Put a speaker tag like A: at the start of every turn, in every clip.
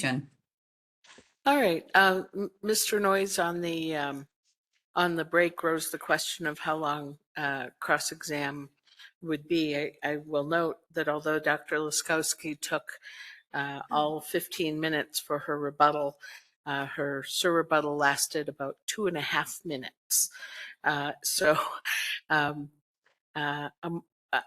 A: Jen.
B: All right, Mr. Noyes on the break rose the question of how long cross-exam would be. I will note that although Dr. Laskowski took all 15 minutes for her rebuttal, her surrebuttal lasted about 2.5 minutes. So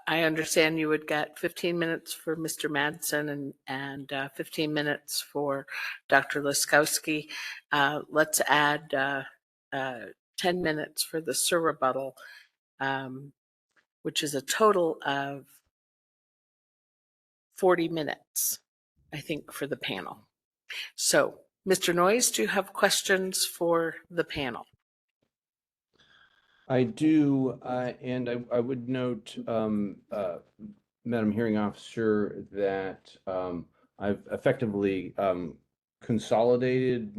B: I understand you would get 15 minutes for Mr. Madsen and 15 minutes for Dr. Laskowski. Let's add 10 minutes for the surrebuttal, which is a total of 40 minutes, I think, for the panel. So, Mr. Noyes, do you have questions for the panel?
C: I do, and I would note, Madam Hearing Officer, that I've effectively consolidated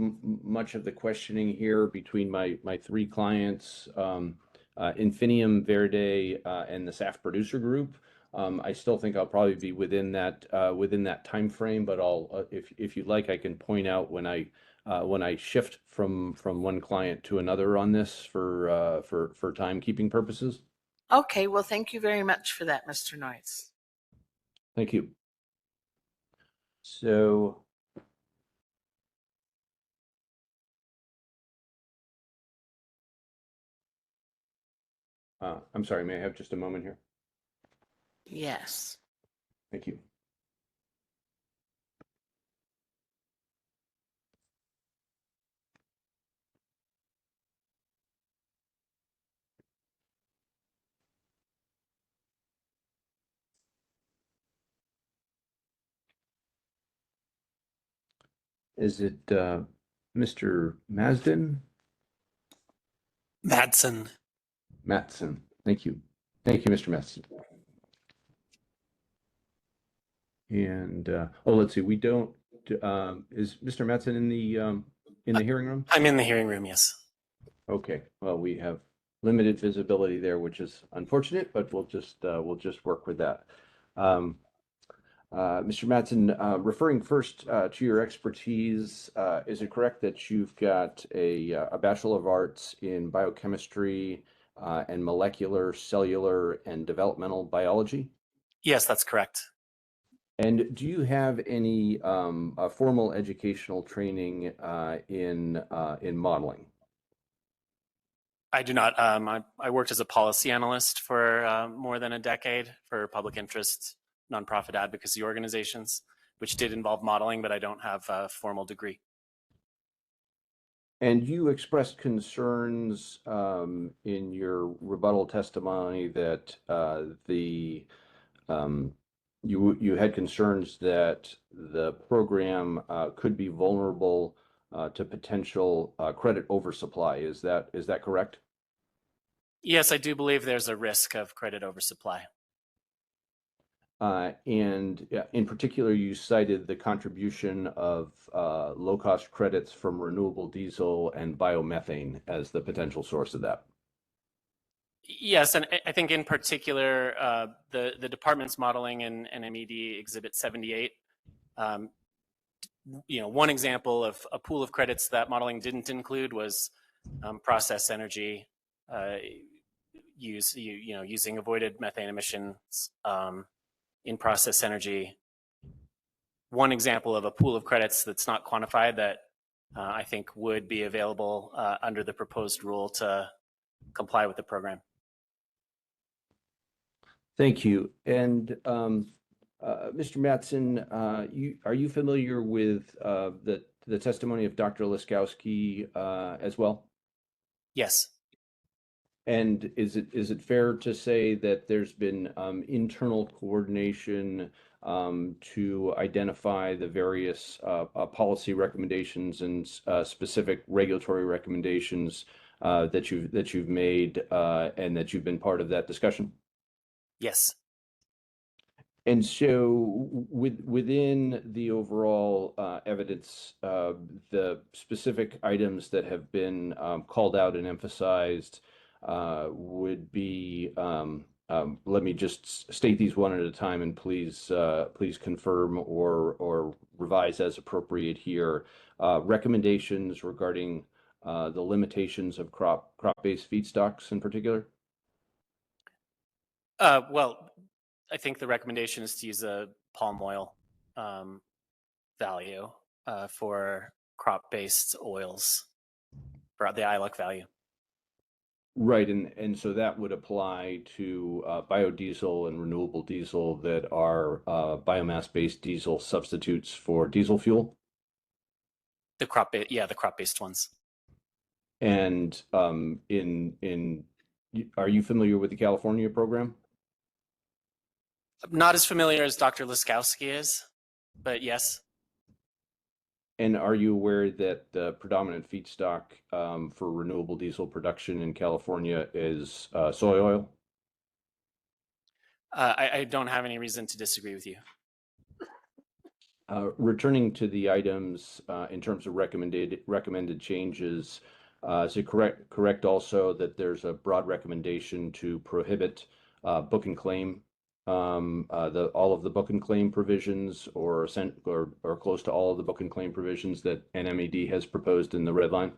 C: much of the questioning here between my three clients, Infinium, Verde, and the SAF producer group. I still think I'll probably be within that time frame, but I'll, if you'd like, I can point out when I shift from one client to another on this for timekeeping purposes.
B: Okay, well, thank you very much for that, Mr. Noyes.
C: Thank you. So I'm sorry, may I have just a moment here?
B: Yes.
C: Thank you. Is it Mr. Madsen?
D: Madsen.
C: Matson. Thank you. Thank you, Mr. Matson. And let's see. We don't. Is Mr. Matson in the hearing room?
D: I'm in the hearing room. Yes.
C: Okay. Well, we have limited visibility there, which is unfortunate, but we'll just work with that. Mr. Matson, referring first to your expertise, is it correct that you've got a Bachelor of Arts in Biochemistry and Molecular, Cellular, and Developmental Biology?
D: Yes, that's correct.
C: And do you have any formal educational training in modeling?
D: I do not. I worked as a policy analyst for more than a decade for public interest nonprofit advocacy organizations, which did involve modeling, but I don't have a formal degree.
C: And you expressed concerns in your rebuttal testimony that you had concerns that the program could be vulnerable to potential credit oversupply. Is that correct?
D: Yes, I do believe there's a risk of credit oversupply.
C: And in particular, you cited the contribution of low-cost credits from renewable diesel and biomethane as the potential source of that.
D: Yes, and I think in particular, the department's modeling in NMED Exhibit 78. One example of a pool of credits that modeling didn't include was process energy using avoided methane emissions in process energy. One example of a pool of credits that's not quantified that I think would be available under the proposed rule to comply with the program.
C: Thank you. And Mr. Matson, are you familiar with the testimony of Dr. Laskowski as well?
D: Yes.
C: And is it fair to say that there's been internal coordination to identify the various policy recommendations and specific regulatory recommendations that you've made and that you've been part of that discussion?
D: Yes.
C: And so within the overall evidence, the specific items that have been called out and emphasized would be let me just state these one at a time, and please confirm or revise as appropriate here. Recommendations regarding the limitations of crop-based feedstocks in particular.
D: Well, I think the recommendation is to use a palm oil value for crop-based oils for the ILUC value.
C: Right, and so that would apply to biodiesel and renewable diesel that are biomass-based diesel substitutes for diesel fuel.
D: The crop-based ones.
C: And are you familiar with the California program?
D: Not as familiar as Dr. Laskowski is, but yes.
C: And are you aware that the predominant feedstock for renewable diesel production in California is soy oil?
D: I don't have any reason to disagree with you.
C: Returning to the items in terms of recommended changes, is it correct also that there's a broad recommendation to prohibit book and claim, all of the book and claim provisions, or close to all of the book and claim provisions that NMAD has proposed in the red line?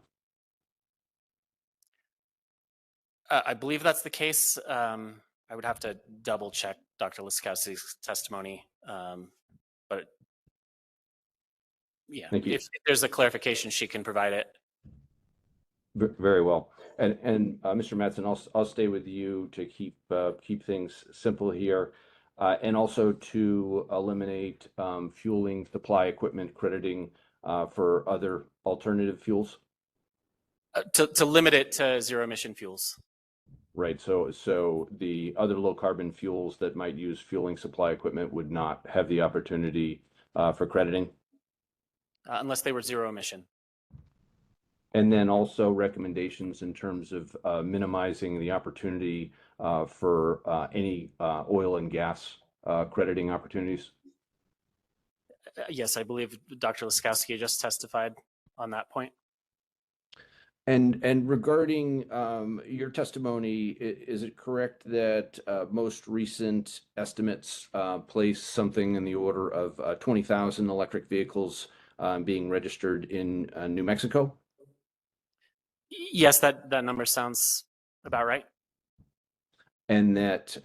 D: I believe that's the case. I would have to double check Dr. Laskowski's testimony, but yeah, if there's a clarification, she can provide it.
C: Very well. And Mr. Mattson, I'll stay with you to keep things simple here, and also to eliminate fueling supply equipment crediting for other alternative fuels.
D: To limit it to zero emission fuels.
C: Right. So the other low carbon fuels that might use fueling supply equipment would not have the opportunity for crediting?
D: Unless they were zero emission.
C: And then also recommendations in terms of minimizing the opportunity for any oil and gas crediting opportunities?
D: Yes, I believe Dr. Laskowski just testified on that point.
C: And regarding your testimony, is it correct that most recent estimates place something in the order of 20,000 electric vehicles being registered in New Mexico?
D: Yes, that number sounds about right.
C: And that's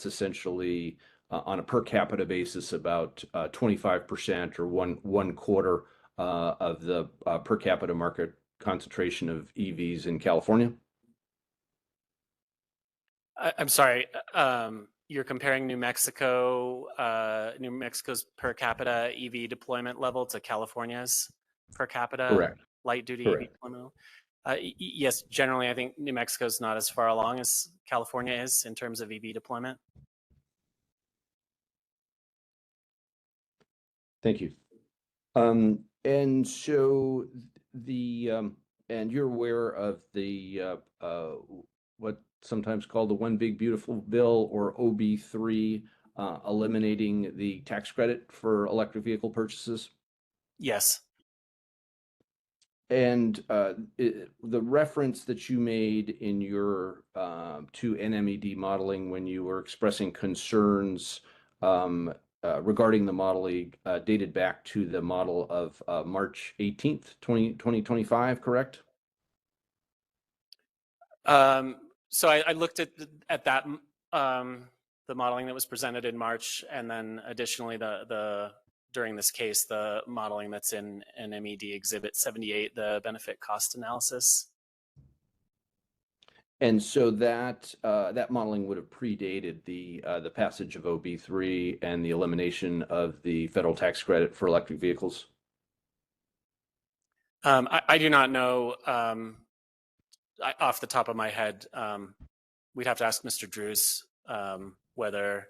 C: essentially on a per capita basis about 25% or one quarter of the per capita market concentration of EVs in California?
D: I'm sorry. You're comparing New Mexico's per capita EV deployment level to California's per capita
C: Correct.
D: light duty
C: Correct.
D: EV deployment level. Yes, generally, I think New Mexico's not as far along as California is in terms of EV deployment.
C: Thank you. And so and you're aware of the what sometimes called the One Big Beautiful Bill, or OB3, eliminating the tax credit for electric vehicle purchases?
D: Yes.
C: And the reference that you made in your to NMED modeling when you were expressing concerns regarding the modeling dated back to the model of March 18th, 2025, correct?
D: So I looked at that the modeling that was presented in March, and then additionally the during this case the modeling that's in NMED Exhibit 78, the benefit cost analysis.
C: And so that modeling would have predated the passage of OB3 and the elimination of the federal tax credit for electric vehicles?
D: I do not know off the top of my head. We'd have to ask Mr. Drews whether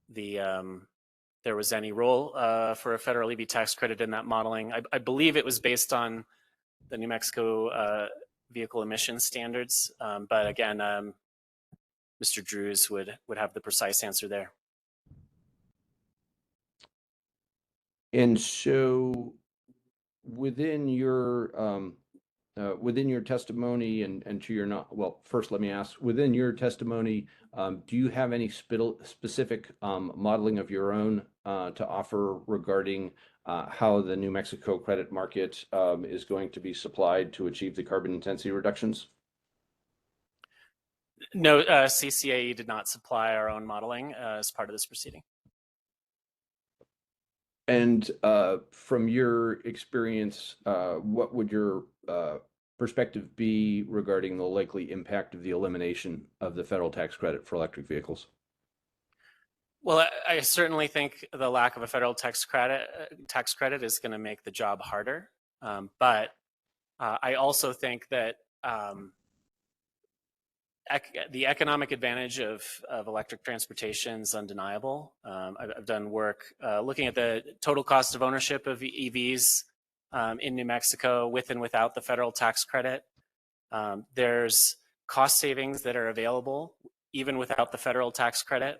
D: there was any role for a federal EV tax credit in that modeling. I believe it was based on the New Mexico vehicle emission standards, but again, Mr. Drews would have the precise answer there.
C: And so within your within your testimony and to your not, well, first let me ask, within your testimony, do you have any specific modeling of your own to offer regarding how the New Mexico credit market is going to be supplied to achieve the carbon intensity reductions?
D: No, CCAE did not supply our own modeling as part of this proceeding.
C: And from your experience, what would your perspective be regarding the likely impact of the elimination of the federal tax credit for electric vehicles?
D: Well, I certainly think the lack of a federal tax credit is going to make the job harder. But I also think that the economic advantage of electric transportation is undeniable. I've done work looking at the total cost of ownership of EVs in New Mexico with and without the federal tax credit. There's cost savings that are available even without the federal tax credit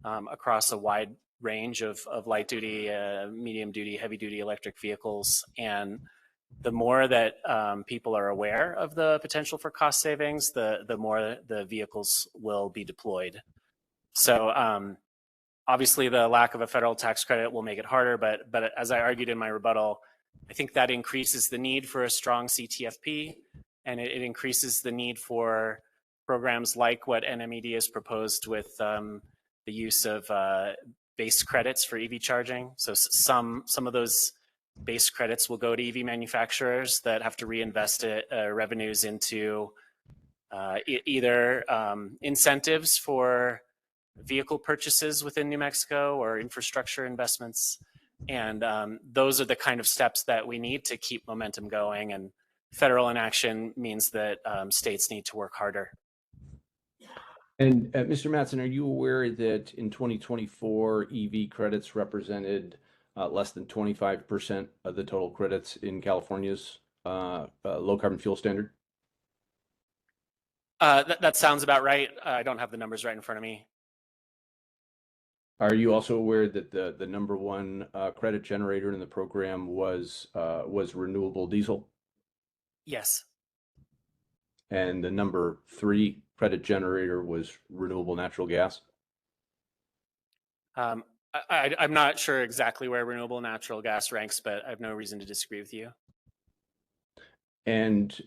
D: across a wide range of light duty, medium duty, heavy duty electric vehicles. And the more that people are aware of the potential for cost savings, the more the vehicles will be deployed. So obviously the lack of a federal tax credit will make it harder, but as I argued in my rebuttal, I think that increases the need for a strong CTFP, and it increases the need for programs like what NMED has proposed with the use of base credits for EV charging. So some of those base credits will go to EV manufacturers that have to reinvest revenues into either incentives for vehicle purchases within New Mexico or infrastructure investments. And those are the kind of steps that we need to keep momentum going. And federal inaction means that states need to work harder.
C: And Mr. Mattson, are you aware that in 2024, EV credits represented less than 25% of the total credits in California's low carbon fuel standard?
D: That sounds about right. I don't have the numbers right in front of me.
C: Are you also aware that the number one credit generator in the program was renewable diesel?
D: Yes.
C: And the number three credit generator was renewable natural gas?
D: I'm not sure exactly where renewable natural gas ranks, but I have no reason to disagree with you.
C: And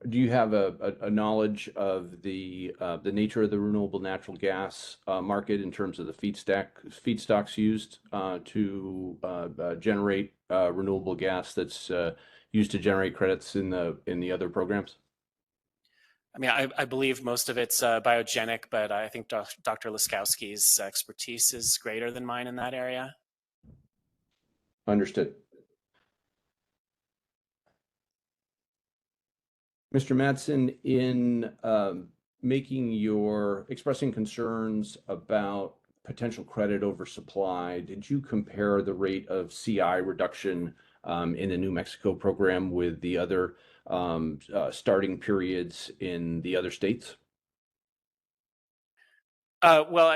C: do you have a knowledge of the nature of the renewable natural gas market in terms of the feedstocks used to generate renewable gas that's used to generate credits in the other programs?
D: I mean, I believe most of it's biogenic, but I think Dr. Laskowski's expertise is greater than mine in that area.
C: Understood. Mr. Mattson, in expressing concerns about potential credit oversupply, did you compare the rate of CI reduction in the New Mexico program with the other starting periods in the other states?
D: Well,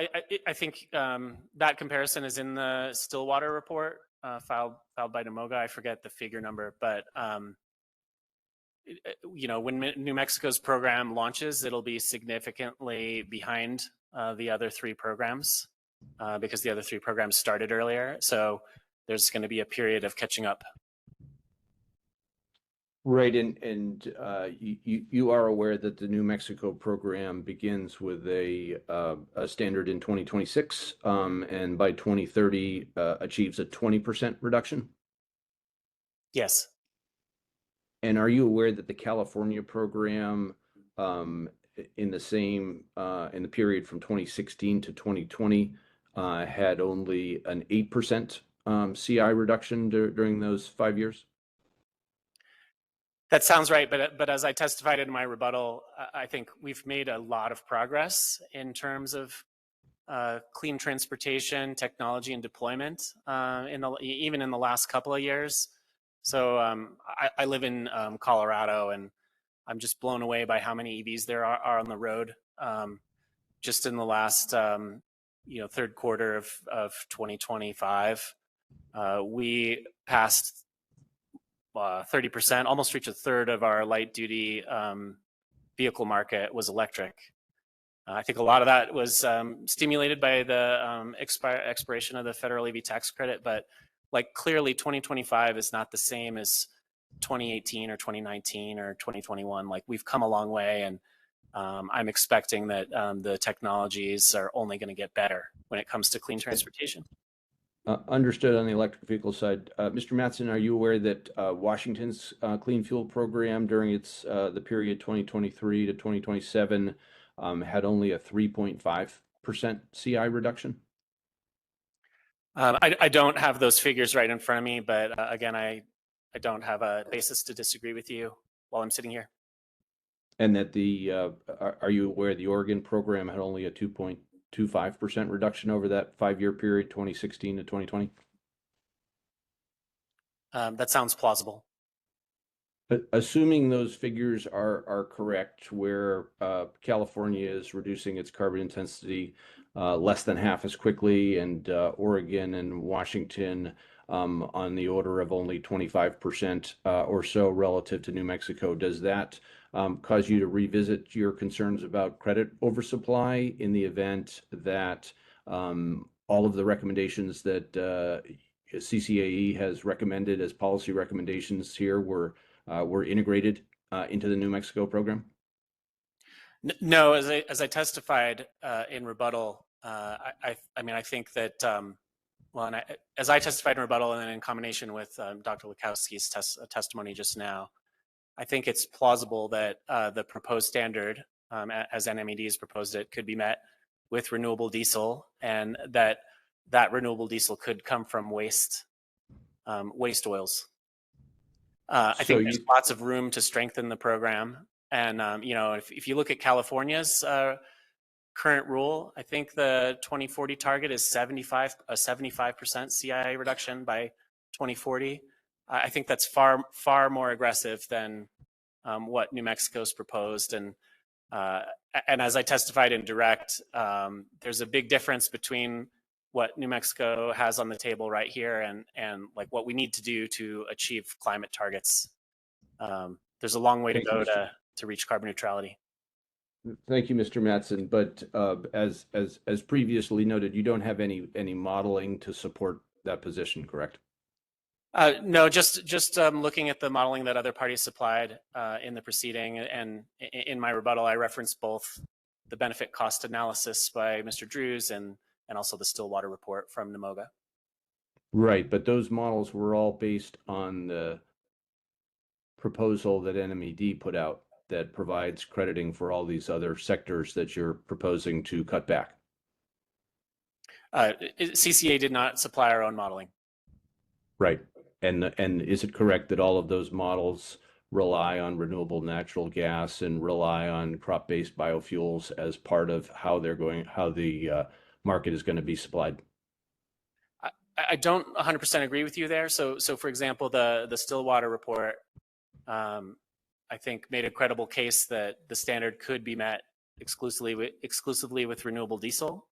D: I think that comparison is in the Stillwater report filed by NMAC. I forget the figure number, but when New Mexico's program launches, it'll be significantly behind the other three programs because the other three programs started earlier. So there's going to be a period of catching up.
C: Right, and you are aware that the New Mexico program begins with a standard in 2026, and by 2030 achieves a 20% reduction?
D: Yes.
C: And are you aware that the California program in the period from 2016 to 2020 had only an 8% CI reduction during those 5 years?
D: That sounds right, but as I testified in my rebuttal, I think we've made a lot of progress in terms of clean transportation, technology, and deployment even in the last couple of years. So I live in Colorado, and I'm just blown away by how many EVs there are on the road. Just in the last third quarter of 2025, we passed 30%, almost reached a third of our light duty vehicle market was electric. I think a lot of that was stimulated by the expiration of the federal EV tax credit, but like clearly 2025 is not the same as 2018 or 2019 or 2021. Like we've come a long way, and I'm expecting that the technologies are only going to get better when it comes to clean transportation.
C: Understood on the electric vehicle side. Mr. Mattson, are you aware that Washington's clean fuel program during its the period 2023 to 2027 had only a 3.5% CI reduction?
D: I don't have those figures right in front of me, but again, I don't have a basis to disagree with you while I'm sitting here.
C: And that are you aware the Oregon program had only a 2.25% reduction over that 5-year period, 2016 to 2020?
D: That sounds plausible.
C: Assuming those figures are correct, where California is reducing its carbon intensity less than half as quickly, and Oregon and Washington on the order of only 25% or so relative to New Mexico, does that cause you to revisit your concerns about credit oversupply in the event that all of the recommendations that CCAE has recommended as policy recommendations here were integrated into the New Mexico program?
D: No, as I testified in rebuttal, I mean, I think that, well, and as I testified in rebuttal and then in combination with Dr. Lukowski's testimony just now, I think it's plausible that the proposed standard, as NMAD has proposed it, could be met with renewable diesel, and that renewable diesel could come from waste oils. I think there's lots of room to strengthen the program. And, you know, if you look at California's current rule, I think the 2040 target is a 75% CI reduction by 2040. I think that's far more aggressive than what New Mexico's proposed. And as I testified in direct, there's a big difference between what New Mexico has on the table right here and like what we need to do to achieve climate targets. There's a long way to go to reach carbon neutrality.
C: Thank you, Mr. Mattson. But as previously noted, you don't have any modeling to support that position, correct?
D: No, just looking at the modeling that other parties supplied in the proceeding, and in my rebuttal, I referenced both the benefit cost analysis by Mr. Drews and also the Stillwater report from NMOGA. Right,
C: but those models were all based on the proposal that NMAD put out that provides crediting for all these other sectors that you're proposing to cut back.
D: CCA did not supply our own modeling.
C: Right. And is it correct that all of those models rely on renewable natural gas and rely on crop-based biofuels as part of how the market is going to be supplied?
D: I don't 100% agree with you there. So for example, the Stillwater report, I think made a credible case that the standard could be met exclusively with renewable diesel.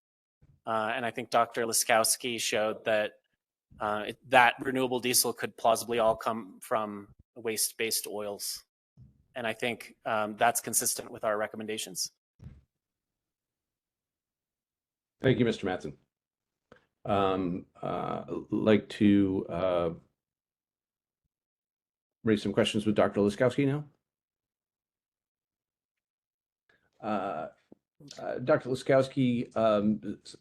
D: And I think Dr. Lukowski showed that that renewable diesel could plausibly all come from waste-based oils. And I think that's consistent with our recommendations.
C: Thank you, Mr. Mattson. Like to raise some questions with Dr. Lukowski now. Dr. Lukowski,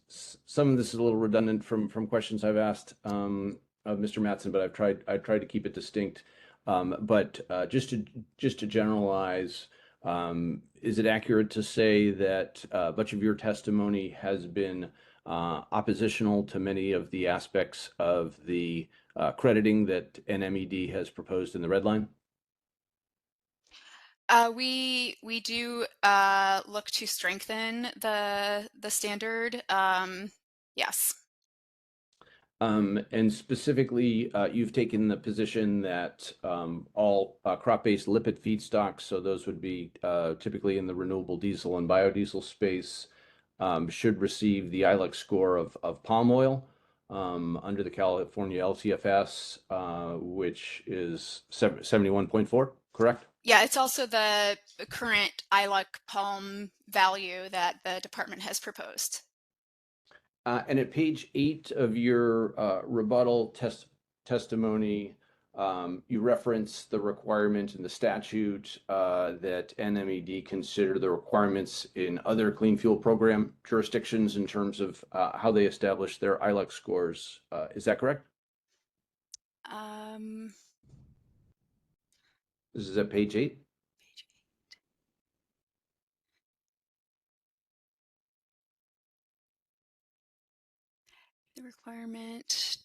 C: some of this is a little redundant from questions I've asked of Mr. Mattson, but I tried to keep it distinct. But just to generalize, is it accurate to say that much of your testimony has been oppositional to many of the aspects of the crediting that NMAD has proposed in the red line?
A: We do look to strengthen the standard. Yes.
C: And specifically, you've taken the position that all crop-based lipid feedstocks, so those would be typically in the renewable diesel and biodiesel space, should receive the ILEC score of palm oil. under the California LCFS, which is 71.4, correct?
A: Yeah, it's also the current ILUC palm value that the department has proposed.
C: And at page 8 of your rebuttal testimony, you reference the requirement in the statute that NMED consider the requirements in other clean fuel program jurisdictions in terms of how they establish their ILUC scores. Is that correct?
A: Um,
C: This is at page 8.
A: the requirement.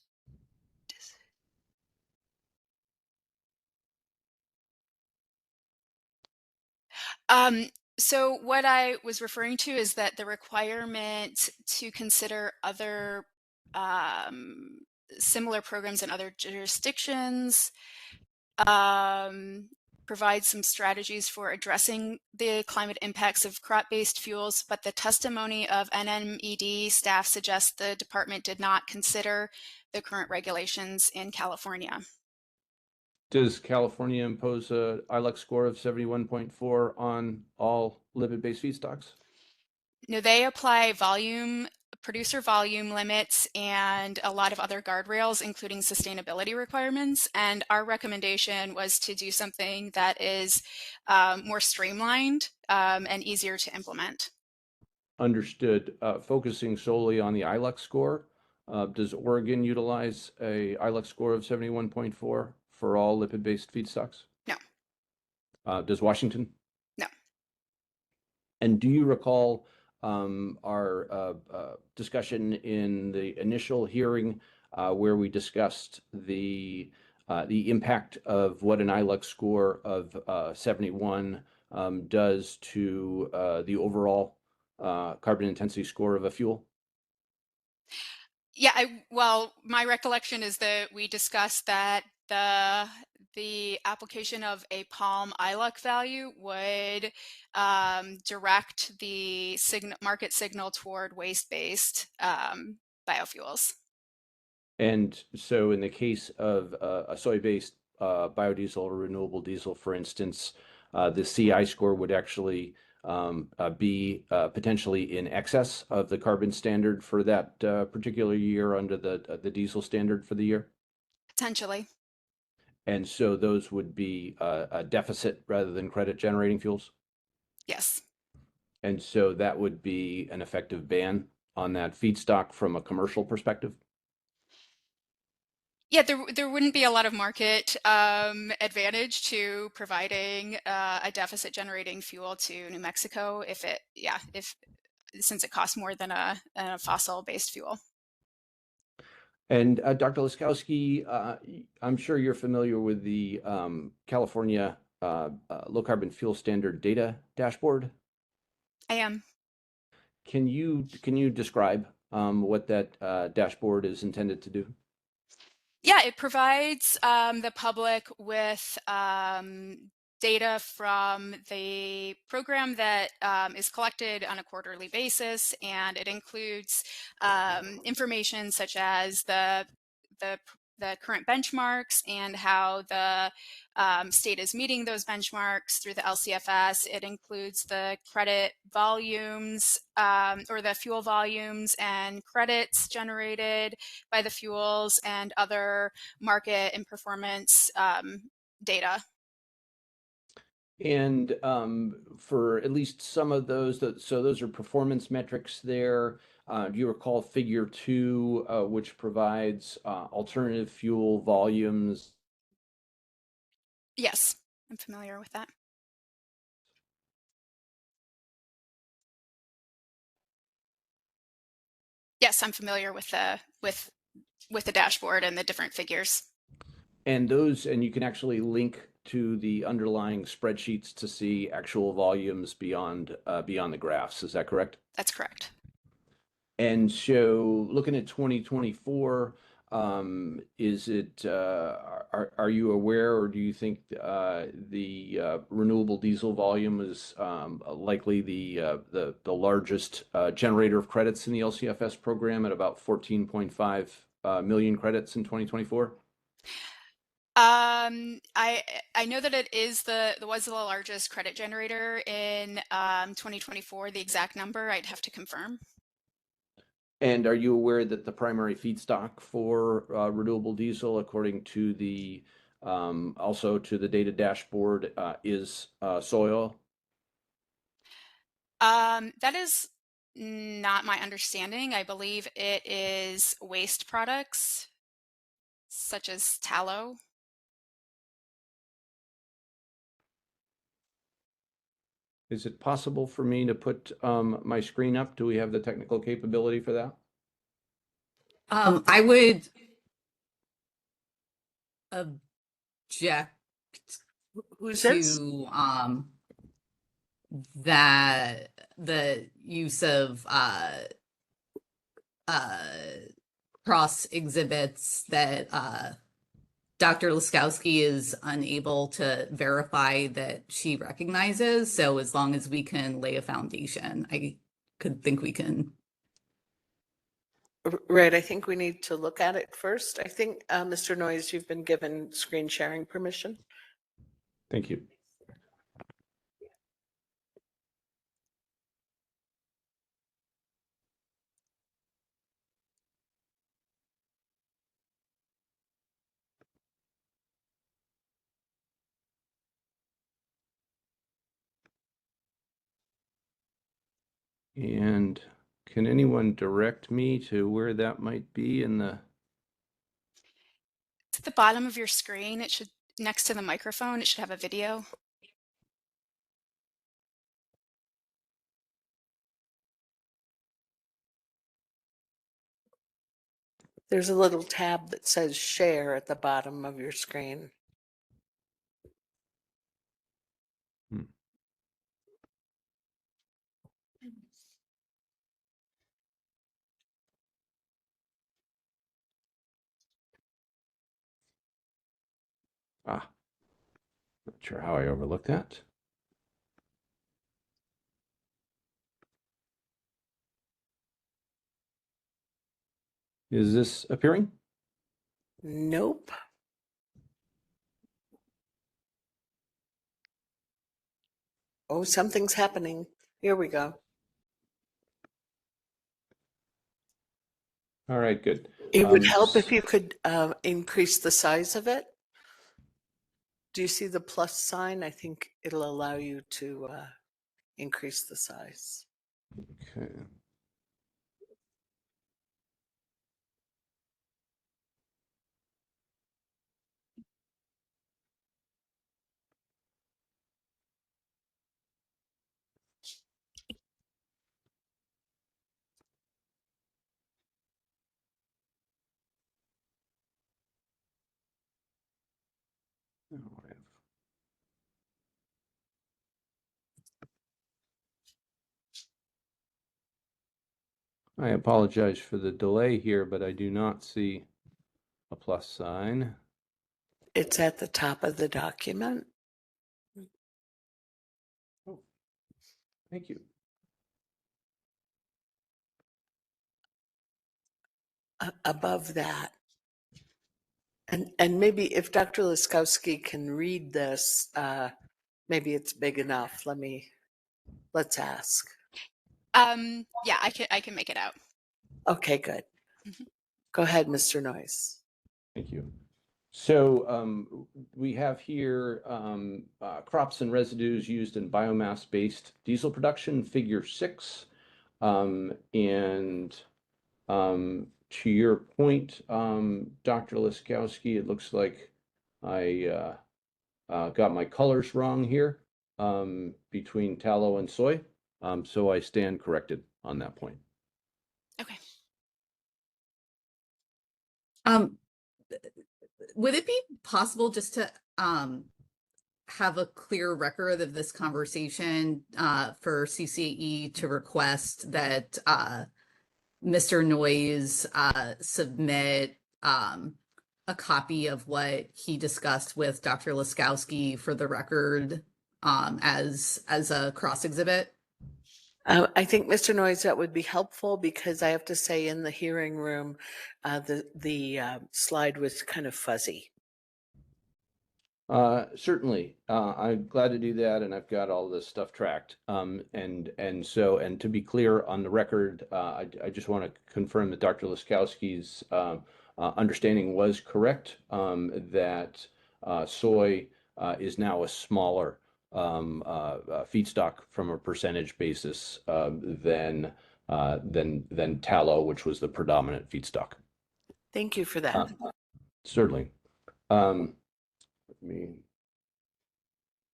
A: Um, so what I was referring to is that the requirement to consider other similar programs in other jurisdictions, provide some strategies for addressing the climate impacts of crop-based fuels, but the testimony of NMED staff suggests the department did not consider the current regulations in California.
C: Does California impose a ILUC score of 71.4 on all lipid-based feedstocks?
A: No, they apply producer volume limits and a lot of other guardrails, including sustainability requirements. And our recommendation was to do something that is more streamlined and easier to implement.
C: Understood. Focusing solely on the ILUC score, does Oregon utilize a ILUC score of 71.4 for all lipid-based feedstocks?
A: No.
C: Does Washington?
A: No.
C: And do you recall our discussion in the initial hearing where we discussed the impact of what an ILUC score of 71 does to the overall carbon intensity score of a fuel?
A: Yeah, well, my recollection is that we discussed that the application of a palm ILUC value would direct the market signal toward waste-based biofuels.
C: And so in the case of a soy-based biodiesel or renewable diesel, for instance, the CI score would actually be potentially in excess of the carbon standard for that particular year under the diesel standard for the year.
A: Potentially.
C: And so those would be a deficit rather than credit generating fuels.
A: Yes.
C: And so that would be an effective ban on that feedstock from a commercial perspective.
A: Yeah, there wouldn't be a lot of market advantage to providing a deficit generating fuel to New Mexico since it costs more than a fossil based fuel.
C: And Dr. Laskowski, I'm sure you're familiar with the California Low Carbon Fuel Standard Data Dashboard.
A: I am.
C: Can you describe what that dashboard is intended to do?
A: Yeah, it provides the public with data from the program that is collected on a quarterly basis, and it includes information such as the current benchmarks and how the state is meeting those benchmarks through the LCFS. It includes the credit volumes or the fuel volumes and credits generated by the fuels and other market and performance data.
C: And for at least some of those, so those are performance metrics there. Do you recall figure 2, which provides alternative fuel volumes?
A: Yes, I'm familiar with that. Yes, I'm familiar with the dashboard and the different figures.
C: And you can actually link to the underlying spreadsheets to see actual volumes beyond the graphs. Is that correct?
A: That's correct.
C: And so looking at 2024, is it, are you aware, or do you think the renewable diesel volume is likely the largest generator of credits in the LCFS program at about 14.5 million credits in 2024?
A: I know that it is was the largest credit generator in 2024. The exact number I'd have to confirm.
C: And are you aware that the primary feedstock for renewable diesel, according to the also to the data dashboard, is soy oil?
A: That is not my understanding. I believe it is waste products such as tallow.
C: Is it possible for me to put my screen up? Do we have the technical capability for that?
E: I would object
B: Who's this?
E: to that the use of cross exhibits that Dr. Laskowski is unable to verify that she recognizes. So as long as we can lay a foundation, I could think we can.
B: Right, I think we need to look at it first. I think, Mr. Noyes, you've been given screen sharing permission.
C: Thank you. And can anyone direct me to where that might be in the?
A: It's at the bottom of your screen. It should, next to the microphone, it should have a video.
B: There's a little tab that says share at the bottom of your screen.
C: Not sure how I overlooked that. Is this appearing?
B: Nope. Oh, something's happening. Here we go.
C: All right, good.
B: It would help if you could increase the size of it. Do you see the plus sign? I think it'll allow you to increase the size.
C: Okay. I apologize for the delay here, but I do not see a plus sign.
B: It's at the top of the document.
C: Oh, thank you.
B: Above that. And maybe if Dr. Laskowski can read this, maybe it's big enough. Let's ask.
A: Yeah, I can make it out.
B: Okay, good.
A: Mhm.
B: Go ahead, Mr. Noyes.
C: Thank you. So we have here crops and residues used in biomass-based diesel production, figure 6. And to your point, Dr. Laskowski, it looks like I got my colors wrong here between tallow and soy. So I stand corrected on that point.
A: Okay.
E: Would it be possible just to have a clear record of this conversation for CCE to request that Mr. Noyes submit a copy of what he discussed with Dr. Laskowski for the record as a cross exhibit?
B: I think, Mr. Noyes, that would be helpful because I have to say in the hearing room, the slide was kind of fuzzy.
C: Certainly, I'm glad to do that, and I've got all this stuff tracked. And to be clear on the record, I just want to confirm that Dr. Laskowski's understanding was correct, that soy is now a smaller feedstock from a percentage basis than tallow, which was the predominant feedstock.
B: Thank you for that.
C: Certainly. Let me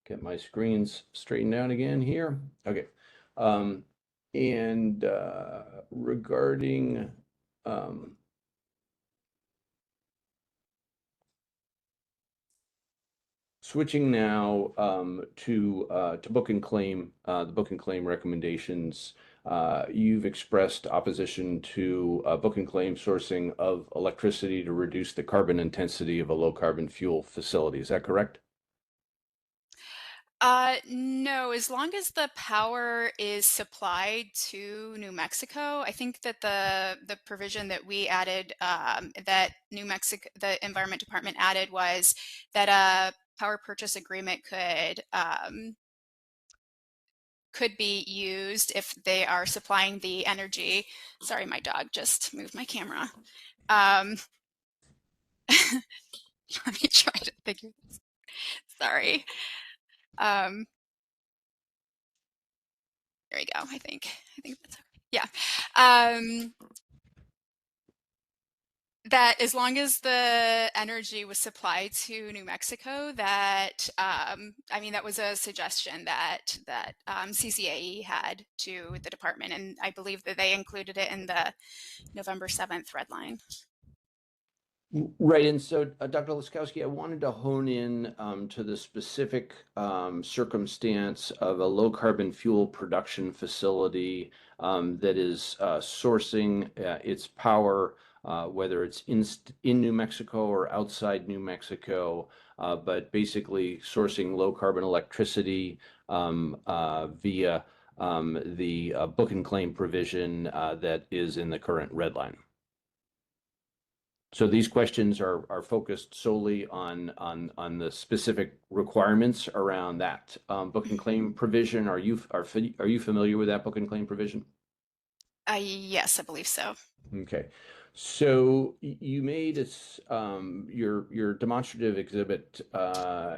C: get my screens straightened out again here. Okay. And regarding switching now to book and claim, the book and claim recommendations, you've expressed opposition to book and claim sourcing of electricity to reduce the carbon intensity of a low carbon fuel facility. Is that correct?
A: No, as long as the power is supplied to New Mexico, I think that the provision that we added, that New Mexico, the Environment Department added, was that a power purchase agreement could be used if they are supplying the energy. Sorry, my dog just moved my camera. Let me try to figure this. Sorry. There we go. I think that's okay. Yeah. That as long as the energy was supplied to New Mexico, that I mean, that was a suggestion that CCAE had to the department, and I believe that they included it in the November 7th red line.
C: Right, and so Dr. Laskowski, I wanted to hone in to the specific circumstance of a low carbon fuel production facility that is sourcing its power, whether it's in New Mexico or outside New Mexico, but basically sourcing low carbon electricity via the book and claim provision that is in the current red line. So these questions are focused solely on the specific requirements around that book and claim provision. Are you familiar with that book and claim provision?
A: Yes, I believe so.
C: Okay, so you made your demonstrative exhibit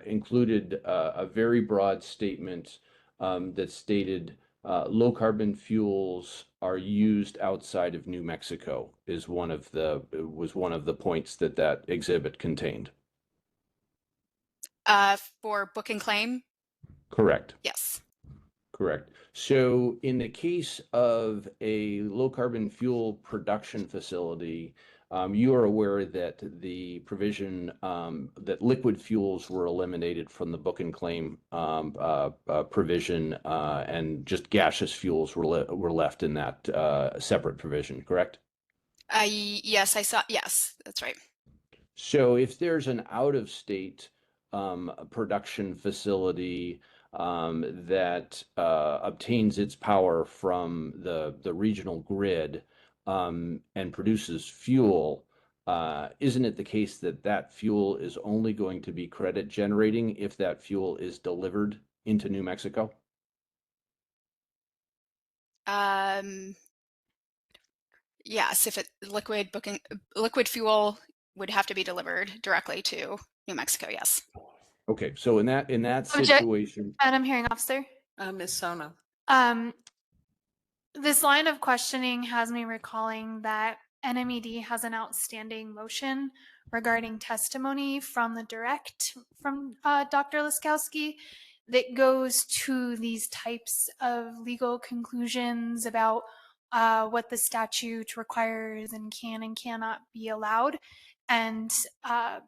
C: included a very broad statement that stated low carbon fuels are used outside of New Mexico was one of the points that exhibit contained.
A: For book and claim?
C: Correct.
A: Yes.
C: Correct. So in the case of a low carbon fuel production facility, you are aware that the provision that liquid fuels were eliminated from the book and claim provision, and just gaseous fuels were left in that separate provision, correct?
A: Yes, I saw. Yes, that's right.
C: So if there's an out-of-state production facility that obtains its power from the regional grid and produces fuel, isn't it the case that that fuel is only going to be credit generating if that fuel is delivered into New Mexico?
A: Yes, if liquid fuel would have to be delivered directly to New Mexico. Yes.
C: Okay, so in that situation,
F: Madam Hearing Officer,
B: Ms. Sono.
F: this line of questioning has me recalling that NMED has an outstanding motion regarding testimony from the direct from Dr. Laskowski that goes to these types of legal conclusions about what the statute requires and can and cannot be allowed. And I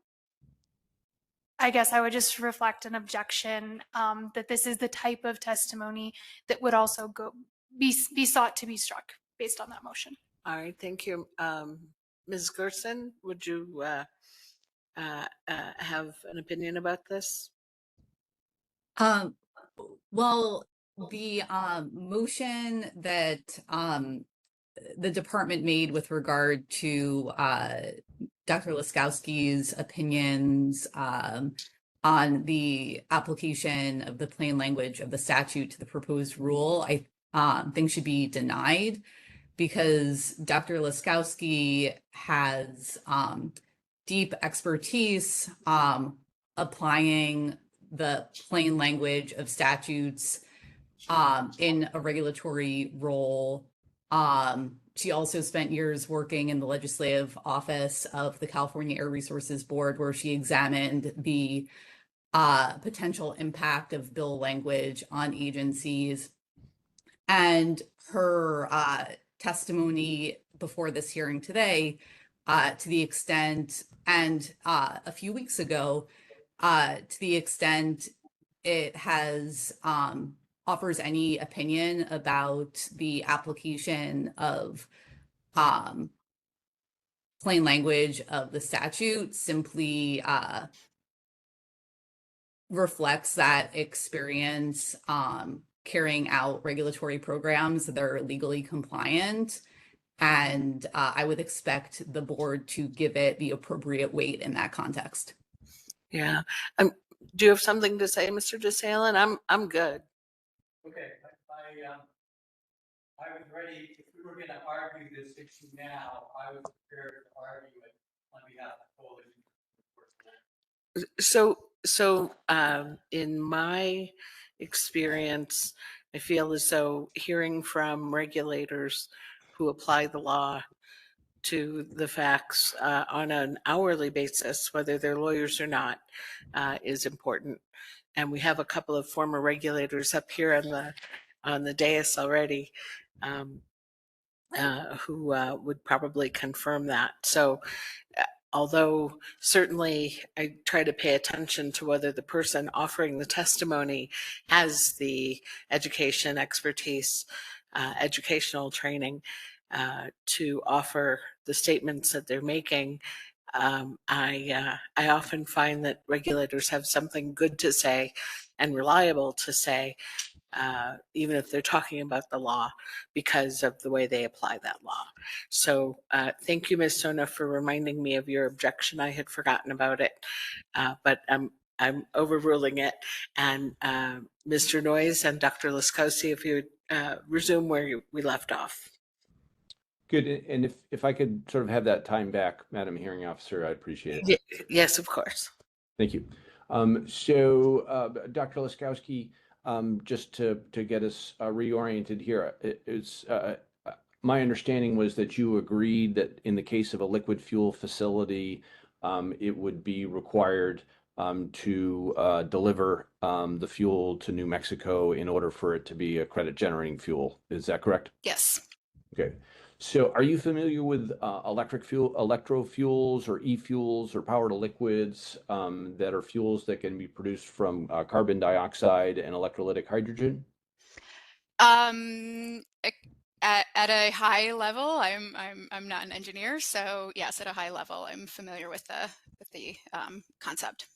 F: guess I would just reflect an objection that this is the type of testimony that would also be sought to be struck based on that motion.
B: All right, thank you. Ms. Gerson, would you have an opinion about this?
E: Well, The motion that the department made with regard to Dr. Laskowski's opinions on the application of the plain language of the statute to the proposed rule, I think should be denied, because Dr. Laskowski has deep expertise applying the plain language of statutes in a regulatory role. She also spent years working in the legislative office of the California Air Resources Board, where she examined the potential impact of bill language on agencies. And her testimony before this hearing today, to the extent, and a few weeks ago, to the extent it has offers any opinion about the application of plain language of the statute, simply reflects that experience carrying out regulatory programs that are legally compliant. And I would expect the board to give it the appropriate weight in that context.
B: Yeah. Do you have something to say, Mr. DeSalen? I'm good.
G: Okay, I was ready, if we were gonna argue this issue now, I was prepared to argue it on behalf of the coalition.
B: So in my experience, I feel as though hearing from regulators who apply the law to the facts on an hourly basis, whether they're lawyers or not, is important. And we have a couple of former regulators up here on the dais already who would probably confirm that. So although certainly I try to pay attention to whether the person offering the testimony has the education, expertise, educational training to offer the statements that they're making, I often find that regulators have something good to say and reliable to say, even if they're talking about the law, because of the way they apply that law. So thank you, Ms. Sona, for reminding me of your objection. I had forgotten about it, but I'm overruling it. And Mr. Noyes and Dr. Laskowski, if you would resume where we left off.
C: Good. And if I could sort of have that time back, Madam Hearing Officer, I'd appreciate it.
B: Yes, of course.
C: Thank you. So Dr. Laskowski, just to get us reoriented here, it's my understanding was that you agreed that in the case of a liquid fuel facility, it would be required to deliver the fuel to New Mexico in order for it to be a credit generating fuel. Is that correct?
A: Yes.
C: Okay. So are you familiar with electro fuels or e-fuels or power to liquids that are fuels that can be produced from carbon dioxide and electrolytic hydrogen?
A: At a high level, I'm not an engineer, so yes, at a high level, I'm familiar with the concept.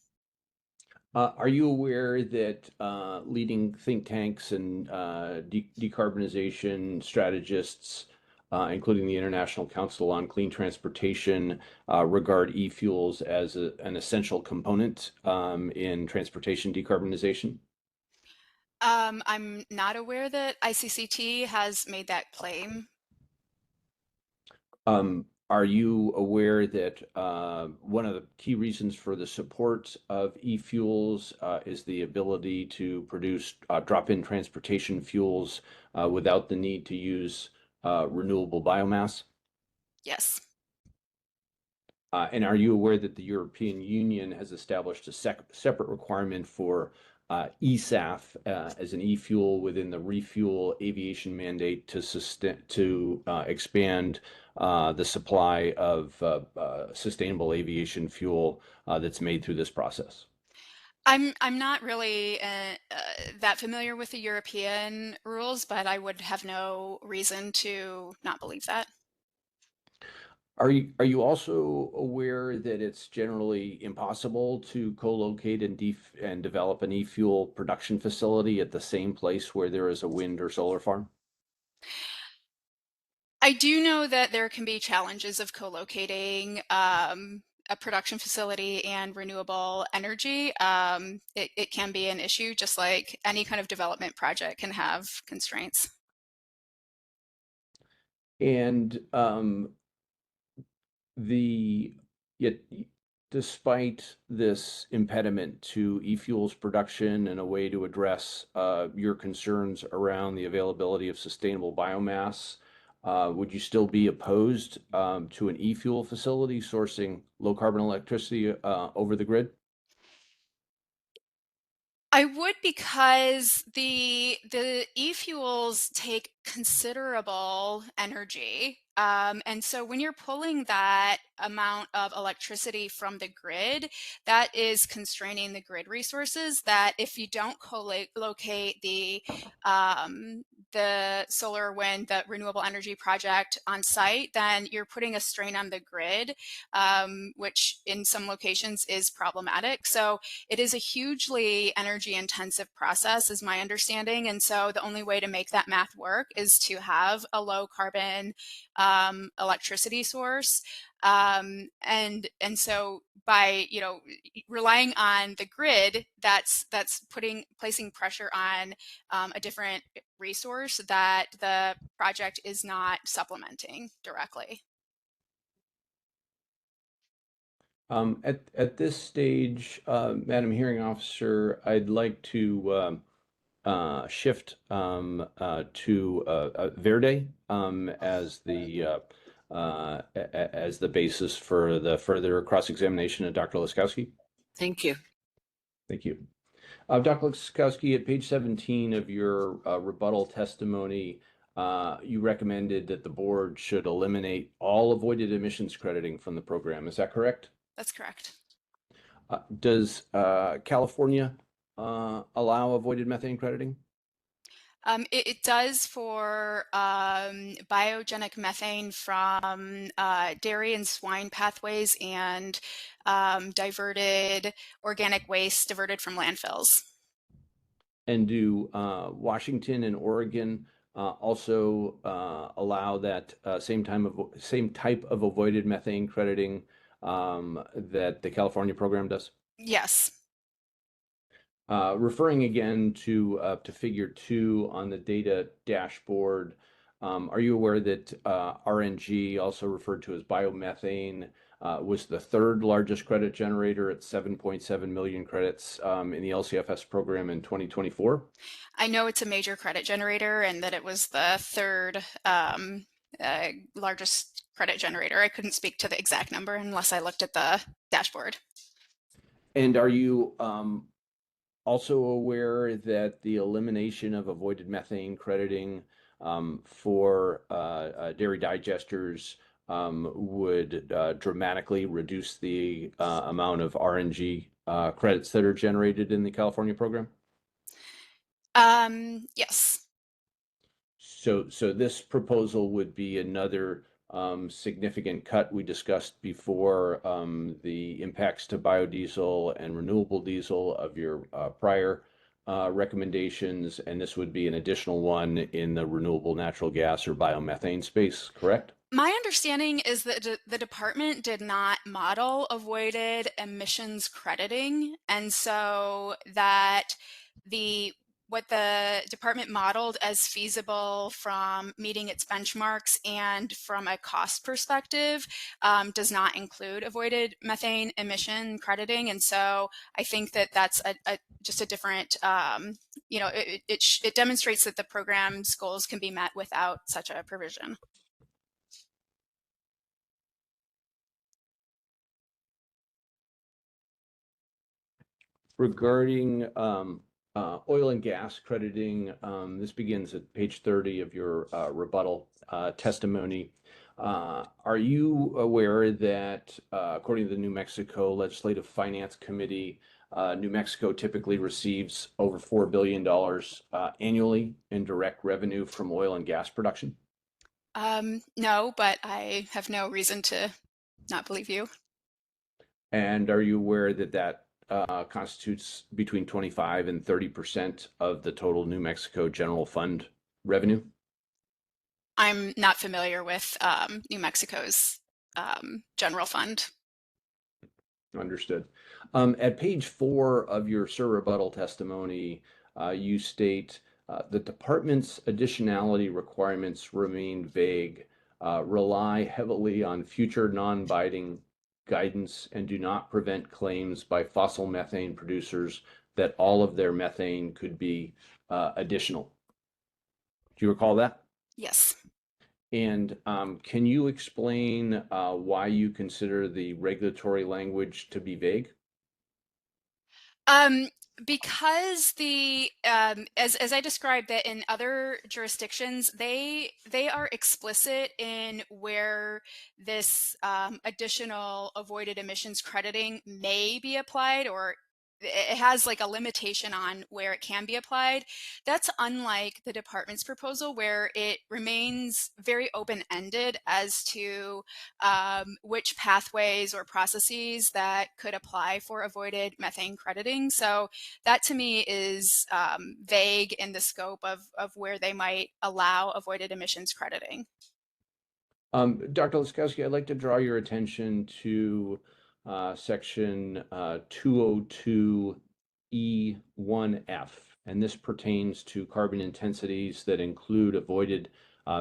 C: Are you aware that leading think tanks and decarbonization strategists, including the International Council on Clean Transportation, regard e-fuels as an essential component in transportation decarbonization?
A: I'm not aware that ICCT has made that claim.
C: Are you aware that one of the key reasons for the support of e-fuels is the ability to produce drop-in transportation fuels without the need to use renewable biomass?
A: Yes.
C: And are you aware that the European Union has established a separate requirement for eSAF as an e-fuel within the refuel aviation mandate to expand the supply of sustainable aviation fuel that's made through this process?
A: I'm not really that familiar with the European rules, but I would have no reason to not believe that.
C: Are you also aware that it's generally impossible to co-locate and develop an e-fuel production facility at the same place where there is a wind or solar farm?
A: I do know that there can be challenges of co-locating a production facility and renewable energy. It can be an issue, just like any kind of development project can have constraints.
C: And the yet despite this impediment to e-fuels production and a way to address your concerns around the availability of sustainable biomass, would you still be opposed to an e-fuel facility sourcing low carbon electricity over the grid?
A: I would, because the e-fuels take considerable energy. And so when you're pulling that amount of electricity from the grid, that is constraining the grid resources, that if you don't co-locate the solar, wind, the renewable energy project on site, then you're putting a strain on the grid, which in some locations is problematic. So it is a hugely energy intensive process, is my understanding. And so the only way to make that math work is to have a low carbon electricity source. And so by, relying on the grid, that's placing pressure on a different resource that the project is not supplementing directly.
C: At this stage, Madam Hearing Officer, I'd like to shift to Verde as the basis for the further cross-examination of Dr. Laskowski.
B: Thank you.
C: Thank you. Dr. Laskowski, at page 17 of your rebuttal testimony, you recommended that the board should eliminate all avoided emissions crediting from the program. Is that correct?
A: That's correct.
C: Does California allow avoided methane crediting?
A: It does for biogenic methane from dairy and swine pathways and diverted organic waste diverted from landfills.
C: And do Washington and Oregon also allow that same type of avoided methane crediting that the California program does?
A: Yes.
C: Referring again to figure 2 on the data dashboard, are you aware that RNG, also referred to as biomethane, was the 3rd largest credit generator at 7.7 million credits in the LCFS program in 2024?
A: I know it's a major credit generator and that it was the 3rd largest credit generator. I couldn't speak to the exact number unless I looked at the dashboard.
C: And are you also aware that the elimination of avoided methane crediting for dairy digesters would dramatically reduce the amount of RNG credits that are generated in the California program?
A: Yes.
C: So this proposal would be another significant cut. We discussed before the impacts to biodiesel and renewable diesel of your prior recommendations, and this would be an additional one in the renewable natural gas or biomethane space, correct?
A: My understanding is that the department did not model avoided emissions crediting, and so that what the department modeled as feasible from meeting its benchmarks and from a cost perspective does not include avoided methane emission crediting. And so I think that that's just a different, it demonstrates that the program's goals can be met without such a provision.
C: Regarding oil and gas crediting, this begins at page 30 of your rebuttal testimony. Are you aware that according to the New Mexico Legislative Finance Committee, New Mexico typically receives over $4 billion annually in direct revenue from oil and gas production?
A: No, but I have no reason to not believe you.
C: And are you aware that constitutes between 25 and 30% of the total New Mexico general fund revenue?
A: I'm not familiar with New Mexico's general fund.
C: Understood. At page 4 of your Sir rebuttal testimony, you state the department's additionality requirements remain vague, rely heavily on future non-binding guidance, and do not prevent claims by fossil methane producers that all of their methane could be additional. Do you recall that?
A: Yes.
C: And can you explain why you consider the regulatory language to be vague?
A: Because the as I described that in other jurisdictions, they are explicit in where this additional avoided emissions crediting may be applied, or it has like a limitation on where it can be applied. That's unlike the department's proposal, where it remains very open-ended as to which pathways or processes that could apply for avoided methane crediting. So that to me is vague in the scope of where they might allow avoided emissions crediting.
C: Dr. Laskowski, I'd like to draw your attention to section 202E1F, and this pertains to carbon intensities that include avoided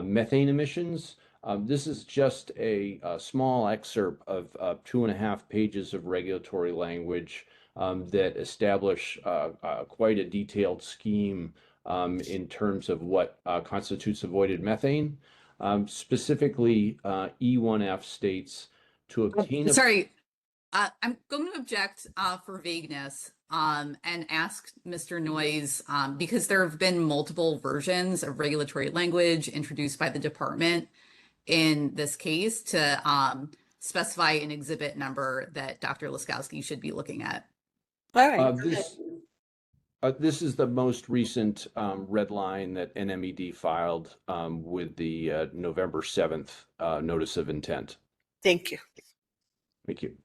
C: methane emissions. This is just a small excerpt of 2.5 pages of regulatory language that establish quite a detailed scheme in terms of what constitutes avoided methane. Specifically, E1F states to obtain
E: Sorry, I'm going to object for vagueness and ask Mr. Noyes, because there have been multiple versions of regulatory language introduced by the department in this case to specify an exhibit number that Dr. Laskowski should be looking at.
B: All right.
C: This is the most recent red line that NMED filed with the November 7th notice of intent.
B: Thank you.
C: Thank you.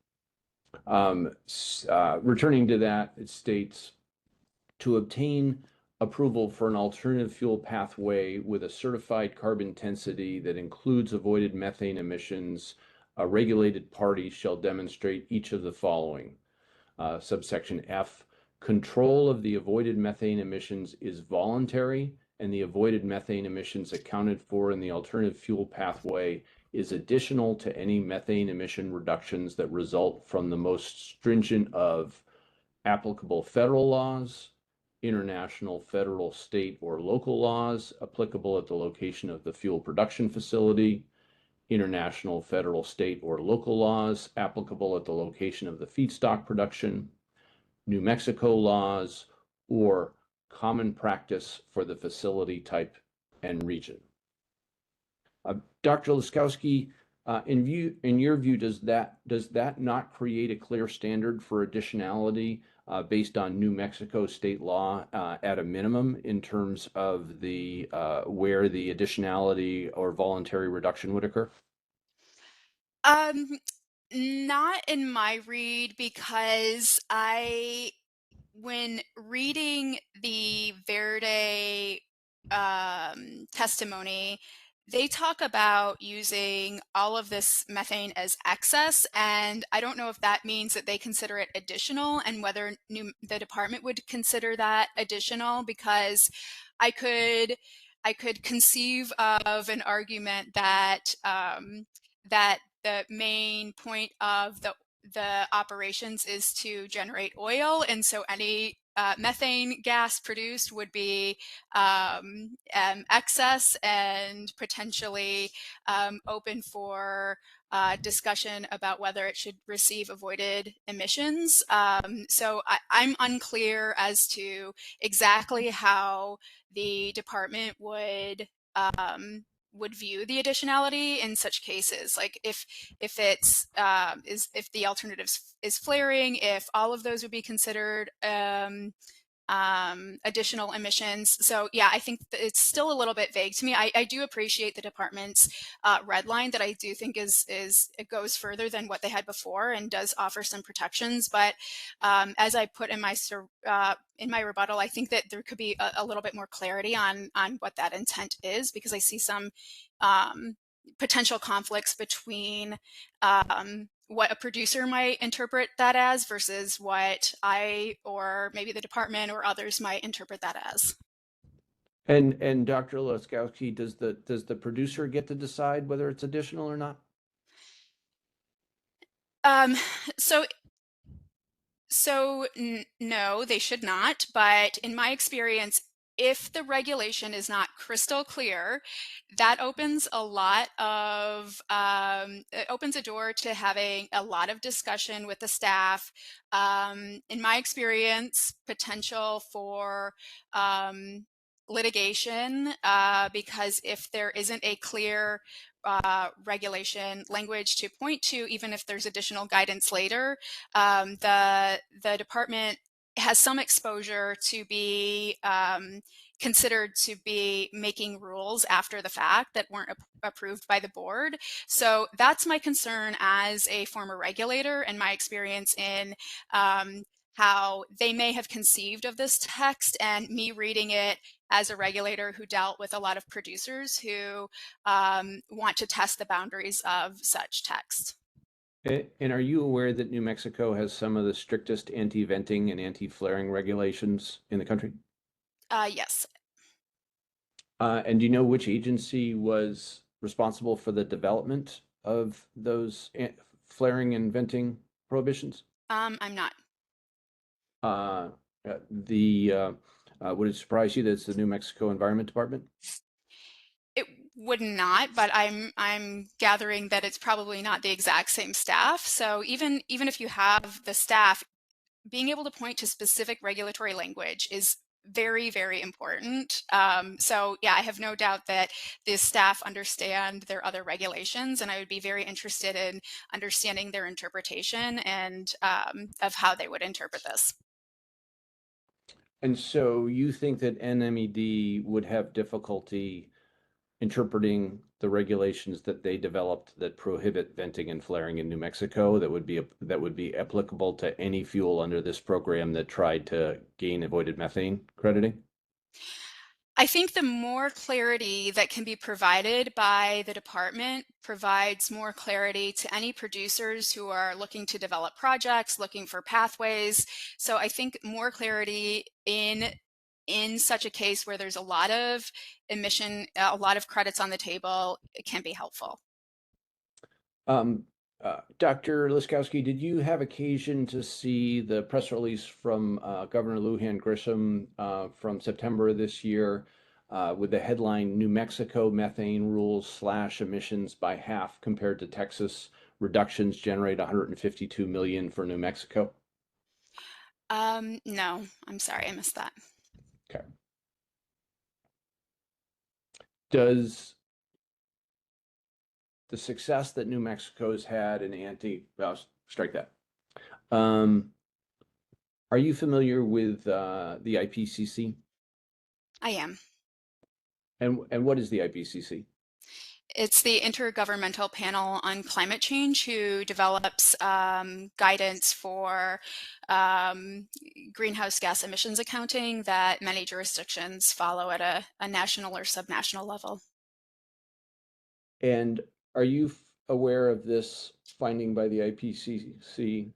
C: Returning to that, it states to obtain approval for an alternative fuel pathway with a certified carbon intensity that includes avoided methane emissions, a regulated party shall demonstrate each of the following. Subsection F, control of the avoided methane emissions is voluntary, and the avoided methane emissions accounted for in the alternative fuel pathway is additional to any methane emission reductions that result from the most stringent of applicable federal laws, international, federal, state, or local laws applicable at the location of the fuel production facility, international, federal, state, or local laws applicable at the location of the feedstock production, New Mexico laws, or common practice for the facility type and region. Dr. Laskowski, in your view, does that not create a clear standard for additionality based on New Mexico state law at a minimum in terms of the where the additionality or voluntary reduction would occur?
A: Not in my read, because when reading the Verde testimony, they talk about using all of this methane as excess, and I don't know if that means that they consider it additional, and whether the department would consider that additional, because I could conceive of an argument that that the main point of the operations is to generate oil, and so any methane gas produced would be excess and potentially open for discussion about whether it should receive avoided emissions. So I'm unclear as to exactly how the department would view the additionality in such cases, like if it's if the alternative is flaring, if all of those would be considered additional emissions. So yeah, I think that it's still a little bit vague to me. I do appreciate the department's red line that I do think is it goes further than what they had before and does offer some protections. But as I put in my rebuttal, I think that there could be a little bit more clarity on what that intent is, because I see some potential conflicts between what a producer might interpret that as versus what I or maybe the department or others might interpret that as.
C: And Dr. Laskowski, does the producer get to decide whether it's additional or not?
A: So no, they should not. But in my experience, if the regulation is not crystal clear, that opens a lot of it opens a door to having a lot of discussion with the staff. In my experience, potential for litigation, because if there isn't a clear regulation language to point to, even if there's additional guidance later, the department has some exposure to be considered to be making rules after the fact that weren't approved by the board. So that's my concern as a former regulator, and my experience in how they may have conceived of this text, and me reading it as a regulator who dealt with a lot of producers who want to test the boundaries of such text.
C: And are you aware that New Mexico has some of the strictest anti-venting and anti-flaring regulations in the country?
A: Yes.
C: And do you know which agency was responsible for the development of those flaring and venting prohibitions?
A: I'm not.
C: Would it surprise you that it's the New Mexico Environment Department?
A: It would not, but I'm gathering that it's probably not the exact same staff. So even if you have the staff, being able to point to specific regulatory language is very, very important. So yeah, I have no doubt that the staff understand their other regulations, and I would be very interested in understanding their interpretation and of how they would interpret this.
C: And so you think that NMED would have difficulty interpreting the regulations that they developed that prohibit venting and flaring in New Mexico that would be applicable to any fuel under this program that tried to gain avoided methane crediting?
A: I think the more clarity that can be provided by the department provides more clarity to any producers who are looking to develop projects, looking for pathways. So I think more clarity in such a case where there's a lot of a lot of credits on the table, it can be helpful.
C: Dr. Laskowski, did you have occasion to see the press release from Governor Lujan Grisham from September this year with the headline, New Mexico methane rules / emissions by half compared to Texas, reductions generate 152 million for New Mexico?
A: No, I'm sorry, I missed that.
C: Okay. Does the success that New Mexico's had in strike that. Are you familiar with the IPCC?
A: I am.
C: And what is the IPCC?
A: It's the Intergovernmental Panel on Climate Change, who develops guidance for greenhouse gas emissions accounting that many jurisdictions follow at a national or subnational level.
C: And are you aware of this finding by the IPCC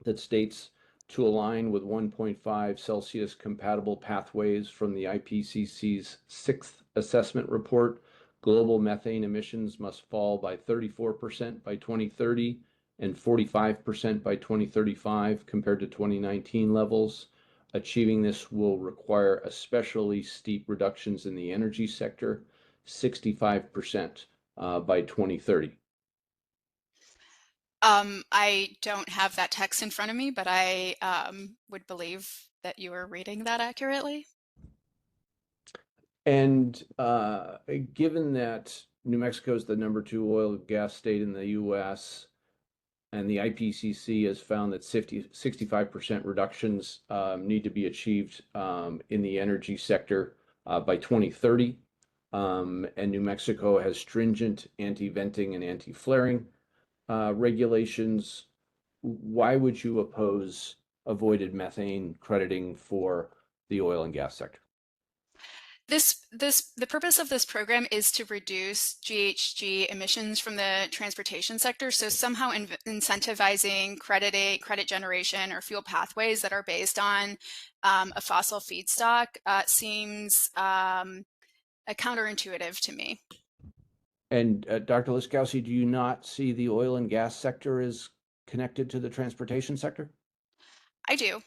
C: that states to align with 1.5 Celsius compatible pathways from the IPCC's 6th assessment report, global methane emissions must fall by 34% by 2030 and 45% by 2035 compared to 2019 levels. Achieving this will require especially steep reductions in the energy sector, 65% by 2030.
A: I don't have that text in front of me, but I would believe that you are reading that accurately.
C: And given that New Mexico is the #2 oil and gas state in the U.S., and the IPCC has found that 65% reductions need to be achieved in the energy sector by 2030. And New Mexico has stringent anti-venting and anti-flaring regulations. Why would you oppose avoided methane crediting for the oil and gas sector?
A: The purpose of this program is to reduce GHG emissions from the transportation sector. So somehow incentivizing credit generation or fuel pathways that are based on a fossil feedstock seems counterintuitive to me.
C: And Dr. Laskowski, do you not see the oil and gas sector as connected to the transportation sector?
A: I do.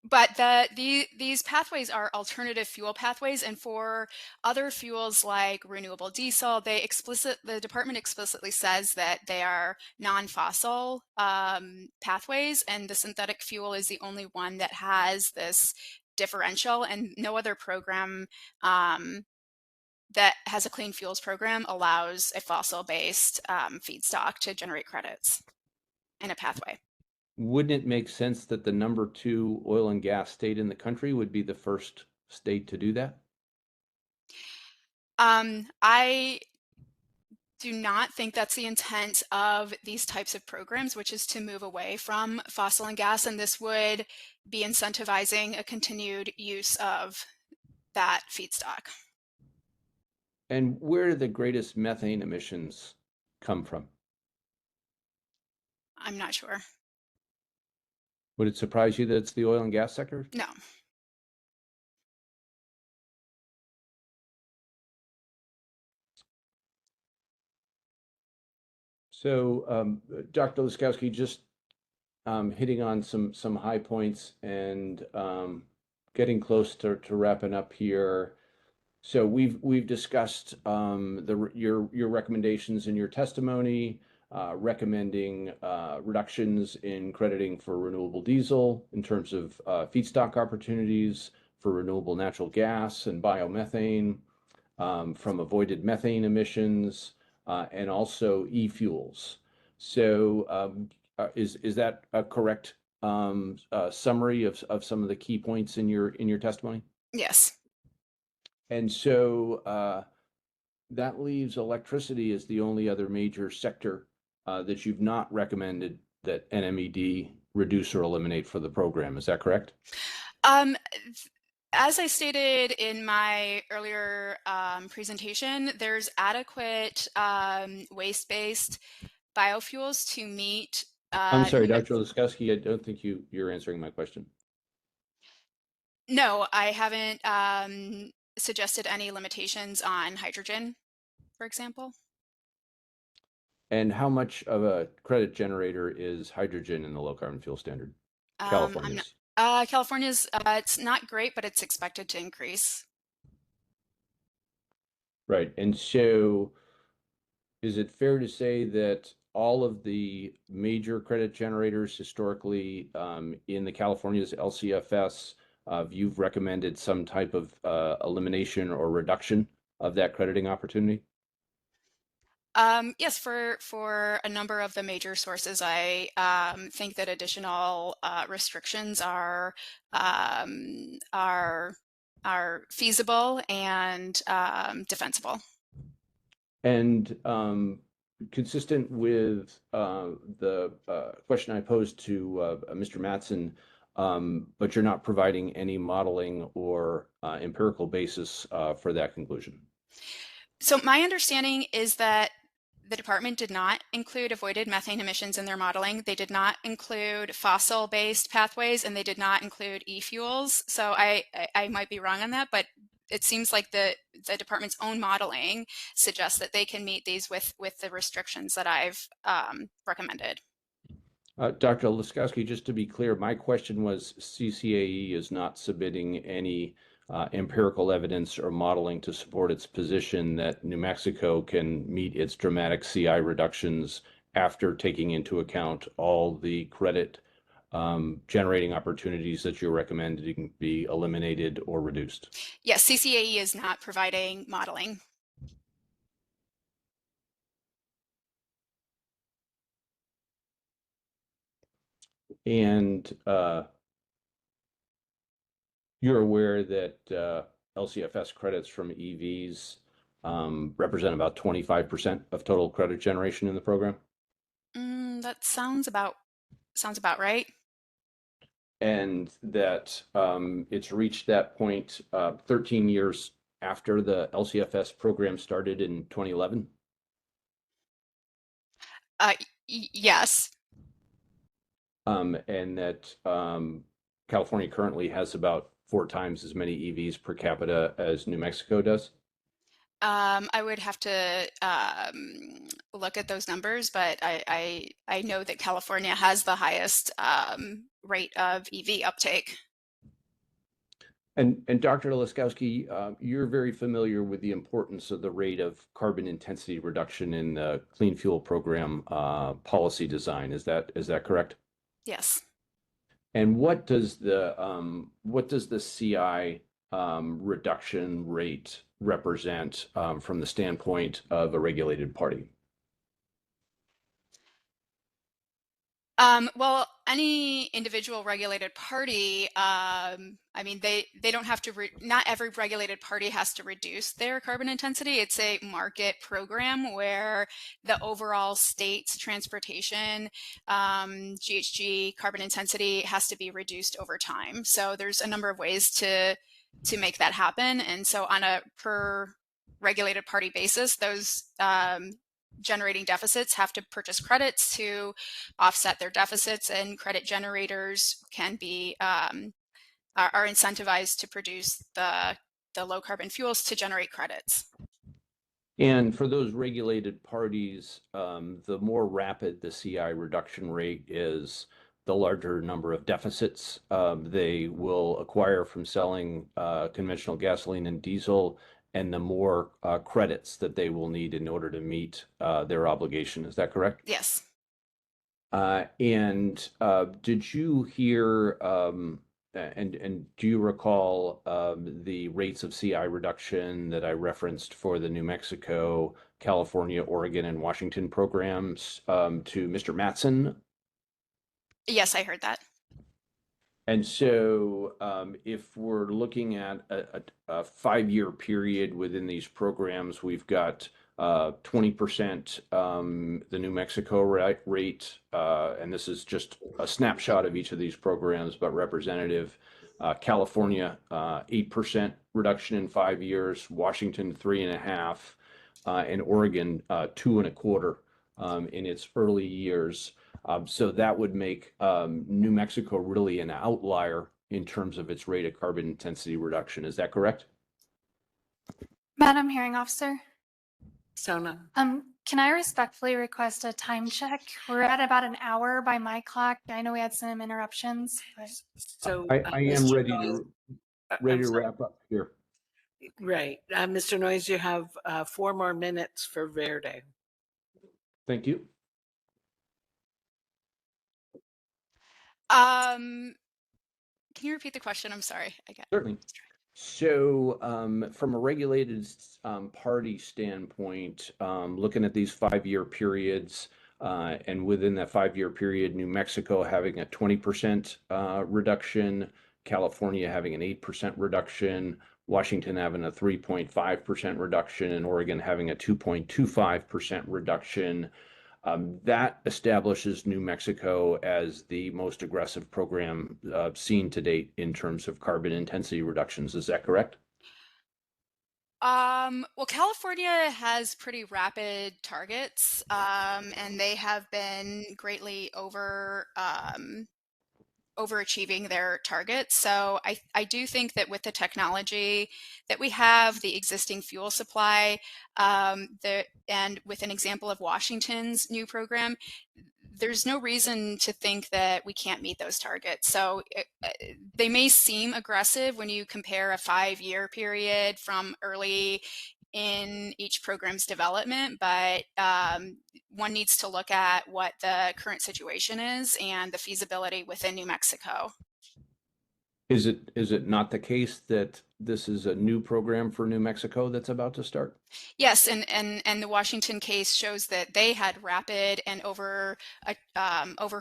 A: But these pathways are alternative fuel pathways, and for other fuels like renewable diesel, the department explicitly says that they are non-fossil pathways, and the synthetic fuel is the only one that has this differential, and no other program that has a clean fuels program allows a fossil-based feedstock to generate credits in a pathway.
C: Wouldn't it make sense that the number 2 oil and gas state in the country would be the first state to do that?
A: I do not think that's the intent of these types of programs, which is to move away from fossil and gas, and this would be incentivizing a continued use of that feedstock.
C: And where do the greatest methane emissions come from?
A: I'm not sure.
C: Would it surprise you that it's the oil and gas sector?
A: No.
C: So, Dr. Laskowski, just hitting on some high points and getting close to wrapping up here. So we've discussed your recommendations in your testimony, recommending reductions in crediting for renewable diesel in terms of feedstock opportunities for renewable natural gas and biomethane, from avoided methane emissions, and also e-fuels. So is that a correct summary of some of the key points in your testimony?
A: Yes.
C: And so that leaves electricity as the only other major sector that you've not recommended that NMED reduce or eliminate for the program. Is that correct?
A: As I stated in my earlier presentation, there's adequate waste-based biofuels to meet.
C: I'm sorry, Dr. Laskowski, I don't think you're answering my question.
A: No, I haven't suggested any limitations on hydrogen, for example.
C: And how much of a credit generator is hydrogen in the low carbon fuel standard? California's.
A: California's, it's not great, but it's expected to increase.
C: Right. And so is it fair to say that all of the major credit generators historically in the California's LCFS, you've recommended some type of elimination or reduction of that crediting opportunity?
A: Yes, for a number of the major sources, I think that additional restrictions are feasible and defensible.
C: And consistent with the question I posed to Mr. Mattson, but you're not providing any modeling or empirical basis for that conclusion.
A: So my understanding is that the department did not include avoided methane emissions in their modeling. They did not include fossil-based pathways, and they did not include e-fuels. So I might be wrong on that, but it seems like the department's own modeling suggests that they can meet these with the restrictions that I've recommended.
C: Dr. Laskowski, just to be clear, my question was CCAE is not submitting any empirical evidence or modeling to support its position that New Mexico can meet its dramatic CI reductions after taking into account all the credit generating opportunities that you're recommending be eliminated or reduced.
A: Yes, CCAE is not providing modeling.
C: And you're aware that LCFS credits from EVs represent about 25% of total credit generation in the program?
A: That sounds about right.
C: And that it's reached that point 13 years after the LCFS program started in 2011?
A: Yes.
C: And that California currently has about 4 times as many EVs per capita as New Mexico does?
A: I would have to look at those numbers, but I know that California has the highest rate of EV uptake.
C: And Dr. Laskowski, you're very familiar with the importance of the rate of carbon intensity reduction in the clean fuel program policy design. Is that correct?
A: Yes.
C: And what does the CI reduction rate represent from the standpoint of a regulated party?
A: Well, any individual regulated party, I mean, they don't have to, not every regulated party has to reduce their carbon intensity. It's a market program where the overall state's transportation, GHG carbon intensity has to be reduced over time. So there's a number of ways to make that happen. And so on a per regulated party basis, those generating deficits have to purchase credits to offset their deficits, and credit generators can be are incentivized to produce the low carbon fuels to generate credits.
C: And for those regulated parties, the more rapid the CI reduction rate is, the larger number of deficits they will acquire from selling conventional gasoline and diesel, and the more credits that they will need in order to meet their obligation. Is that correct?
A: Yes.
C: And did you hear and do you recall the rates of CI reduction that I referenced for the New Mexico, California, Oregon, and Washington programs to Mr. Matson?
A: Yes, I heard that.
C: And so if we're looking at a 5-year period within these programs, we've got 20% the New Mexico rate, and this is just a snapshot of each of these programs, but representative. California, 8% reduction in 5 years, Washington 3.5%, and Oregon 2.25% in its early years. So that would make New Mexico really an outlier in terms of its rate of carbon intensity reduction. Is that correct?
F: Madam Hearing Officer,
B: Sona.
F: can I respectfully request a time check? We're at about an hour by my clock. I know we had some interruptions, but
B: So
C: I am
B: Mr.
C: ready
B: Noyes-
C: to wrap up here.
B: Right. Mr. Noyes, you have 4 more minutes for Verde.
C: Thank you.
A: Can you repeat the question? I'm sorry.
C: Certainly. So from a regulated party standpoint, looking at these 5-year periods, and within that 5-year period, New Mexico having a 20% reduction, California having an 8% reduction, Washington having a 3.5% reduction, and Oregon having a 2.25% reduction. That establishes New Mexico as the most aggressive program seen to date in terms of carbon intensity reductions. Is that correct?
A: Well, California has pretty rapid targets, and they have been greatly overachieving their targets. So I do think that with the technology that we have, the existing fuel supply, and with an example of Washington's new program, there's no reason to think that we can't meet those targets. So they may seem aggressive when you compare a 5-year period from early in each program's development, but one needs to look at what the current situation is and the feasibility within New Mexico.
C: Is it not the case that this is a new program for New Mexico that's about to start?
A: Yes, and the Washington case shows that they had rapid and over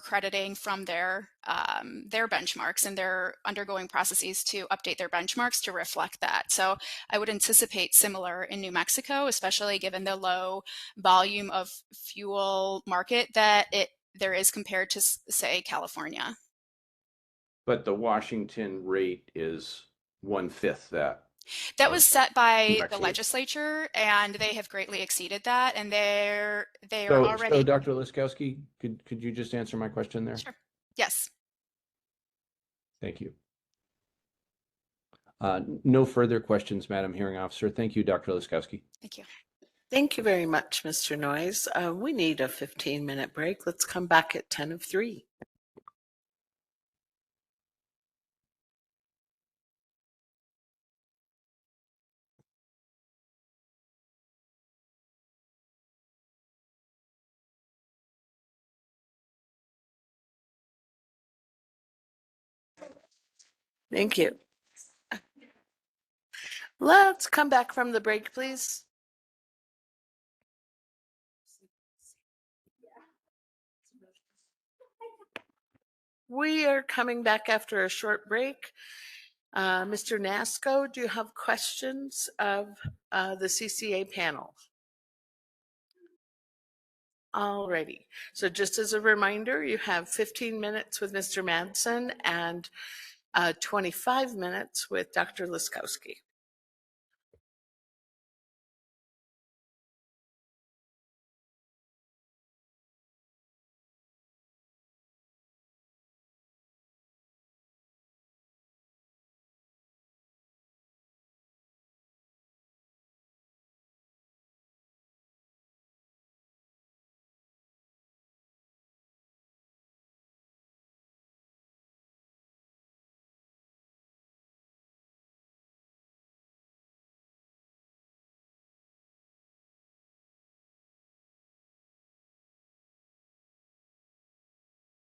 A: crediting from their benchmarks, and they're undergoing processes to update their benchmarks to reflect that. So I would anticipate similar in New Mexico, especially given the low volume of fuel market that there is compared to, say, California.
C: But the Washington rate is 1/5 that.
A: That was set by the
C: Mexico.
A: legislature, and they have greatly exceeded that, and they are
C: So
A: already.
C: Dr. Liskowski, could you just answer my question there?
A: Sure. Yes.
C: Thank you. No further questions, Madam Hearing Officer. Thank you, Dr. Liskowski.
A: Thank you.
B: Thank you very much, Mr. Noyes. We need a 15-minute break. Let's come back at 10 of 3. Thank you. Let's come back from the break, please. We are coming back after a short break. Mr. Nasco, do you have questions of the CCA panel? Alrighty. So just as a reminder, you have 15 minutes with Mr. Madsen and 25 minutes with Dr. Liskowski.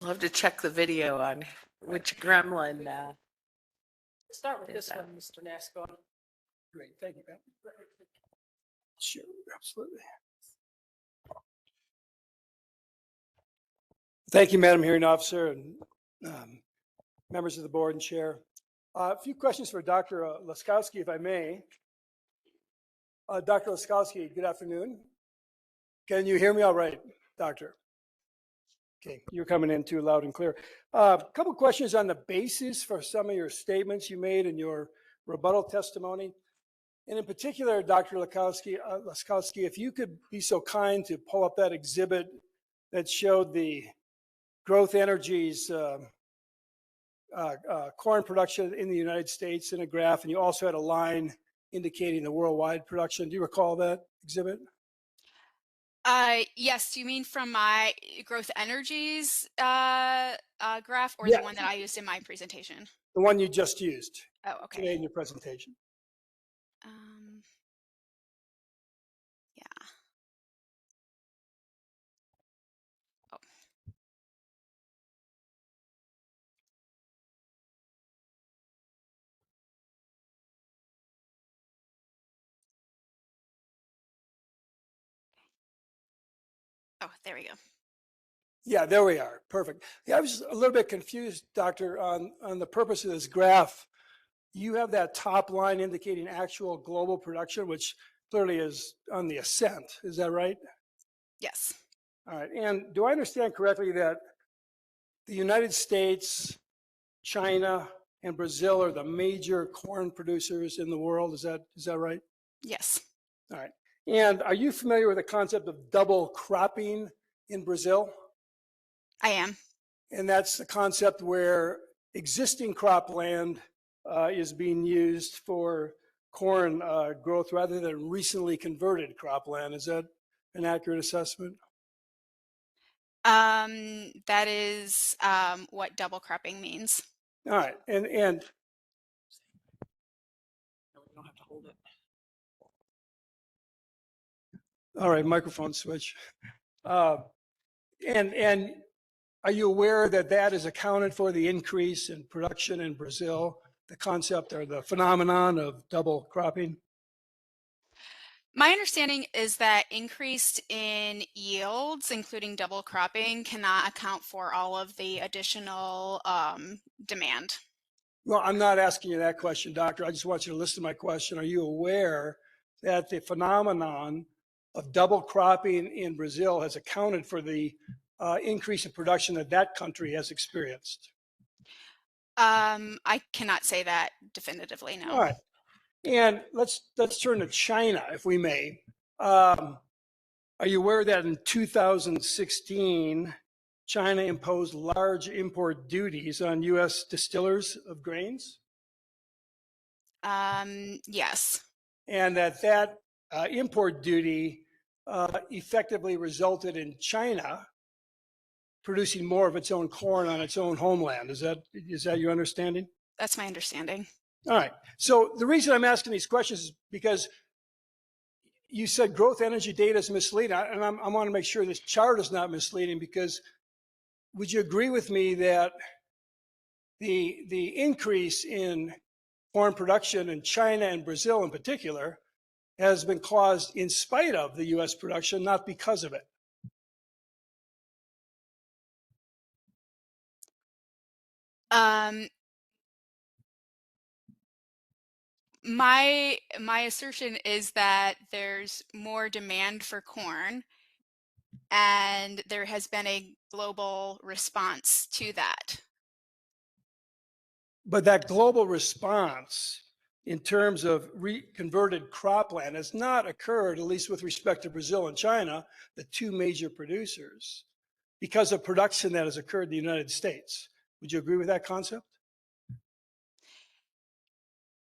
B: We'll have to check the video on which gremlin.
H: Start with
B: Is
H: this
B: that-
H: one, Mr. Nasco.
G: Great, thank you, ma'am. Sure, absolutely. Thank you, Madam Hearing Officer and members of the board and chair. A few questions for Dr. Liskowski, if I may. Dr. Liskowski, good afternoon. Can you hear me all right, doctor? Okay, you're coming in too loud and clear. A couple questions on the basis for some of your statements you made in your rebuttal testimony. And in particular, Dr. Liskowski, if you could be so kind to pull up that exhibit that showed the Growth Energy's corn production in the United States in a graph, and you also had a line indicating the worldwide production. Do you recall that exhibit?
A: Yes. Do you mean from my Growth Energies graph, or
G: Yeah.
A: the one that I used in my presentation?
G: The one you just used
A: Oh, okay.
G: today in your presentation.
A: Yeah. Oh. Oh, there we go.
G: Yeah, there we are. Perfect. Yeah, I was a little bit confused, Doctor, on the purpose of this graph. You have that top line indicating actual global production, which clearly is on the ascent. Is that right?
A: Yes.
G: All right. And do I understand correctly that the United States, China, and Brazil are the major corn producers in the world? Is that right?
A: Yes.
G: All right. And are you familiar with the concept of double cropping in Brazil?
A: I am.
G: And that's the concept where existing cropland is being used for corn growth rather than recently converted cropland. Is that an accurate assessment?
A: That is what double cropping means.
G: All right. And
B: No, we don't have to hold it.
G: all right, microphone switch. And are you aware that that is accounted for the increase in production in Brazil, the concept or the phenomenon of double cropping?
A: My understanding is that increased in yields, including double cropping, cannot account for all of the additional demand.
G: Well, I'm not asking you that question, Doctor. I just want you to listen to my question. Are you aware that the phenomenon of double cropping in Brazil has accounted for the increase in production that that country has experienced?
A: I cannot say that definitively, no.
G: All right. And let's turn to China, if we may. Are you aware that in 2016, China imposed large import duties on U.S. distillers of grains?
A: Yes.
G: And that import duty effectively resulted in China producing more of its own corn on its own homeland. Is that your understanding?
A: That's my understanding.
G: All right. So the reason I'm asking these questions is because you said growth energy data is misleading, and I want to make sure this chart is not misleading, because would you agree with me that the increase in corn production in China and Brazil in particular has been caused in spite of the U.S. production, not because of it?
A: Um, my assertion is that there's more demand for corn, and there has been a global response to that.
G: But that global response in terms of converted cropland has not occurred, at least with respect to Brazil and China, the two major producers, because of production that has occurred in the United States. Would you agree with that concept?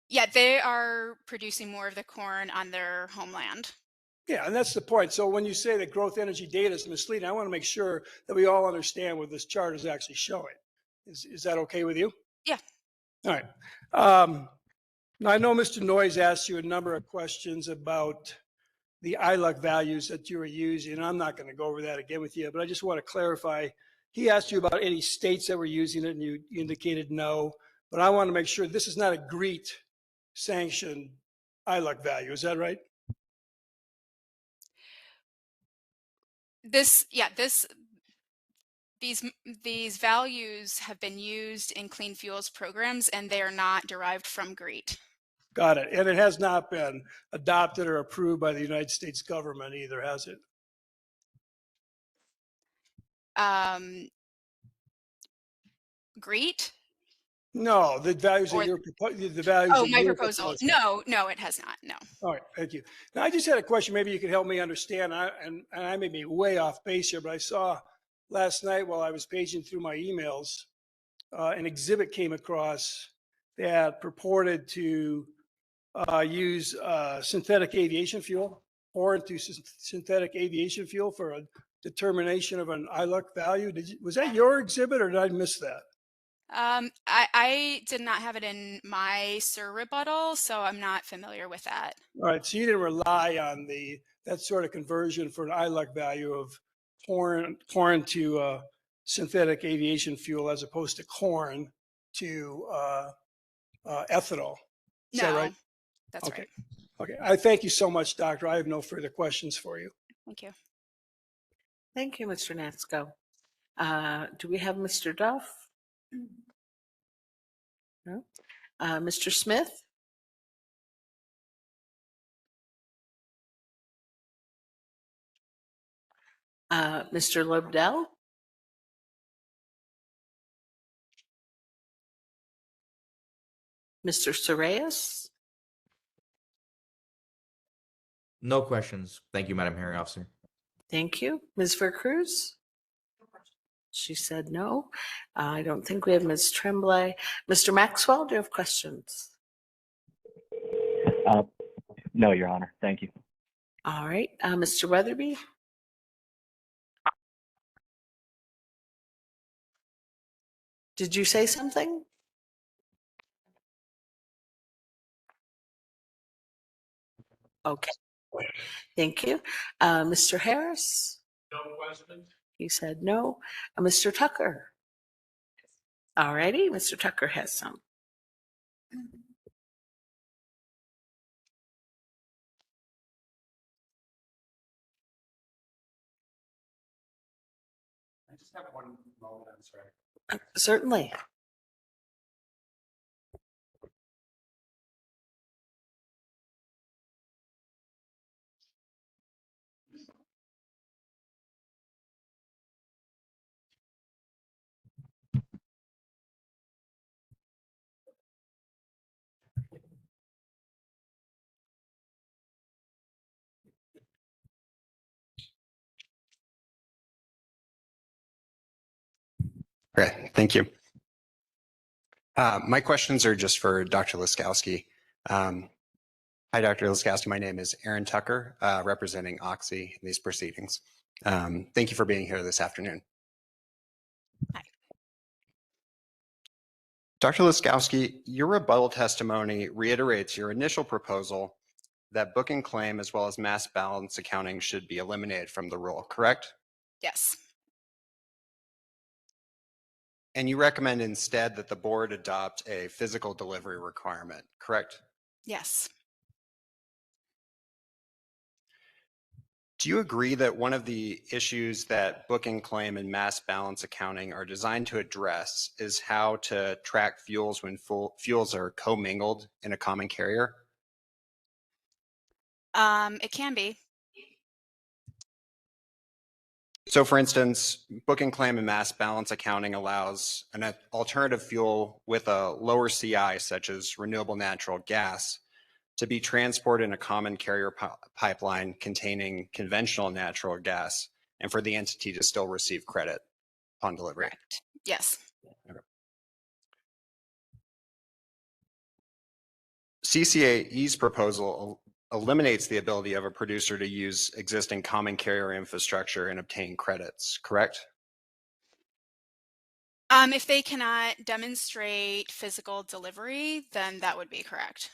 A: Yeah, they are producing more of the corn on their homeland.
G: Yeah, and that's the point. So when you say that growth energy data is misleading, I want to make sure that we all understand what this chart is actually showing. Is that okay with you?
A: Yeah.
G: All right. Now, I know Mr. Noyes asked you a number of questions about the ILUC values that you were using, and I'm not going to go over that again with you, but I just want to clarify. He asked you about any states that were using it, and you indicated no, but I want to make sure this is not a GREET sanctioned ILUC value. Is that right?
A: These values have been used in clean fuels programs, and they are not derived from GREET.
G: Got it. And it has not been adopted or approved by the United States government either, has it?
A: GREET?
G: No, the values that
A: Or
G: you're the values that
A: my
G: you're
A: proposal.
G: proposing.
A: No, it has not. No.
G: All right, thank you. Now, I just had a question. Maybe you could help me understand. And I may be way off base here, but I saw last night while I was paging through my emails, an exhibit came across that purported to use synthetic aviation fuel, or into synthetic aviation fuel for a determination of an ILUC value. Was that your exhibit, or did I miss that?
A: I did not have it in my SIR rebuttal, so I'm not familiar with that.
G: All right, so you didn't rely on that sort of conversion for an ILUC value of corn to synthetic aviation fuel as opposed to corn to ethanol. Is that right?
A: No, that's
G: Okay.
A: right.
G: Okay. I thank you so much, Doctor. I have no further questions for you.
A: Thank you.
B: Thank you, Mr. Natsko. Do we have Mr. Duff? No. Mr. Smith? Mr. Lobdell? Mr. Sorayas?
I: No questions. Thank you, Madam Hearing Officer.
B: Thank you. Ms. Vercruz? She said no. I don't think we have Ms. Tremblay. Mr. Maxwell, do you have questions?
J: No, Your Honor. Thank you.
B: All right. Mr. Weatherby? Did you say something? Okay. Thank you. Mr. Harris?
K: No questions.
B: He said no. Mr. Tucker. All righty, Mr. Tucker has some.
K: I just have one moment, I'm sorry.
B: Certainly.
K: Okay, thank you. My questions are just for Dr. Laskowski. Hi, Dr. Laskowski. My name is Aaron Tucker, representing Oxy in these proceedings. Thank you for being here this afternoon.
A: Hi.
K: Dr. Laskowski, your rebuttal testimony reiterates your initial proposal that book and claim as well as mass balance accounting should be eliminated from the rule, correct?
A: Yes.
K: And you recommend instead that the board adopt a physical delivery requirement, correct?
A: Yes.
K: Do you agree that one of the issues that book and claim and mass balance accounting are designed to address is how to track fuels when fuels are commingled in a common carrier?
A: It can be.
K: So for instance, book and claim and mass balance accounting allows an alternative fuel with a lower CI, such as renewable natural gas, to be transported in a common carrier pipeline containing conventional natural gas, and for the entity to still receive credit upon delivery.
A: Correct. Yes.
K: Okay. CCAE's proposal eliminates the ability of a producer to use existing common carrier infrastructure and obtain credits, correct?
A: If they cannot demonstrate physical delivery, then that would be correct.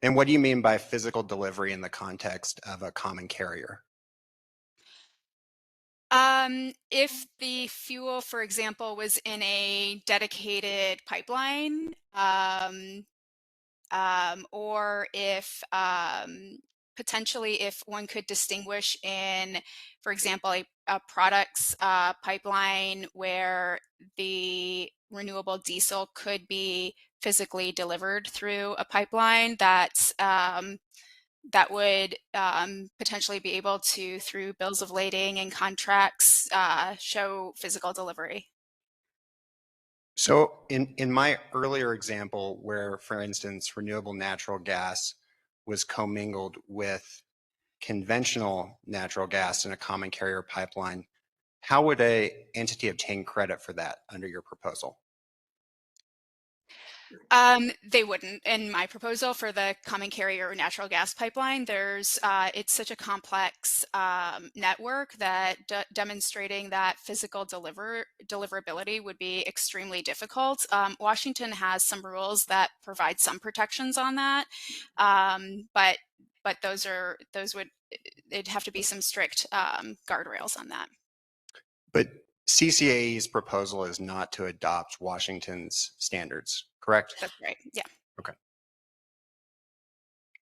K: And what do you mean by physical delivery in the context of a common carrier?
A: If the fuel, for example, was in a dedicated pipeline, or if potentially if one could distinguish in, for example, a products pipeline where the renewable diesel could be physically delivered through a pipeline, that would potentially be able to, through bills of lading and contracts, show physical delivery.
K: So in my earlier example where, for instance, renewable natural gas was commingled with conventional natural gas in a common carrier pipeline, how would a entity obtain credit for that under your proposal?
A: They wouldn't. In my proposal for the common carrier natural gas pipeline, it's such a complex network that demonstrating that physical deliverability would be extremely difficult. Washington has some rules that provide some protections on that, but it'd have to be some strict guardrails on that.
K: But CCAE's proposal is not to adopt Washington's standards, correct?
A: That's right. Yeah.
K: Okay.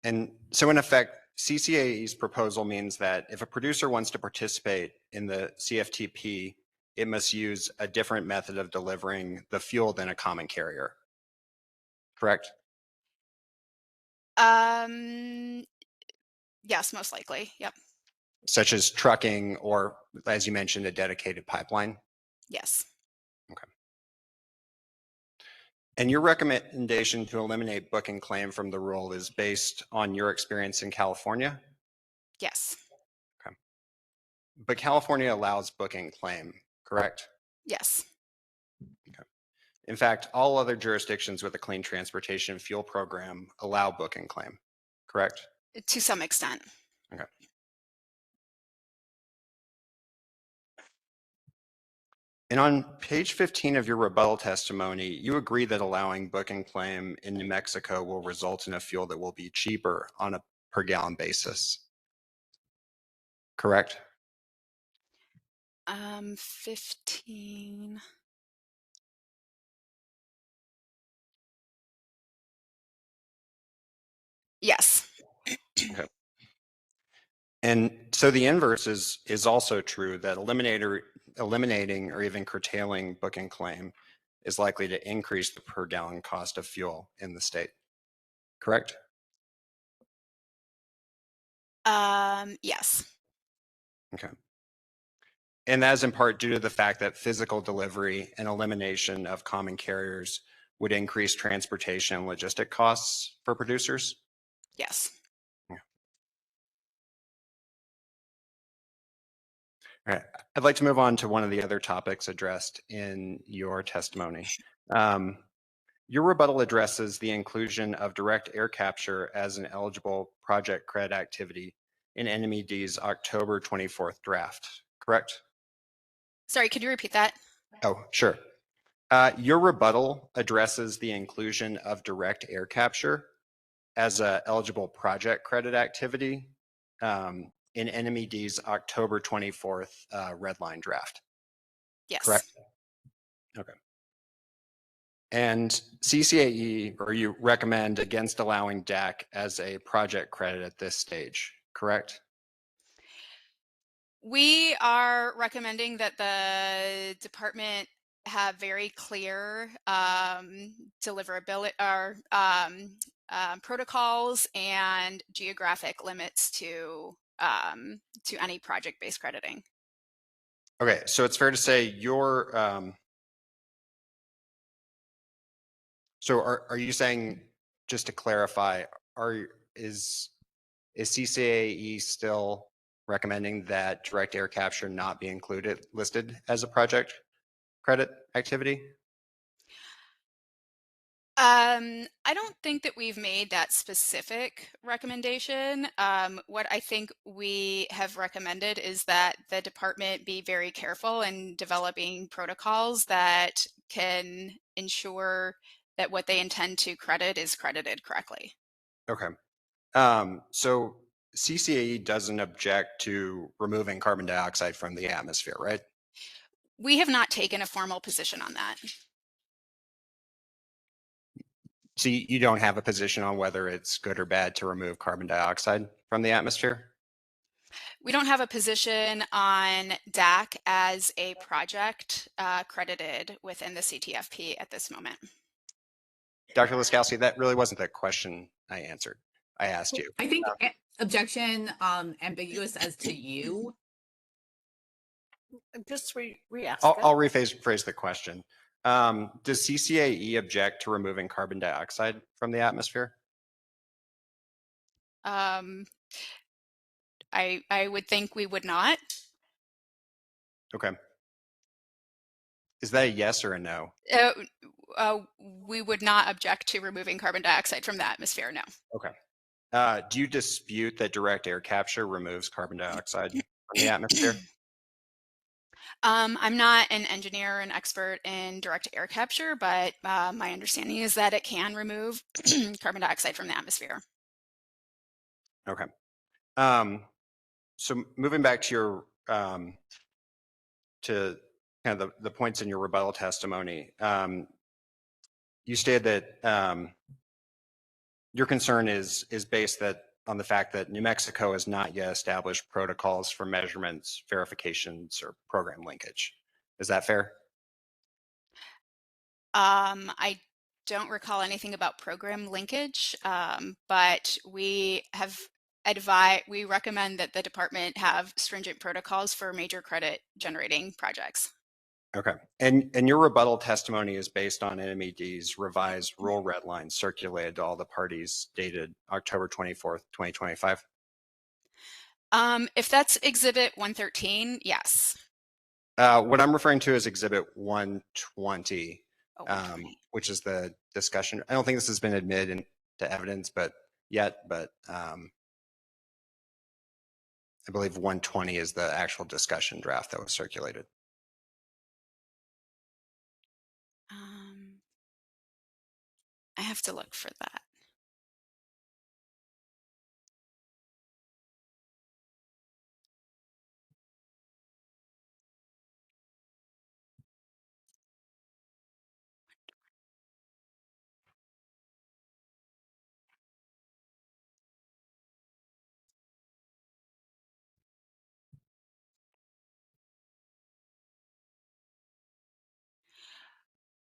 K: And so in effect, CCAE's proposal means that if a producer wants to participate in the CFTP, it must use a different method of delivering the fuel than a common carrier, correct?
A: Yes, most likely. Yep.
K: Such as trucking or, as you mentioned, a dedicated pipeline?
A: Yes.
K: Okay. And your recommendation to eliminate book and claim from the rule is based on your experience in California?
A: Yes.
K: Okay. But California allows book and claim, correct?
A: Yes.
K: Okay. In fact, all other jurisdictions with a clean transportation fuel program allow book and claim, correct?
A: To some extent.
K: Okay. And on page 15 of your rebuttal testimony, you agree that allowing book and claim in New Mexico will result in a fuel that will be cheaper on a per gallon basis, correct?
A: 15. Yes.
K: Okay. And so the inverse is also true, that eliminating or even curtailing book and claim is likely to increase the per gallon cost of fuel in the state. Correct?
A: Yes.
K: Okay. And that is in part due to the fact that physical delivery and elimination of common carriers would increase transportation and logistic costs for producers.
A: Yes.
K: All right. I'd like to move on to one of the other topics addressed in your testimony. Your rebuttal addresses the inclusion of direct air capture as an eligible project credit activity in NMED's October 24th draft, correct?
A: Sorry, could you repeat that?
K: Oh, sure. Your rebuttal addresses the inclusion of direct air capture as an eligible project credit activity in NMED's October 24th red line draft,
A: Yes.
K: correct? Okay. And CCAE, or you recommend against allowing DAC as a project credit at this stage, correct?
A: We are recommending that the department have very clear deliverability or protocols and geographic limits to any project-based crediting.
K: Okay, so it's fair to say your, so are you saying, just to clarify, is CCAE still recommending that direct air capture not be listed as a project credit activity?
A: I don't think that we've made that specific recommendation. What I think we have recommended is that the department be very careful in developing protocols that can ensure that what they intend to credit is credited correctly.
K: Okay. So CCAE doesn't object to removing carbon dioxide from the atmosphere, right?
A: We have not taken a formal position on that.
K: So you don't have a position on whether it's good or bad to remove carbon dioxide from the atmosphere?
A: We don't have a position on DAC as a project credited within the CTFP at this moment.
K: Dr. Laskowski, that really wasn't the question I asked you.
E: I think objection ambiguous as to you.
B: Just re-ask
K: I'll rephrase the question. Does CCAE object to removing carbon dioxide from the atmosphere?
A: I would think we would not.
K: Okay. Is that a yes or a no?
A: We would not object to removing carbon dioxide from the atmosphere, no.
K: Okay. Do you dispute that direct air capture removes carbon dioxide from the atmosphere?
A: I'm not an engineer and expert in direct air capture, but my understanding is that it can remove carbon dioxide from the atmosphere.
K: Okay. So moving back to your to kind of the points in your rebuttal testimony, you stated that your concern is based on the fact that New Mexico has not yet established protocols for measurements, verifications, or program linkage. Is that fair?
A: I don't recall anything about program linkage, but we recommend that the department have stringent protocols for major credit generating projects.
K: Okay. And your rebuttal testimony is based on NMED's revised rule red line circulated to all the parties dated October 24th, 2025?
A: If that's Exhibit 113, yes.
K: What I'm referring to is Exhibit 120,
A: 120.
K: which is the discussion. I don't think this has been admitted into evidence, but I believe 120 is the actual discussion draft that was circulated.
A: I have to look for that.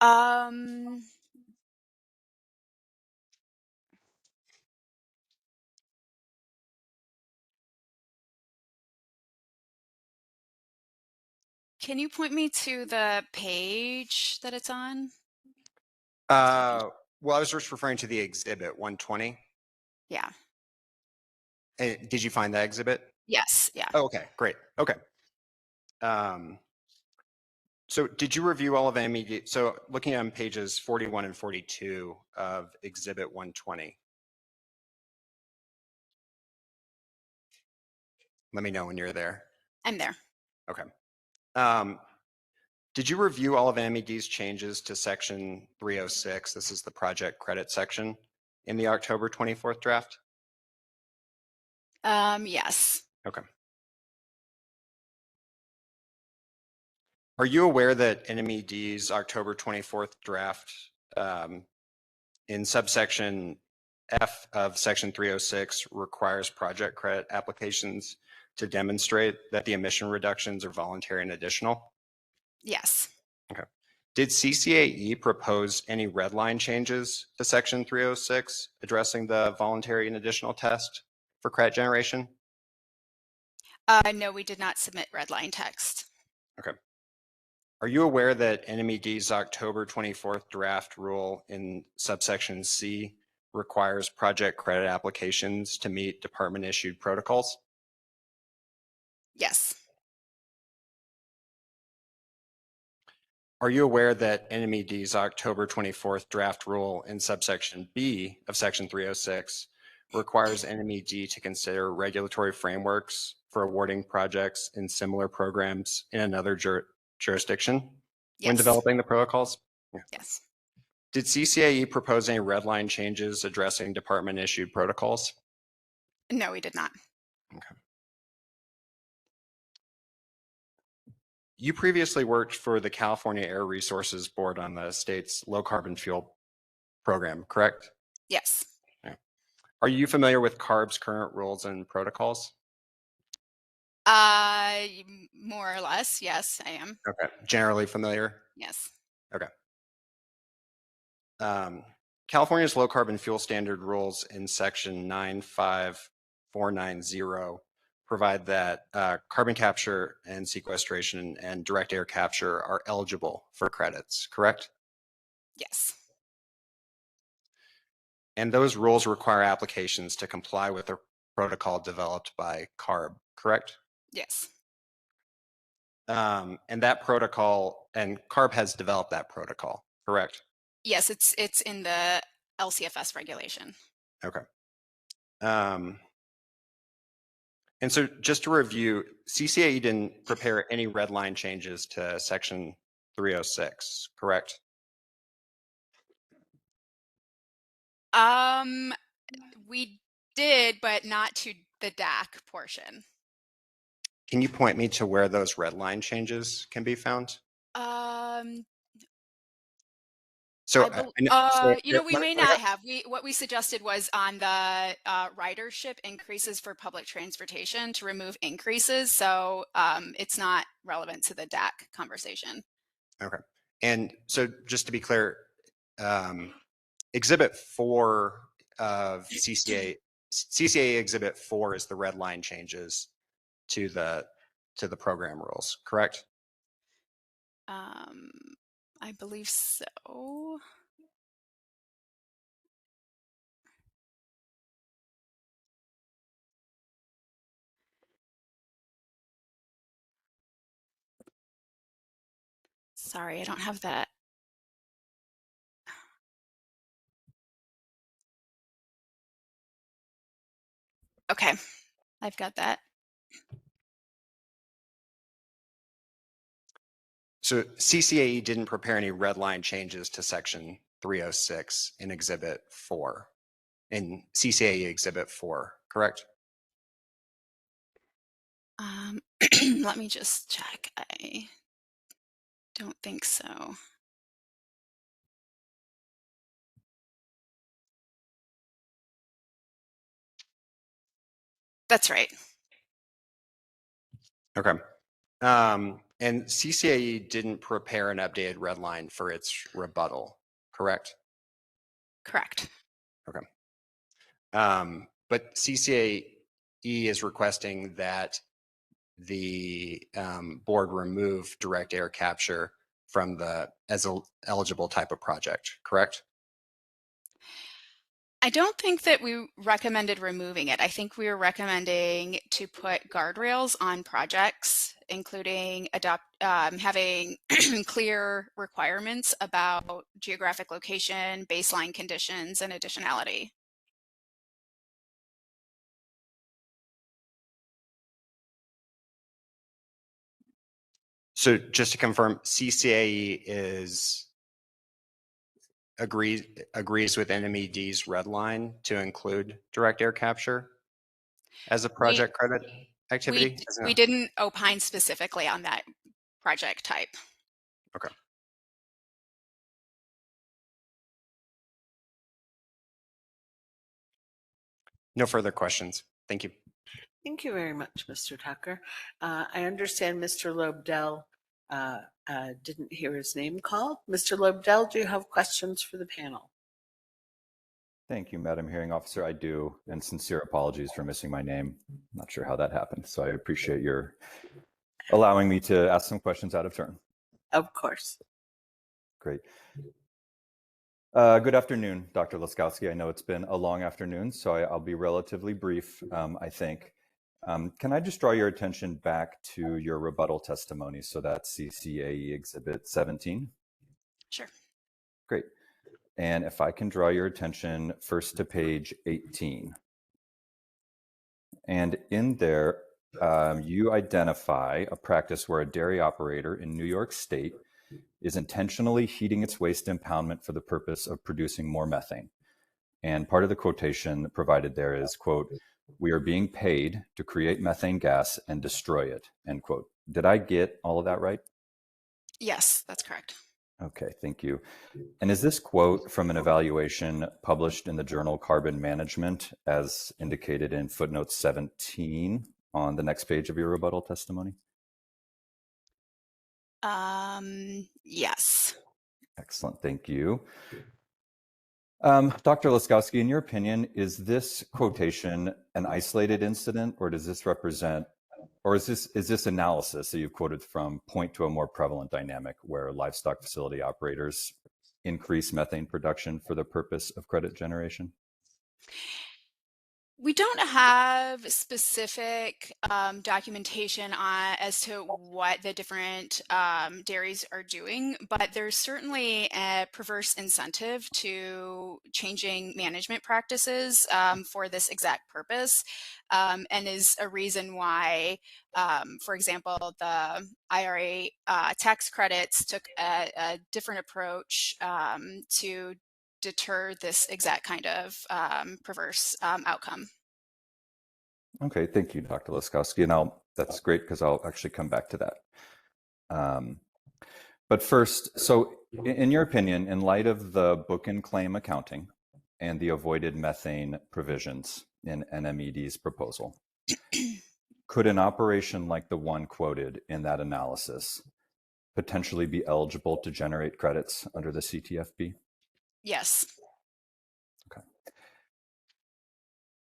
A: Um, can you point me to the page that it's on?
K: Well, I was just referring to the exhibit 120.
A: Yeah.
K: Did you find that exhibit?
A: Yes. Yeah.
K: Oh, okay, great. Okay. So did you review all of NMAD? So looking on pages 41 and 42 of exhibit 120. Let me know when you're there.
A: I'm there.
K: Okay. Did you review all of NMAD's changes to section 306? This is the project credit section in the October 24th draft?
A: Yes.
K: Okay. Are you aware that NMED's October 24th draft in subsection F of section 306 requires project credit applications to demonstrate that the emission reductions are voluntary and additional?
A: Yes.
K: Okay. Did CCAE propose any red line changes to section 306 addressing the voluntary and additional test for credit generation?
A: No, we did not submit red line text.
K: Okay. Are you aware that NMED's October 24th draft rule in subsection C requires project credit applications to meet department issued protocols?
A: Yes.
K: Are you aware that NMED's October 24th draft rule in subsection B of section 306 requires NMED to consider regulatory frameworks for awarding projects in similar programs in another jurisdiction when
A: Yes.
K: developing the protocols? Yeah.
A: Yes.
K: Did CCAE propose any red line changes addressing department issued protocols?
A: No, we did not.
K: Okay. You previously worked for the California Air Resources Board on the state's low carbon fuel program, correct?
A: Yes.
K: Yeah. Are you familiar with CARB's current rules and protocols?
A: More or less. Yes, I am.
K: Okay. Generally familiar?
A: Yes.
K: Okay. California's low carbon fuel standard rules in section 95490 provide that carbon capture and sequestration and direct air capture are eligible for credits, correct?
A: Yes.
K: And those rules require applications to comply with the protocol developed by CARB, correct?
A: Yes.
K: And that protocol, and CARB has developed that protocol, correct?
A: Yes, it's in the LCFS regulation.
K: Okay. And so just to review, CCAE didn't prepare any red line changes to section 306, correct?
A: We did, but not to the DAC portion.
K: Can you point me to where those red line changes can be found? So,
A: we may not have. What we suggested was on the ridership increases for public transportation to remove increases. So it's not relevant to the DAC conversation.
K: Okay. And so just to be clear, Exhibit 4 of CCAE Exhibit 4 is the red line changes to the program rules, correct?
A: I believe so. Sorry, I don't have that. Okay, I've got that.
K: So CCAE didn't prepare any red line changes to section 306 in Exhibit 4, in CCAE Exhibit 4, correct?
A: Let me just check. I don't think so. That's right.
K: Okay. And CCAE didn't prepare an updated red line for its rebuttal, correct?
A: Correct.
K: Okay. But CCAE is requesting that the board remove direct air capture from as an eligible type of project, correct?
A: I don't think that we recommended removing it. I think we were recommending to put guardrails on projects, including having clear requirements about geographic location, baseline conditions, and additionality.
K: So just to confirm, CCAE agrees with NMED's red line to include direct air capture as a project credit activity?
A: We didn't opine specifically on that project type.
K: Okay. No further questions. Thank you.
B: Thank you very much, Mr. Tucker. I understand Mr. Lobdell didn't hear his name called. Mr. Lobdell, do you have questions for the panel?
L: Thank you, Madam Hearing Officer. I do, and sincere apologies for missing my name. I'm not sure how that happened, so I appreciate your allowing me to ask some questions out of turn.
B: Of course.
L: Great. Good afternoon, Dr. Laskowski. I know it's been a long afternoon, so I'll be relatively brief, I think. Can I just draw your attention back to your rebuttal testimony? So that's CCAE Exhibit 17.
A: Sure.
L: Great. And if I can draw your attention first to page 18. And in there, you identify a practice where a dairy operator in New York State is intentionally heating its waste impoundment for the purpose of producing more methane. And part of the quotation provided there is, quote, "We are being paid to create methane gas and destroy it," end quote. Did I get all of that right?
A: Yes, that's correct.
L: Okay, thank you. And is this quote from an evaluation published in the journal Carbon Management as indicated in footnote 17 on the next page of your rebuttal testimony?
A: Yes.
L: Excellent, thank you. Dr. Laskowski, in your opinion, is this quotation an isolated incident, or does this represent, or is this analysis that you've quoted from point to a more prevalent dynamic where livestock facility operators increase methane production for the purpose of credit generation?
A: We don't have specific documentation as to what the different dairies are doing, but there's certainly a perverse incentive to changing management practices for this exact purpose, and is a reason why, for example, the IRA tax credits took a different approach to deter this exact kind of perverse outcome.
L: Okay, thank you, Dr. Laskowski, and that's great because I'll actually come back to that. But first, so in your opinion, in light of the book and claim accounting and the avoided methane provisions in NMED's proposal, could an operation like the one quoted in that analysis potentially be eligible to generate credits under the CTFP?
A: Yes.
L: Okay.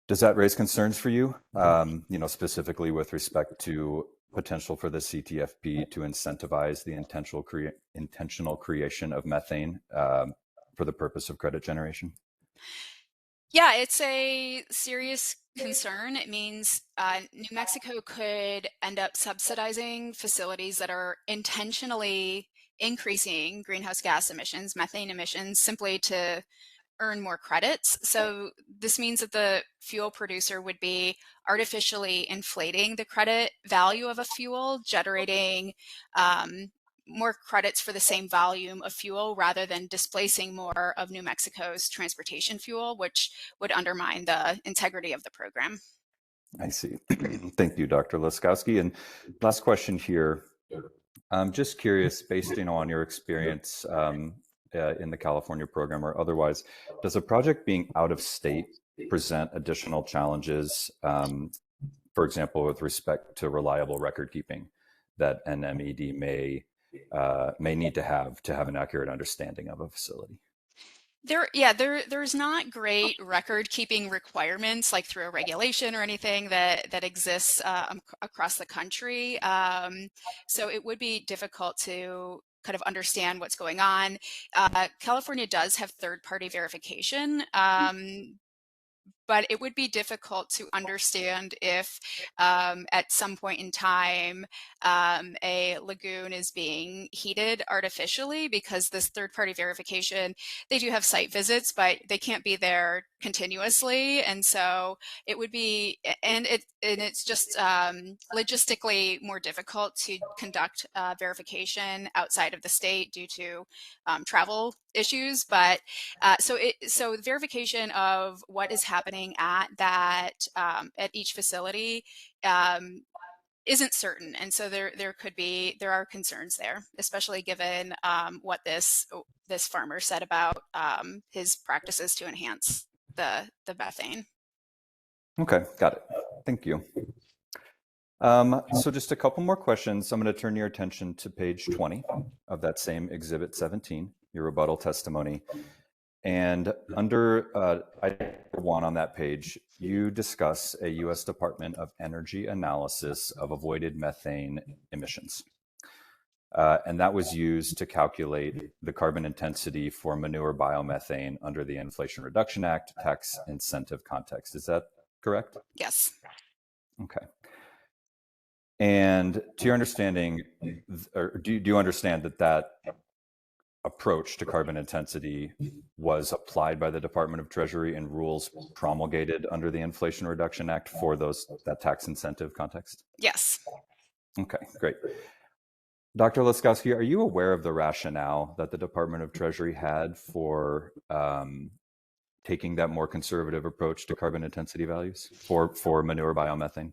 L: Does that raise concerns for you, specifically with respect to potential for the CTFP to incentivize the intentional creation of methane for the purpose of credit generation?
A: Yeah, it's a serious concern. It means New Mexico could end up subsidizing facilities that are intentionally increasing greenhouse gas emissions, methane emissions, simply to earn more credits. So this means that the fuel producer would be artificially inflating the credit value of a fuel, generating more credits for the same volume of fuel rather than displacing more of New Mexico's transportation fuel, which would undermine the integrity of the program.
L: I see. Thank you, Dr. Laskowski. And last question here. I'm just curious, based on your experience in the California program or otherwise, does a project being out of state present additional challenges, for example, with respect to reliable record keeping that NMED may need to have an accurate understanding of a facility?
A: There's not great record keeping requirements like through a regulation or anything that exists across the country. So it would be difficult to kind of understand what's going on. California does have third-party verification. But it would be difficult to understand if at some point in time a lagoon is being heated artificially, because this third-party verification, they do have site visits, but they can't be there continuously. And so it would be, and it's just logistically more difficult to conduct verification outside of the state due to travel issues. But so verification of what is happening at at each facility isn't certain, and so there are concerns there, especially given what this farmer said about his practices to enhance the methane.
L: Okay, got it. Thank you. So just a couple more questions. I'm going to turn your attention to page 20 of that same Exhibit 17, your rebuttal testimony. And under item 1 on that page, you discuss a U.S. Department of Energy analysis of avoided methane emissions. And that was used to calculate the carbon intensity for manure biomethane under the Inflation Reduction Act tax incentive context. Is that correct?
A: Yes.
L: Okay. And to your understanding, or do you understand that approach to carbon intensity was applied by the Department of Treasury in rules promulgated under the Inflation Reduction Act for that tax incentive context?
A: Yes.
L: Okay, great. Dr. Laskowski, are you aware of the rationale that the Department of Treasury had for taking that more conservative approach to carbon intensity values for manure biomethane?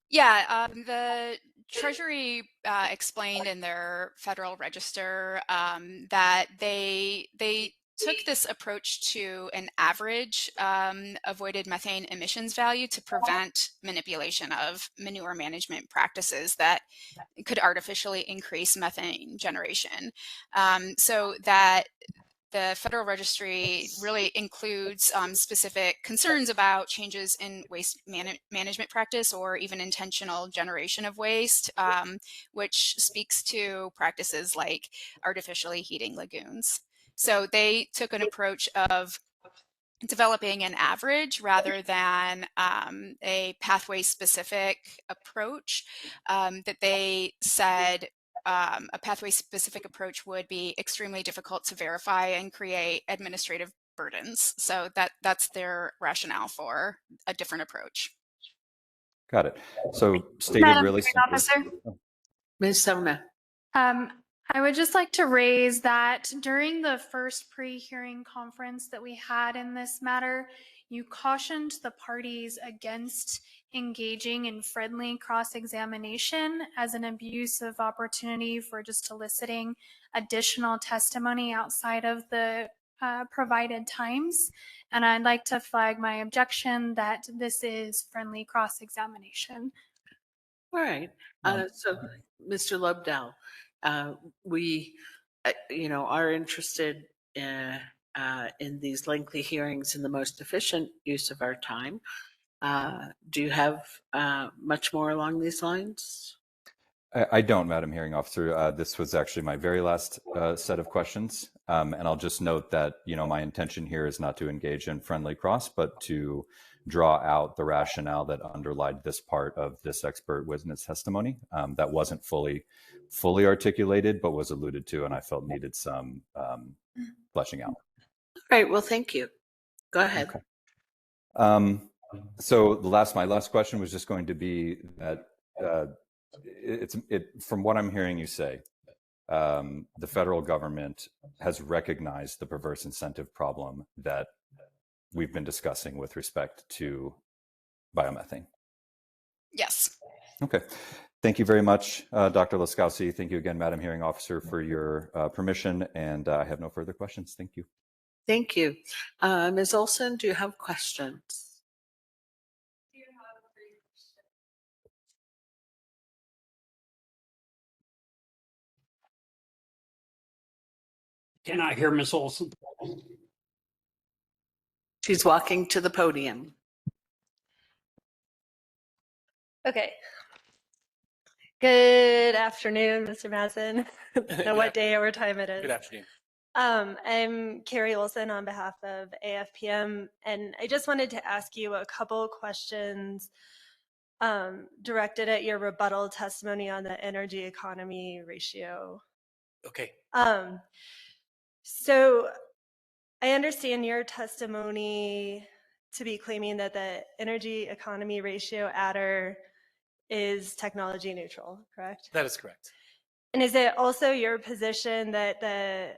A: Yeah, the Treasury explained in their Federal Register that they took this approach to an average avoided methane emissions value to prevent manipulation of manure management practices that could artificially increase methane generation. So that the Federal Registry really includes specific concerns about changes in waste management practice or even intentional generation of waste, which speaks to practices like artificially heating lagoons. So they took an approach of developing an average rather than a pathway specific approach that they said a pathway specific approach would be extremely difficult to verify and create administrative burdens. So that's their rationale for a different approach.
L: Got it. So stated
F: Madam
L: really
F: Hearing
L: simply.
F: Officer?
B: Ms. Sona.
F: I would just like to raise that during the first pre-hearing conference that we had in this matter, you cautioned the parties against engaging in friendly cross-examination as an abuse of opportunity for just eliciting additional testimony outside of the provided times. And I'd like to flag my objection that this is friendly cross-examination.
B: All right. So, Mr. Lobdell, we, are interested in these lengthy hearings in the most efficient use of our time. Do you have much more along these lines?
L: I don't, Madam Hearing Officer. This was actually my very last set of questions. And I'll just note that, my intention here is not to engage in friendly cross, but to draw out the rationale that underlied this part of this expert witness testimony that wasn't fully articulated, but was alluded to, and I felt needed some fleshing out.
B: All right. Well, thank you. Go ahead.
L: Okay. So my last question was just going to be that from what I'm hearing you say, the federal government has recognized the perverse incentive problem that we've been discussing with respect to biomethane.
A: Yes.
L: Okay. Thank you very much, Dr. Laskowski. Thank you again, Madam Hearing Officer, for your permission. And I have no further questions. Thank you.
B: Thank you. Ms. Olson, do you have questions?
M: Cannot hear Ms. Olson.
B: She's walking to the podium.
N: Okay. Good afternoon, Mr. Madsen. I don't know what day or time it is.
D: Good afternoon.
N: I'm Carrie Olson on behalf of AFPM, and I just wanted to ask you a couple questions directed at your rebuttal testimony on the energy economy ratio.
D: Okay.
N: So I understand your testimony to be claiming that the energy economy ratio adder is technology neutral, correct?
D: That is correct.
N: And is it also your position that the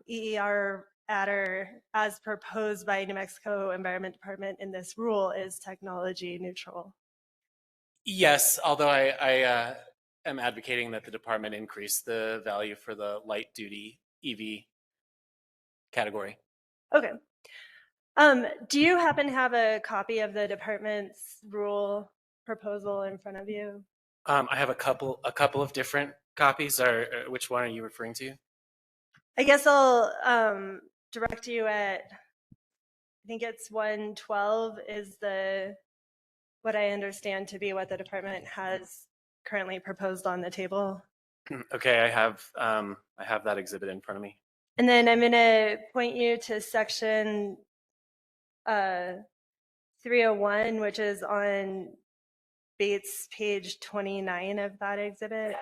N: EER adder, as proposed by New Mexico Environment Department in this rule, is technology neutral?
D: Yes, although I am advocating that the department increase the value for the light duty EV category.
N: Okay. Do you happen to have a copy of the department's rule proposal in front of you?
D: I have a couple of different copies. Which one are you referring to?
N: I guess I'll direct you at, I think it's 112 is what I understand to be what the department has currently proposed on the table.
D: Okay, I have that exhibit in front of me.
N: And then I'm going to point you to section 301, which is on Bates page 29 of that exhibit.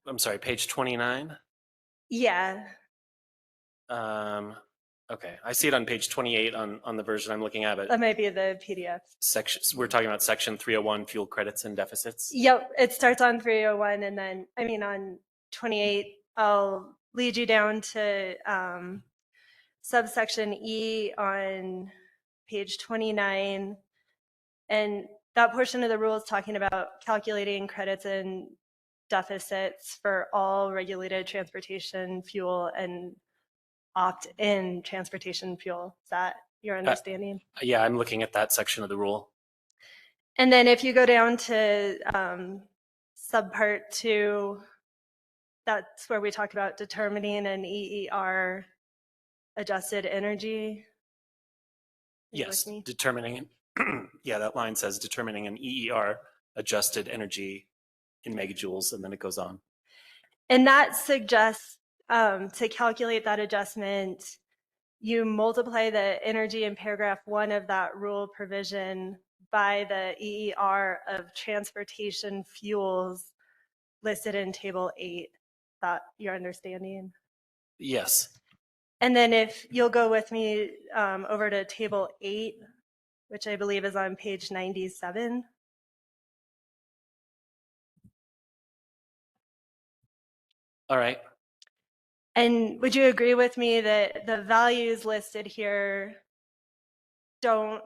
D: I'm sorry, page 29.
N: Yeah.
D: Okay, I see it on page 28 on the version I'm looking at. But
N: That might be the PDF.
D: we're talking about section 301, fuel credits and deficits.
N: Yep, it starts on 301, and then on 28, I'll lead you down to subsection E on page 29, and that portion of the rule is talking about calculating credits and deficits for all regulated transportation fuel and opt-in transportation fuel. Is that your understanding?
D: Yeah, I'm looking at that section of the rule.
N: And then if you go down to subpart 2, that's where we talk about determining an EER adjusted energy.
D: Yes, determining. Yeah, that line says determining an EER adjusted energy in megajoules, and then it goes on.
N: And that suggests to calculate that adjustment, you multiply the energy in paragraph 1 of that rule provision by the EER of transportation fuels listed in table 8. That your understanding?
D: Yes.
N: And then if you'll go with me over to table 8, which I believe is on page 97.
D: All right.
N: And would you agree with me that the values listed here don't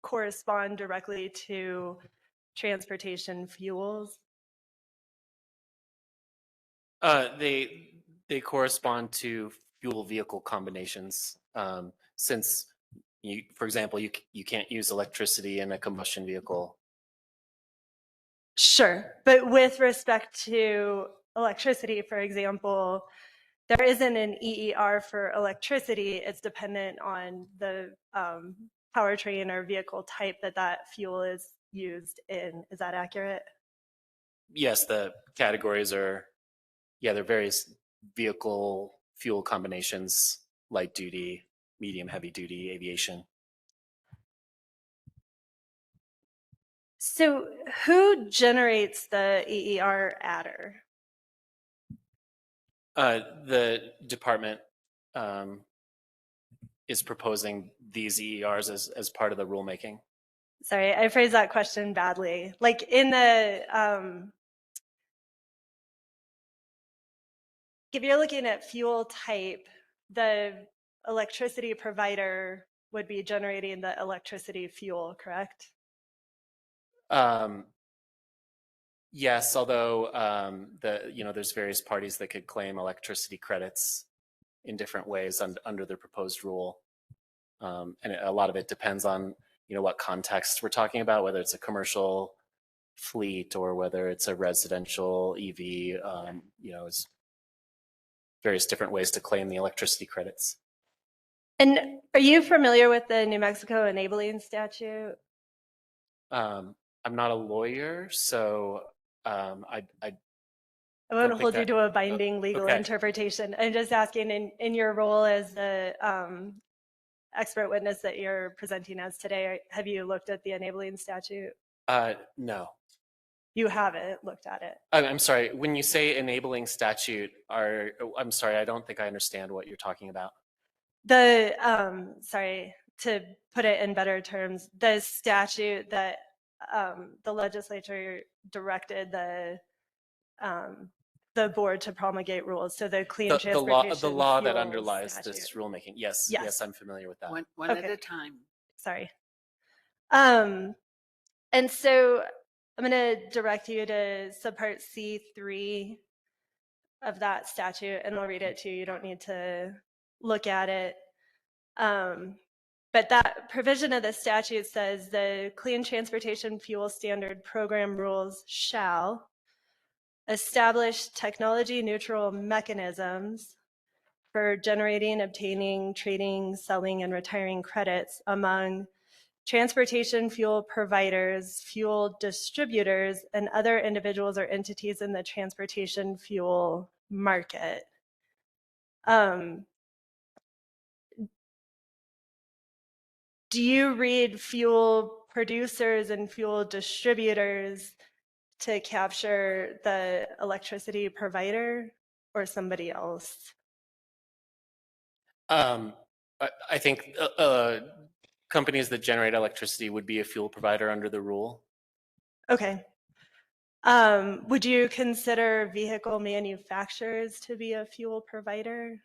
N: correspond directly to transportation fuels?
D: They correspond to fuel vehicle combinations. Since for example, you can't use electricity in a combustion vehicle.
N: Sure, but with respect to electricity, for example, there isn't an EER for electricity. It's dependent on the powertrain or vehicle type that fuel is used in. Is that accurate?
D: Yes, the categories are, they're various vehicle fuel combinations, light duty, medium, heavy duty, aviation.
N: So who generates the EER adder?
D: The department is proposing these EERs as part of the rulemaking.
N: Sorry, I phrased that question badly. Like in the, if you're looking at fuel type, the electricity provider would be generating the electricity fuel, correct?
D: Yes, although there's various parties that could claim electricity credits in different ways under the proposed rule, and a lot of it depends on what context we're talking about, whether it's a commercial fleet or whether it's a residential EV, is various different ways to claim the electricity credits.
N: And are you familiar with the New Mexico enabling statute?
D: I'm not a lawyer, so I
N: won't
D: think
N: hold you
D: that-
N: to a binding legal
D: okay.
N: interpretation. I'm just asking in your role as the expert witness that you're presenting as today, have you looked at the enabling statute?
D: No.
N: You haven't looked at it.
D: I'm sorry. When you say enabling statute, I'm sorry, I don't think I understand what you're talking about.
N: The sorry, to put it in better terms, the statute that the legislature directed the board to promulgate rules. So the clean transportation
D: The law that
N: fuels
D: underlies
N: statute.
D: this rulemaking. Yes,
N: Yes.
D: yes, I'm familiar with that.
B: One at a time.
N: Sorry. And so I'm going to direct you to subpart C3 of that statute, and I'll read it to you. You don't need to look at it. But that provision of the statute says the Clean Transportation Fuel Standard Program rules shall establish technology-neutral mechanisms for generating, obtaining, trading, selling, and retiring credits among transportation fuel providers, fuel distributors, and other individuals or entities in the transportation fuel market. Do you read fuel producers and fuel distributors to capture the electricity provider or somebody else?
D: I think companies that generate electricity would be a fuel provider under the rule.
N: Okay. Would you consider vehicle manufacturers to be a fuel provider?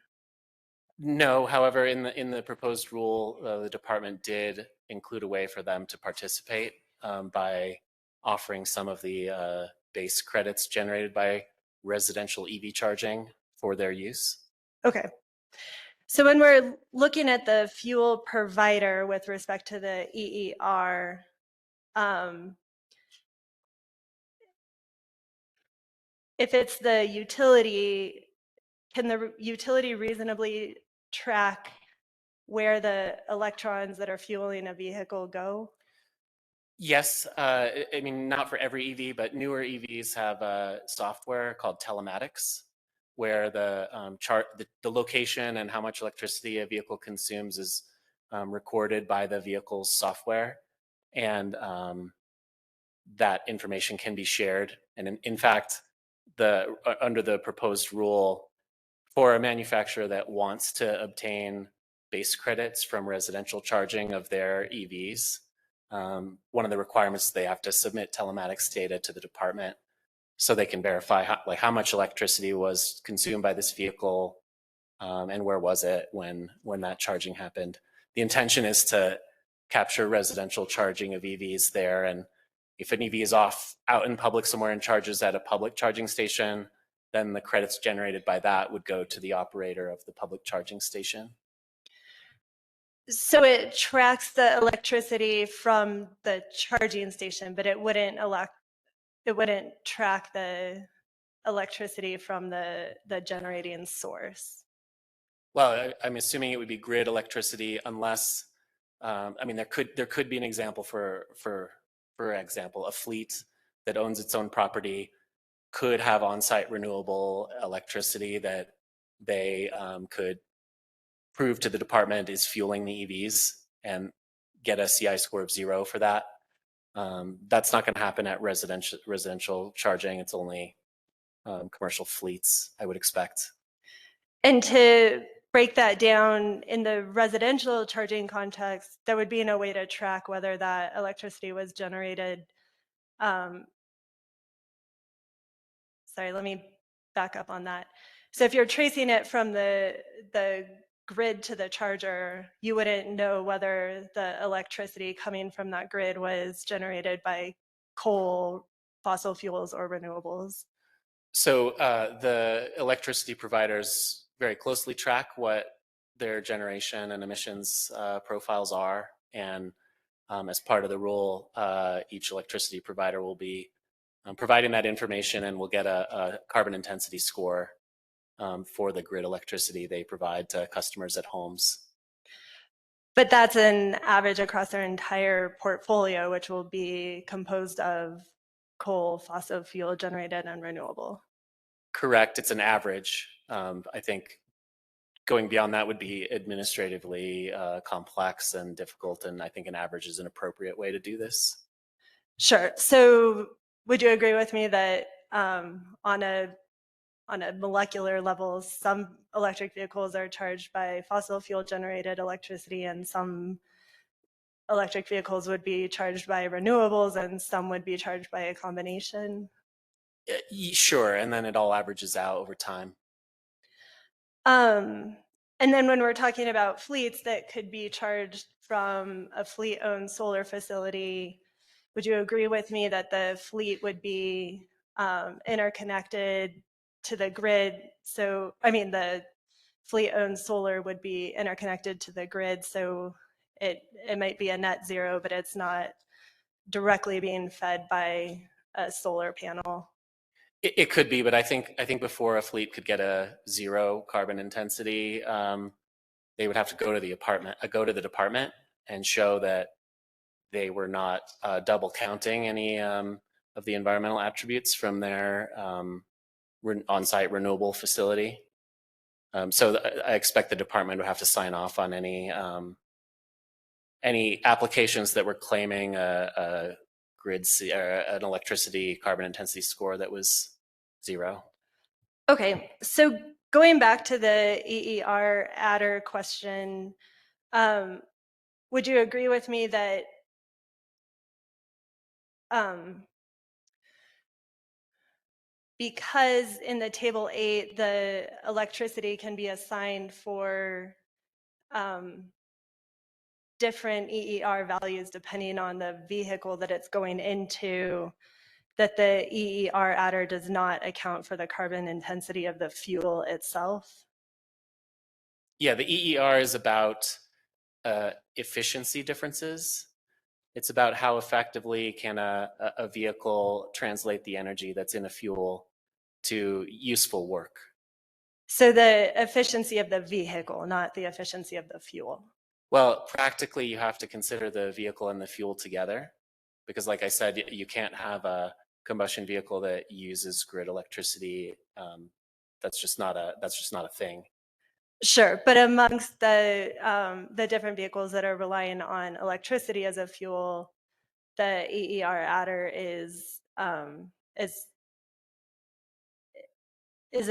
D: No, however, in the proposed rule, the department did include a way for them to participate by offering some of the base credits generated by residential EV charging for their use.
N: Okay. So when we're looking at the fuel provider with respect to the EER, if it's the utility, can the utility reasonably track where the electrons that are fueling a vehicle go?
D: Yes, I mean, not for every EV, but newer EVs have software called telematics, where the location and how much electricity a vehicle consumes is recorded by the vehicle's software, and that information can be shared. And in fact, under the proposed rule, for a manufacturer that wants to obtain base credits from residential charging of their EVs, one of the requirements, they have to submit telematics data to the department so they can verify how much electricity was consumed by this vehicle and where was it when that charging happened. The intention is to capture residential charging of EVs there, and if an EV is out in public somewhere and charges at a public charging station, then the credits generated by that would go to the operator of the public charging station.
N: So it tracks the electricity from the charging station, but it wouldn't track the electricity from the generating source.
D: Well, I'm assuming it would be grid electricity, unless I mean there could be an example for example, a fleet that owns its own property could have on-site renewable electricity that they could prove to the department is fueling the EVs and get a CI score of 0 for that. That's not going to happen at residential charging. It's only commercial fleets, I would expect.
N: And to break that down in the residential charging context, there would be no way to track whether that electricity was generated. Sorry, let me back up on that. So if you're tracing it from the grid to the charger, you wouldn't know whether the electricity coming from that grid was generated by coal, fossil fuels, or renewables.
D: So the electricity providers very closely track what their generation and emissions profiles are, and as part of the rule, each electricity provider will be providing that information, and we'll get a carbon intensity score for the grid electricity they provide to customers at homes.
N: But that's an average across their entire portfolio, which will be composed of coal, fossil fuel generated, and renewable.
D: Correct. It's an average. I think going beyond that would be administratively complex and difficult, and I think an average is an appropriate way to do this.
N: Sure. So would you agree with me that on a molecular level, some electric vehicles are charged by fossil fuel generated electricity, and some electric vehicles would be charged by renewables, and some would be charged by a combination?
D: Sure, and then it all averages out over time.
N: And then when we're talking about fleets that could be charged from a fleet-owned solar facility, would you agree with me that the fleet would be interconnected to the grid? So, I mean, the fleet-owned solar would be interconnected to the grid, so it might be a net zero, but it's not directly being fed by a solar panel.
D: It could be, but I think before a fleet could get a zero carbon intensity, they would have to go to the department and show that they were not double counting any of the environmental attributes from their on-site renewable facility. So I expect the department would have to sign off on any applications that were claiming a grid an electricity carbon intensity score that was zero.
N: Okay, so going back to the EER adder question, would you agree with me that because in the table 8, the electricity can be assigned for different EER values depending on the vehicle that it's going into, that the EER adder does not account for the carbon intensity of the fuel itself?
D: Yeah, the EER is about efficiency differences. It's about how effectively can a vehicle translate the energy that's in a fuel to useful work.
N: So the efficiency of the vehicle, not the efficiency of the fuel.
D: Well, practically you have to consider the vehicle and the fuel together, because like I said, you can't have a combustion vehicle that uses grid electricity. That's just not a thing.
N: Sure, but amongst the different vehicles that are relying on electricity as a fuel, the EER adder is a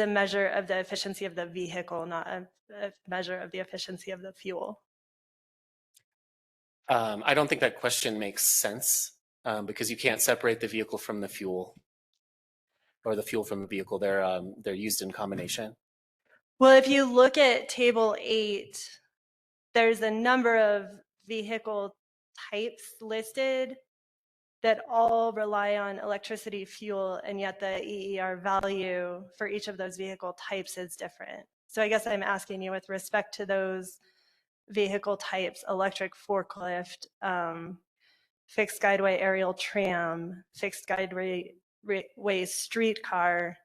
N: measure of the efficiency of the vehicle, not a measure of the efficiency of the fuel.
D: I don't think that question makes sense because you can't separate the vehicle from the fuel, or the fuel from the vehicle. They're used in combination.
N: Well, if you look at table 8, there's a number of vehicle types listed that all rely on electricity fuel, and yet the EER value for each of those vehicle types is different. So I guess I'm asking you, with respect to those vehicle types: electric forklift, fixed guideway aerial tram, fixed guideway streetcar,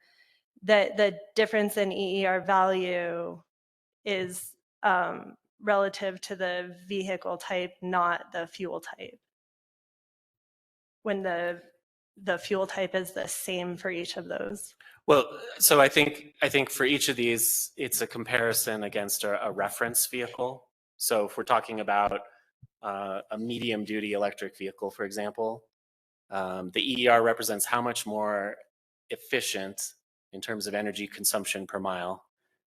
N: that the difference in EER value is relative to the vehicle type, not the fuel type, when the fuel type is the same for each of those.
D: Well, so I think for each of these, it's a comparison against a reference vehicle. So if we're talking about a medium duty electric vehicle, for example, the EER represents how much more efficient in terms of energy consumption per mile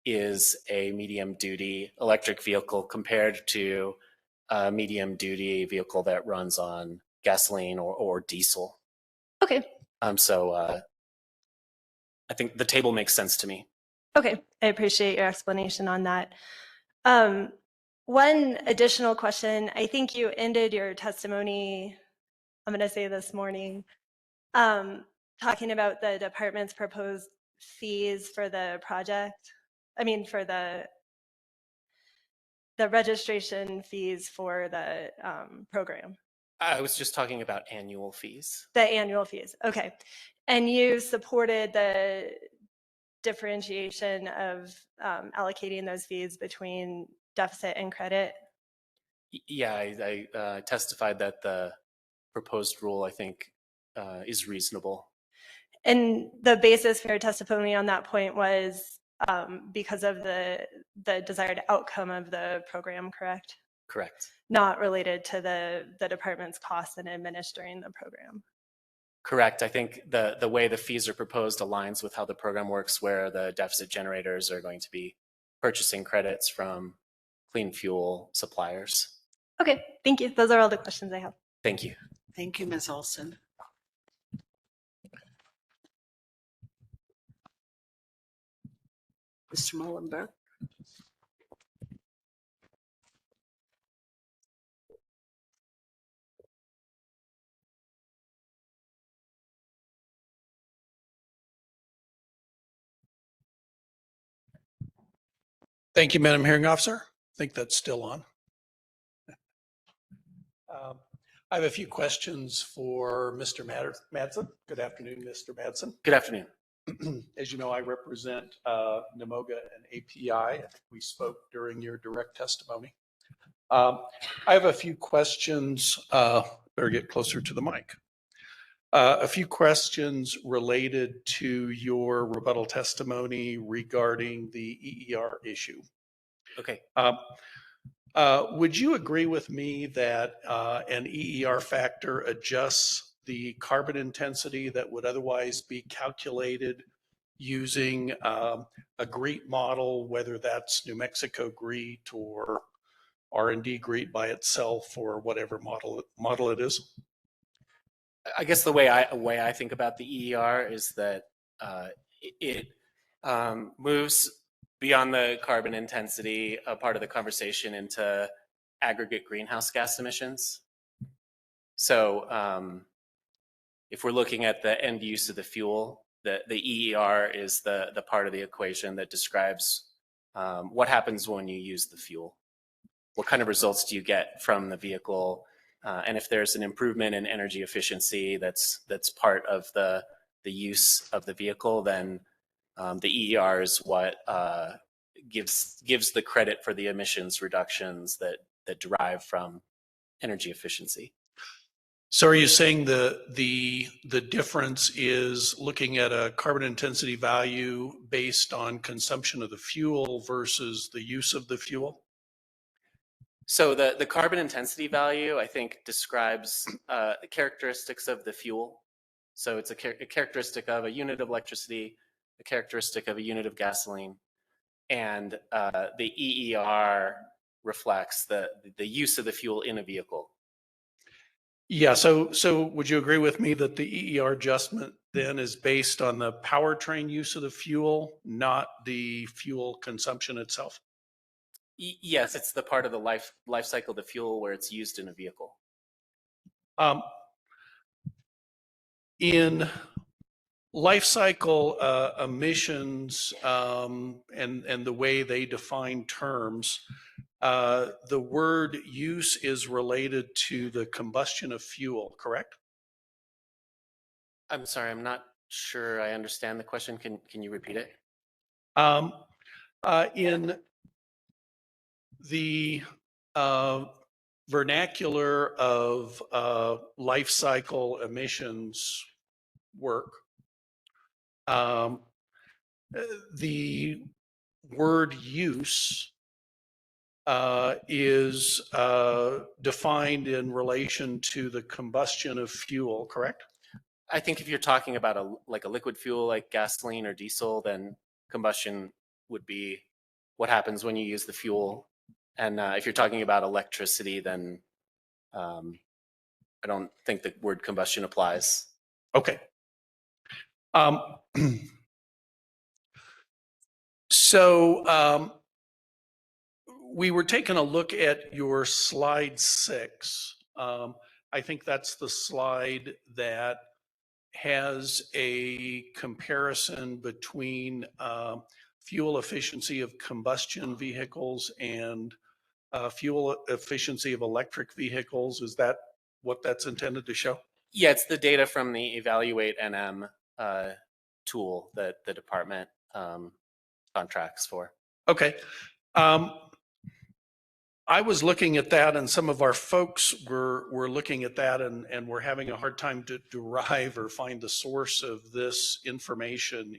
D: is a medium duty electric vehicle compared to a medium duty vehicle that runs on gasoline or diesel.
N: Okay.
D: So I think the table makes sense to me.
N: Okay, I appreciate your explanation on that. One additional question: I think you ended your testimony, I'm going to say this morning, talking about the department's proposed fees for the project. I mean, for the registration fees for the program.
D: I was just talking about annual fees.
N: The annual fees, okay. And you supported the differentiation of allocating those fees between deficit and credit?
D: Yeah, I testified that the proposed rule, I think, is reasonable.
N: And the basis for your testimony on that point was because of the desired outcome of the program, correct?
D: Correct.
N: Not related to the department's costs in administering the program.
D: Correct. I think the way the fees are proposed aligns with how the program works, where the deficit generators are going to be purchasing credits from clean fuel suppliers.
N: Okay, thank you. Those are all the questions I have.
D: Thank you.
B: Thank you, Ms. Olson. Mr. Mullenberg.
M: Thank you, Madam Hearing Officer. I think that's still on. I have a few questions for Mr. Madsen. Good afternoon, Mr. Madsen.
D: Good afternoon.
M: As you know, I represent NMOGA and API. We spoke during your direct testimony. I have a few questions. Better get closer to the mic. A few questions related to your rebuttal testimony regarding the EER issue.
D: Okay.
M: Would you agree with me that an EER factor adjusts the carbon intensity that would otherwise be calculated using a GREET model, whether that's New Mexico GREET or R&D GREET by itself or whatever model it is?
D: I guess the way I think about the EER is that it moves beyond the carbon intensity part of the conversation into aggregate greenhouse gas emissions. So if we're looking at the end use of the fuel, the EER is the part of the equation that describes what happens when you use the fuel. What kind of results do you get from the vehicle? And if there's an improvement in energy efficiency that's part of the use of the vehicle, then the EER is what gives the credit for the emissions reductions that derive from energy efficiency.
M: So are you saying the difference is looking at a carbon intensity value based on consumption of the fuel versus the use of the fuel?
D: So the carbon intensity value, I think, describes the characteristics of the fuel. So it's a characteristic of a unit of electricity, a characteristic of a unit of gasoline, and the EER reflects the use of the fuel in a vehicle.
M: Yeah, so would you agree with me that the EER adjustment then is based on the powertrain use of the fuel, not the fuel consumption itself?
D: Yes, it's the part of the life cycle of the fuel where it's used in a vehicle. In life cycle emissions and the way they define terms, the word use is related to the combustion of fuel, correct? I'm sorry, I'm not sure I understand the question. Can you repeat it?
M: In the vernacular of life cycle emissions work, the word use is defined in relation to the combustion of fuel, correct?
D: I think if you're talking about a liquid fuel like gasoline or diesel, then combustion would be what happens when you use the fuel. And if you're talking about electricity, then I don't think the word combustion applies.
M: Okay. So we were taking a look at your slide 6. I think that's the slide that has a comparison between fuel efficiency of combustion vehicles and fuel efficiency of electric vehicles. Is that what that's intended to show?
D: Yeah, it's the data from the Evaluate NM tool that the department contracts for.
M: Okay. I was looking at that, and some of our folks were looking at that, and we're having a hard time to derive or find the source of this information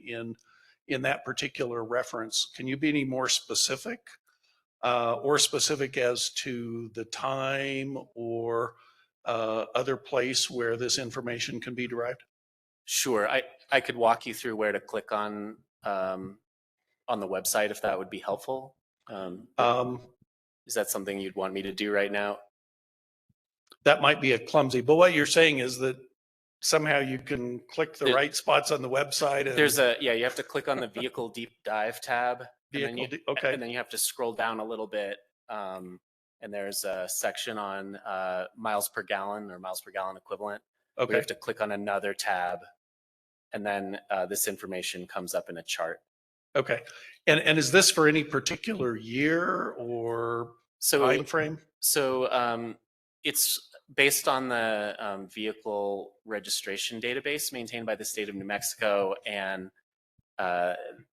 M: in that particular reference. Can you be any more specific, or specific as to the time or other place where this information can be derived?
D: Sure, I could walk you through where to click on the website if that would be helpful. Is that something you'd want me to do right now?
M: That might be a clumsy, but what you're saying is that somehow you can click the right spots on the website. And
D: There's you have to click on the vehicle deep dive tab.
M: Okay.
D: And then you have to scroll down a little bit. And there's a section on miles per gallon or miles per gallon equivalent.
M: Okay.
D: We have to click on another tab. And then this information comes up in a chart.
M: Okay. And is this for any particular year or time frame?
D: So it's based on the vehicle registration database maintained by the state of New Mexico, and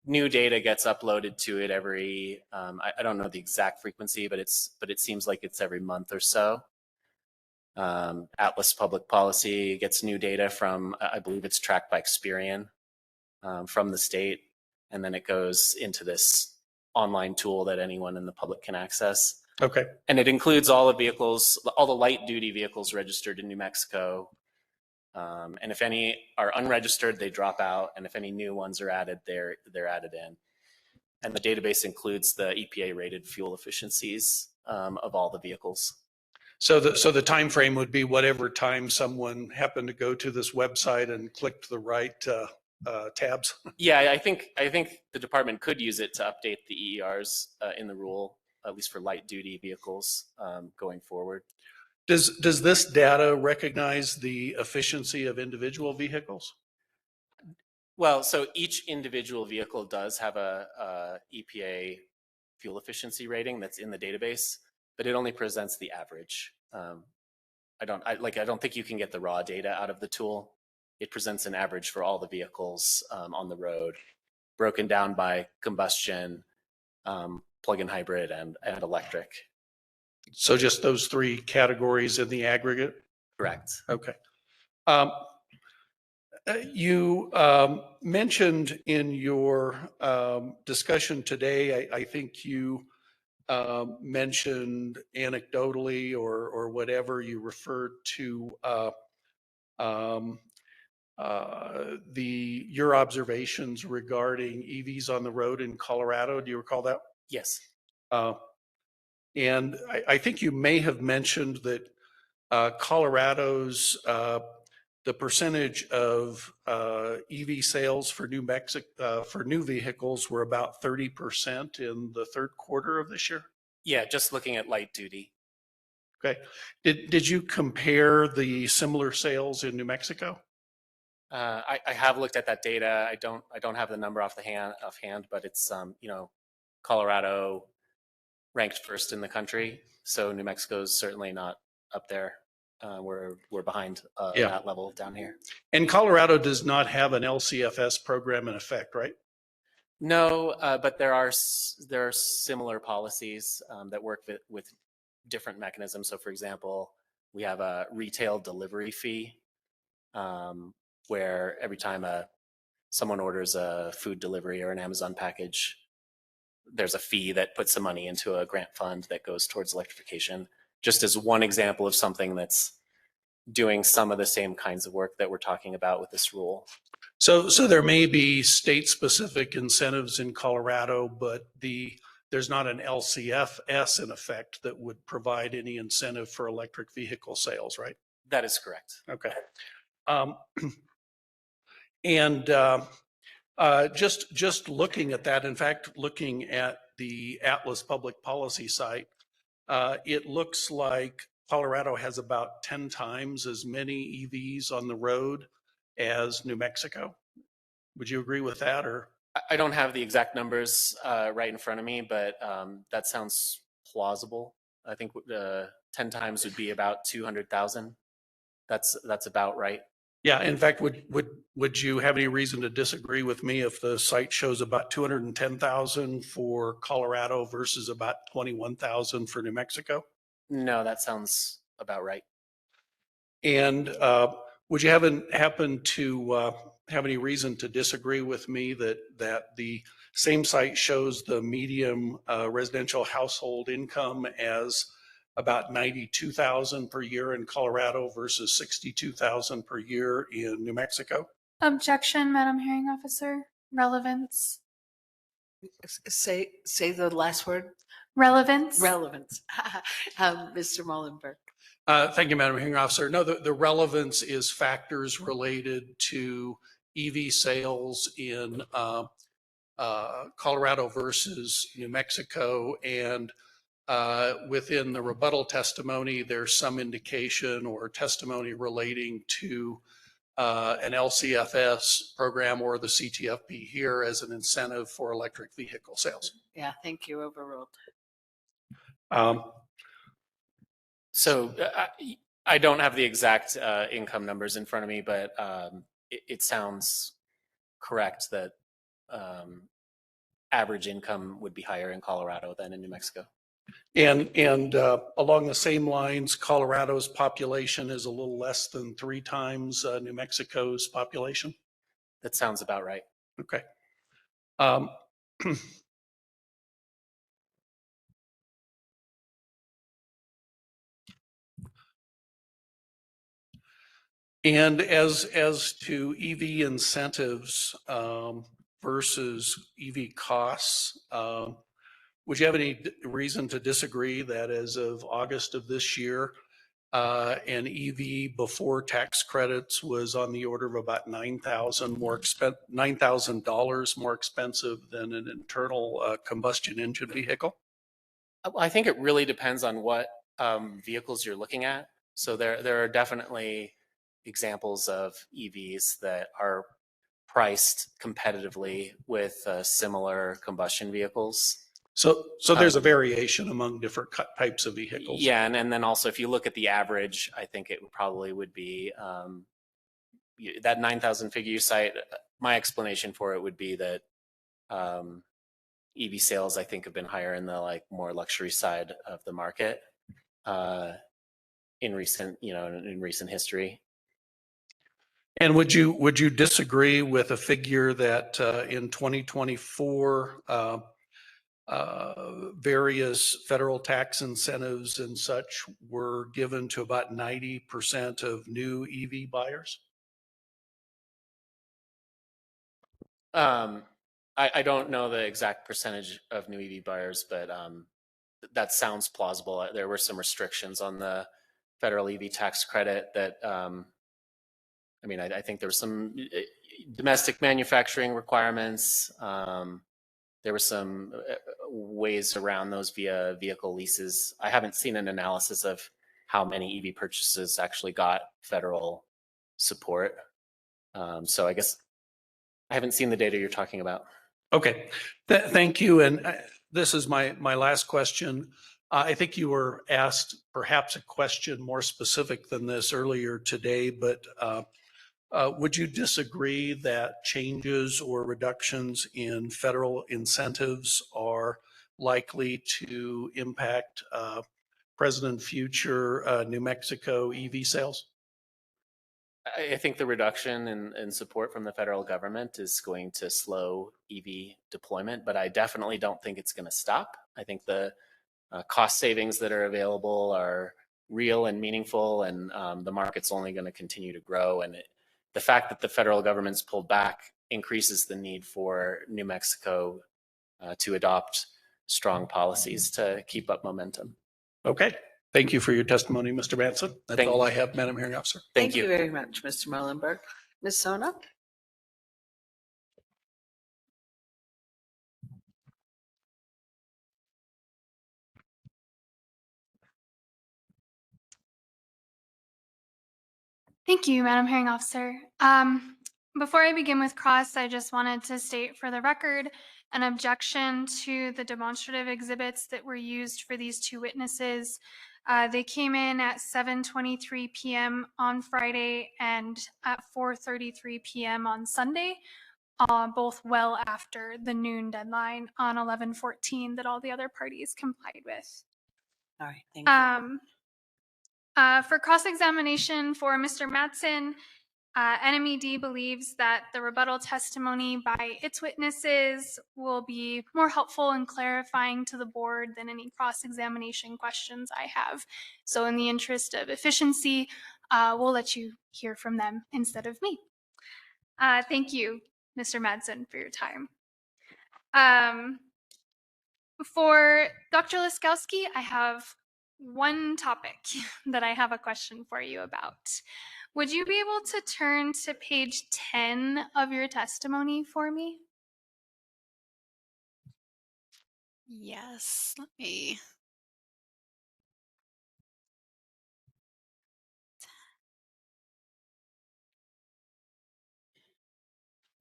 D: new data gets uploaded to it every, I don't know the exact frequency, but it seems like it's every month or so. Atlas Public Policy gets new data from, I believe it's tracked by Experian from the state. And then it goes into this online tool that anyone in the public can access.
M: Okay.
D: And it includes all the vehicles, all the light duty vehicles registered in New Mexico. And if any are unregistered, they drop out. And if any new ones are added, they're added in. And the database includes the EPA rated fuel efficiencies of all the vehicles.
M: So the time frame would be whatever time someone happened to go to this website and clicked the right tabs.
D: Yeah, I think the department could use it to update the EERs in the rule, at least for light duty vehicles going forward.
M: Does this data recognize the efficiency of individual vehicles?
D: Well, so each individual vehicle does have a EPA fuel efficiency rating that's in the database, but it only presents the average. I don't think you can get the raw data out of the tool. It presents an average for all the vehicles on the road, broken down by combustion, plug-in hybrid, and electric.
M: So just those three categories in the aggregate?
D: Correct.
M: Okay. You mentioned in your discussion today, I think you mentioned anecdotally or whatever, you referred to your observations regarding EVs on the road in Colorado. Do you recall that?
D: Yes.
M: And I think you may have mentioned that Colorado's the percentage of EV sales for New Mexico for new vehicles were about 30% in the third quarter of this year.
D: Yeah, just looking at light duty.
M: Okay. Did you compare the similar sales in New Mexico?
D: I have looked at that data. I don't have the number offhand, but it's Colorado ranked first in the country, so New Mexico's certainly not up there. We're behind that level down here.
M: And Colorado does not have an LCFS program in effect, right?
D: No, but there are similar policies that work with different mechanisms. So, for example, we have a retail delivery fee, where every time someone orders a food delivery or an Amazon package, there's a fee that puts some money into a grant fund that goes towards electrification. Just as one example of something that's doing some of the same kinds of work that we're talking about with this rule.
M: So there may be state-specific incentives in Colorado, but there's not an LCFS in effect that would provide any incentive for electric vehicle sales, right?
D: That is correct.
M: Okay. And just looking at that, in fact, looking at the Atlas Public Policy site, it looks like Colorado has about 10 times as many EVs on the road as New Mexico. Would you agree with that? Or
D: I don't have the exact numbers right in front of me, but that sounds plausible. I think 10 times would be about 200,000. That's about right.
M: Yeah, in fact, would you have any reason to disagree with me if the site shows about 210,000 for Colorado versus about 21,000 for New Mexico?
D: No, that sounds about right.
M: And would you happen to have any reason to disagree with me that the same site shows the medium residential household income as about 92,000 per year in Colorado versus 62,000 per year in New Mexico?
F: Objection, Madam Hearing Officer. Relevance.
B: Say the last word.
F: Relevance.
B: Relevance. Mr. Mullenberg.
M: Thank you, Madam Hearing Officer. No, the relevance is factors related to EV sales in Colorado versus New Mexico. And within the rebuttal testimony, there's some indication or testimony relating to an LCFS program or the CTFP here as an incentive for electric vehicle sales.
B: Yeah, thank you. Overruled.
D: So I don't have the exact income numbers in front of me, but it sounds correct that average income would be higher in Colorado than in New Mexico.
M: And along the same lines, Colorado's population is a little less than 3 times New Mexico's population.
D: That sounds about right.
M: Okay. And as to EV incentives versus EV costs, would you have any reason to disagree that as of August of this year, an EV before tax credits was on the order of about $9,000 more expensive than an internal combustion engine vehicle?
D: I think it really depends on what vehicles you're looking at. So there are definitely examples of EVs that are priced competitively with similar combustion vehicles.
M: So there's a variation among different types of vehicles.
D: Yeah, and then also if you look at the average, I think it probably would be that 9,000 figure you cite. My explanation for it would be that EV sales, I think, have been higher in the more luxury side of the market in recent history.
M: And would you disagree with a figure that in 2024 various federal tax incentives and such were given to about 90% of new EV buyers?
D: I don't know the exact percentage of new EV buyers, but that sounds plausible. There were some restrictions on the federal EV tax credit that, I think there were some domestic manufacturing requirements. There were some ways around those via vehicle leases. I haven't seen an analysis of how many EV purchases actually got federal support. So I guess I haven't seen the data you're talking about.
M: Okay, thank you. And this is my last question. I think you were asked perhaps a question more specific than this earlier today, but would you disagree that changes or reductions in federal incentives are likely to impact present and future New Mexico EV sales?
D: I think the reduction in support from the federal government is going to slow EV deployment, but I definitely don't think it's going to stop. I think the cost savings that are available are real and meaningful, and the market's only going to continue to grow. And the fact that the federal government's pulled back increases the need for New Mexico to adopt strong policies to keep up momentum.
M: Okay. Thank you for your testimony, Mr. Manson. That's all I have, Madam Hearing Officer.
B: Thank you very much, Mr. Mullenberg. Ms. Sona?
F: Thank you, Madam Hearing Officer. Before I begin with cross, I just wanted to state for the record an objection to the demonstrative exhibits that were used for these two witnesses. They came in at 7:23 p.m. on Friday and at 4:33 p.m. on Sunday, both well after the noon deadline on 11/14 that all the other parties complied with.
B: All right, thank you.
F: For cross-examination for Mr. Madsen, NMED believes that the rebuttal testimony by its witnesses will be more helpful in clarifying to the board than any cross-examination questions I have. So in the interest of efficiency, we'll let you hear from them instead of me. Thank you, Mr. Madsen, for your time. For Dr. Laskowski, I have one topic that I have a question for you about. Would you be able to turn to page 10 of your testimony for me?
A: Yes, let me.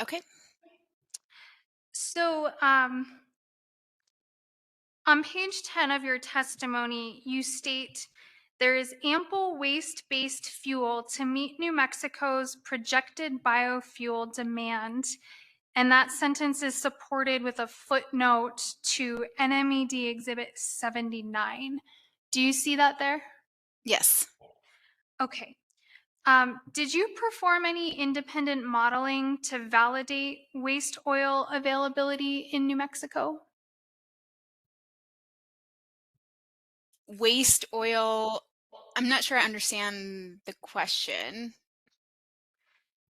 A: Okay.
F: So, on page 10 of your testimony, you state there is ample waste-based fuel to meet New Mexico's projected biofuel demand. And that sentence is supported with a footnote to NMED Exhibit 79. Do you see that there?
A: Yes.
F: Okay. Did you perform any independent modeling to validate waste oil availability in New Mexico?
A: Waste oil. I'm not sure I understand the question.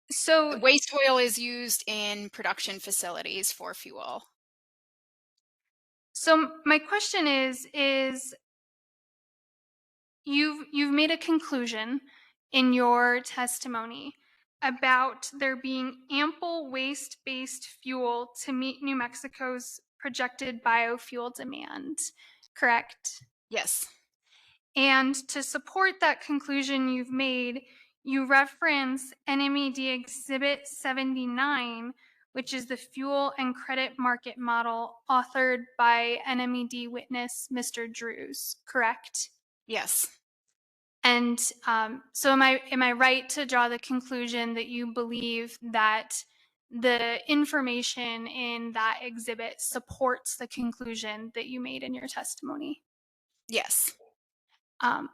F: So
A: Waste oil is used in production facilities for fuel.
F: So my question is you've made a conclusion in your testimony about there being ample waste-based fuel to meet New Mexico's projected biofuel demand, correct?
A: Yes.
F: And to support that conclusion you've made, you reference NMED Exhibit 79, which is the fuel and credit market model authored by NMED witness Mr. Drews, correct?
A: Yes.
F: And so am I right to draw the conclusion that you believe that the information in that exhibit supports the conclusion that you made in your testimony?
A: Yes.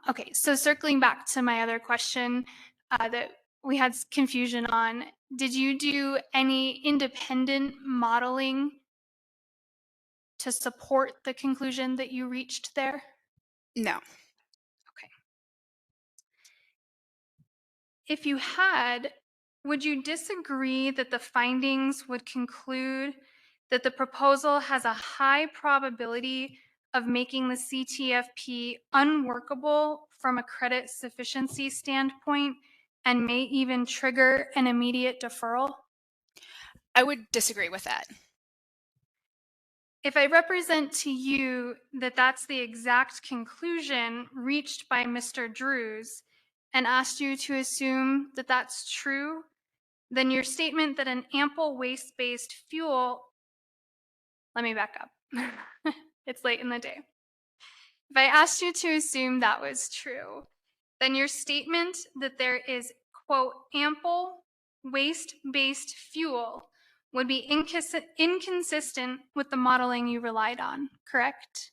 F: Okay, so circling back to my other question that we had confusion on, did you do any independent modeling to support the conclusion that you reached there?
A: No.
F: Okay. If you had, would you disagree that the findings would conclude that the proposal has a high probability of making the CTFP unworkable from a credit sufficiency standpoint and may even trigger an immediate deferral?
A: I would disagree with that.
F: If I represent to you that that's the exact conclusion reached by Mr. Drews and asked you to assume that that's true, then your statement that an ample waste-based fuel, let me back up. It's late in the day. If I asked you to assume that was true, then your statement that there is, quote, ample waste-based fuel would be inconsistent with the modeling you relied on, correct?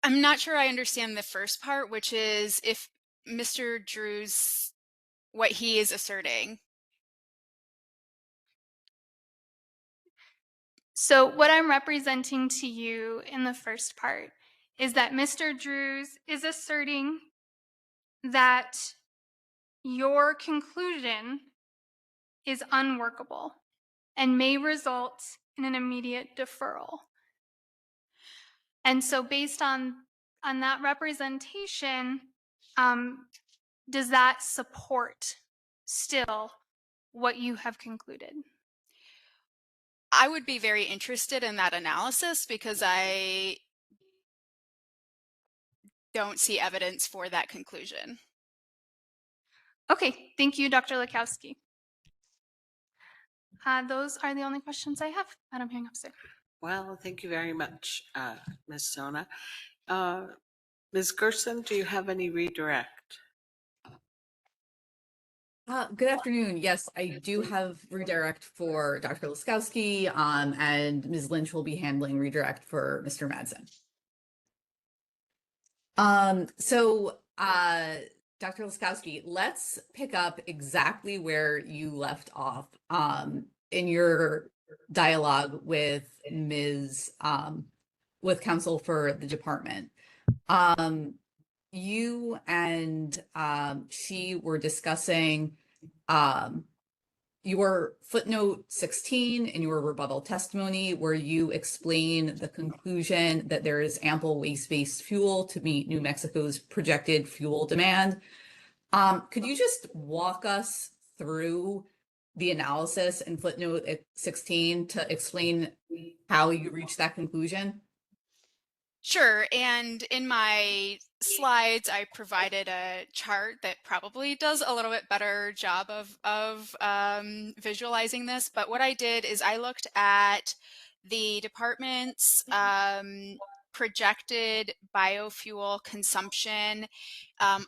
A: I'm not sure I understand the first part, which is if Mr. Drews, what he is asserting.
F: So what I'm representing to you in the first part is that Mr. Drews is asserting that your conclusion is unworkable and may result in an immediate deferral. And so based on that representation, does that support still what you have concluded?
A: I would be very interested in that analysis because I don't see evidence for that conclusion.
F: Okay, thank you, Dr. Lakowski. Those are the only questions I have, Madam Hearing Officer.
B: Well, thank you very much, Ms. Sona. Ms. Gerson, do you have any redirect?
E: Good afternoon. Yes, I do have redirect for Dr. Laskowski, and Ms. Lynch will be handling redirect for Mr. Madsen. Dr. Laskowski, let's pick up exactly where you left off in your dialogue with with counsel for the department. You and she were discussing your footnote 16 in your rebuttal testimony, where you explain the conclusion that there is ample waste-based fuel to meet New Mexico's projected fuel demand. Could you just walk us through the analysis in footnote 16 to explain how you reached that conclusion?
A: Sure. And in my slides, I provided a chart that probably does a little bit better job of visualizing this. But what I did is I looked at the department's projected biofuel consumption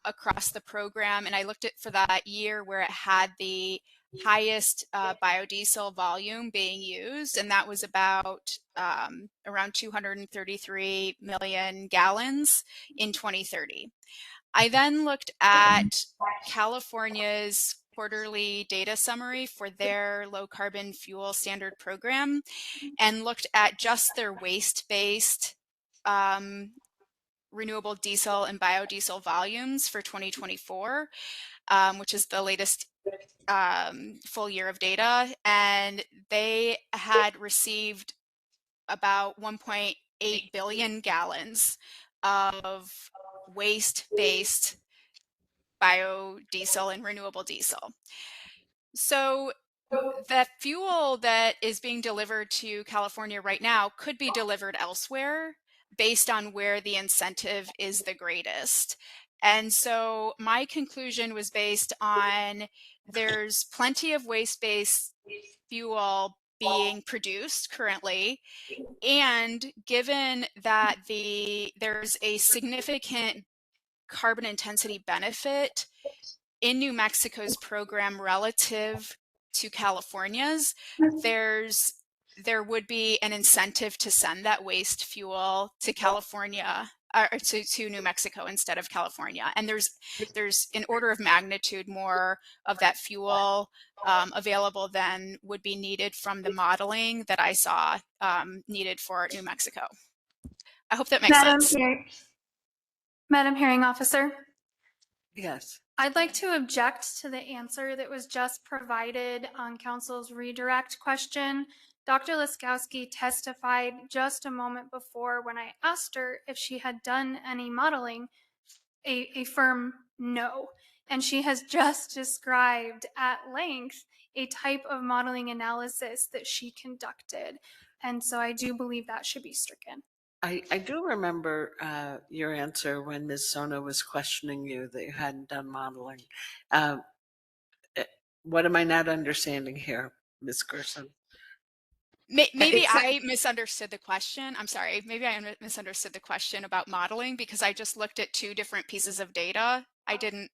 A: across the program. And I looked at for that year where it had the highest biodiesel volume being used, and that was about around 233 million gallons in 2030. I then looked at California's quarterly data summary for their low carbon fuel standard program and looked at just their waste-based renewable diesel and biodiesel volumes for 2024, which is the latest full year of data, and they had received about 1.8 billion gallons of waste-based biodiesel and renewable diesel. So the fuel that is being delivered to California right now could be delivered elsewhere based on where the incentive is the greatest. And so my conclusion was based on there's plenty of waste-based fuel being produced currently. And given that there's a significant carbon intensity benefit in New Mexico's program relative to California's, there would be an incentive to send that waste fuel to California or to New Mexico instead of California. And there's an order of magnitude more of that fuel available than would be needed from the modeling that I saw needed for New Mexico. I hope that makes sense.
F: Madam Hearing Officer?
B: Yes.
F: I'd like to object to the answer that was just provided on Council's redirect question. Dr. Laskowski testified just a moment before when I asked her if she had done any modeling, a firm no. And she has just described at length a type of modeling analysis that she conducted. And so I do believe that should be stricken.
B: I do remember your answer when Ms. Sona was questioning you that you hadn't done modeling. What am I not understanding here, Ms. Gerson?
A: Maybe I misunderstood the question. I'm sorry. Maybe I misunderstood the question about modeling because I just looked at two different pieces of data. I didn't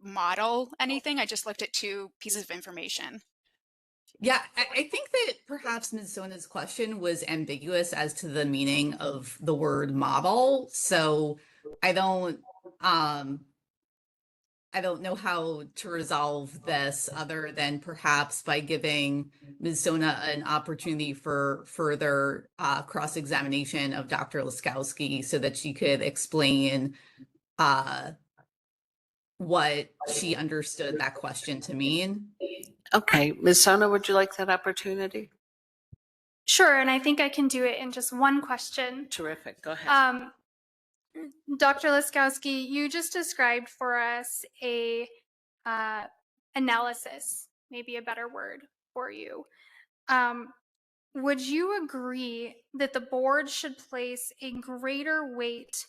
A: model anything. I just looked at two pieces of information.
E: Yeah, I think that perhaps Ms. Sona's question was ambiguous as to the meaning of the word model. So I don't know how to resolve this other than perhaps by giving Ms. Sona an opportunity for further cross-examination of Dr. Laskowski so that she could explain what she understood that question to mean.
B: Okay, Ms. Sona, would you like that opportunity?
F: Sure, and I think I can do it in just one question.
B: Terrific, go ahead.
F: Dr. Laskowski, you just described for us a analysis, maybe a better word for you. Would you agree that the board should place a greater weight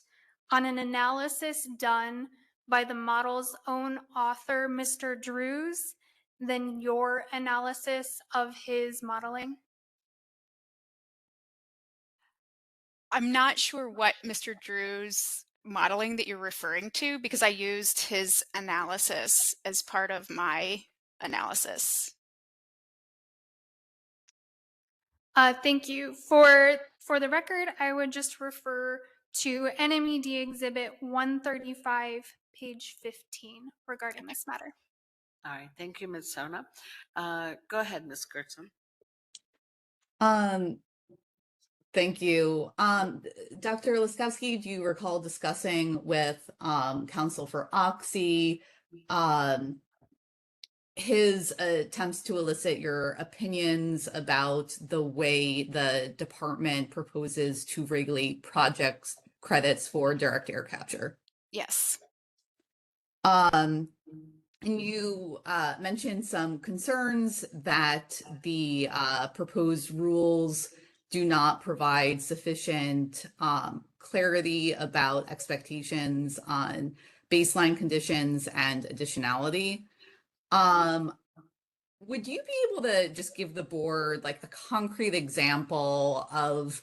F: on an analysis done by the model's own author, Mr. Drews, than your analysis of his modeling?
A: I'm not sure what Mr. Drew's modeling that you're referring to, because I used his analysis as part of my analysis.
F: Thank you. For the record, I would just refer to NMED Exhibit 135, page 15, regarding this matter.
B: All right, thank you, Ms. Sona. Go ahead, Ms. Gertson.
E: Thank you. Dr. Laskowski, do you recall discussing with Counsel for Oxy his attempts to elicit your opinions about the way the department proposes to regulate projects credits for direct air capture?
A: Yes.
E: And you mentioned some concerns that the proposed rules do not provide sufficient clarity about expectations on baseline conditions and additionality. Would you be able to just give the board like a concrete example of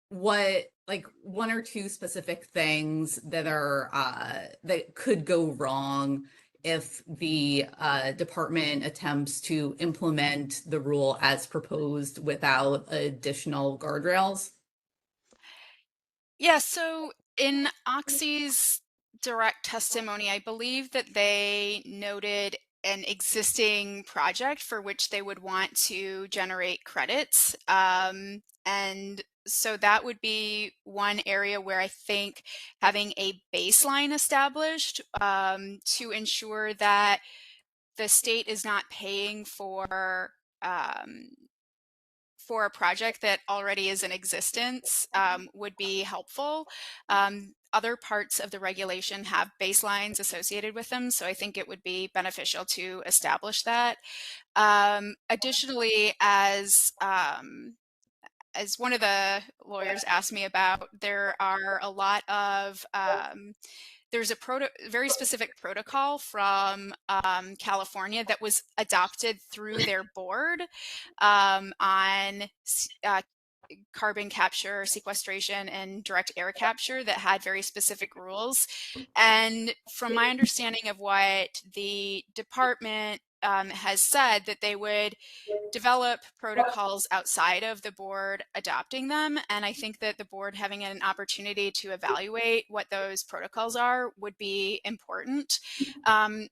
E: what, like, one or two specific things that are that could go wrong if the department attempts to implement the rule as proposed without additional guardrails?
A: Yeah, so in Oxy's direct testimony, I believe that they noted an existing project for which they would want to generate credits. And so that would be one area where I think having a baseline established to ensure that the state is not paying for a project that already is in existence would be helpful. Other parts of the regulation have baselines associated with them, so I think it would be beneficial to establish that. Additionally, as one of the lawyers asked me about, there are a lot of there's a very specific protocol from California that was adopted through their board on carbon capture, sequestration, and direct air capture that had very specific rules. And from my understanding of what the department has said, that they would develop protocols outside of the board adopting them. And I think that the board having an opportunity to evaluate what those protocols are would be important. And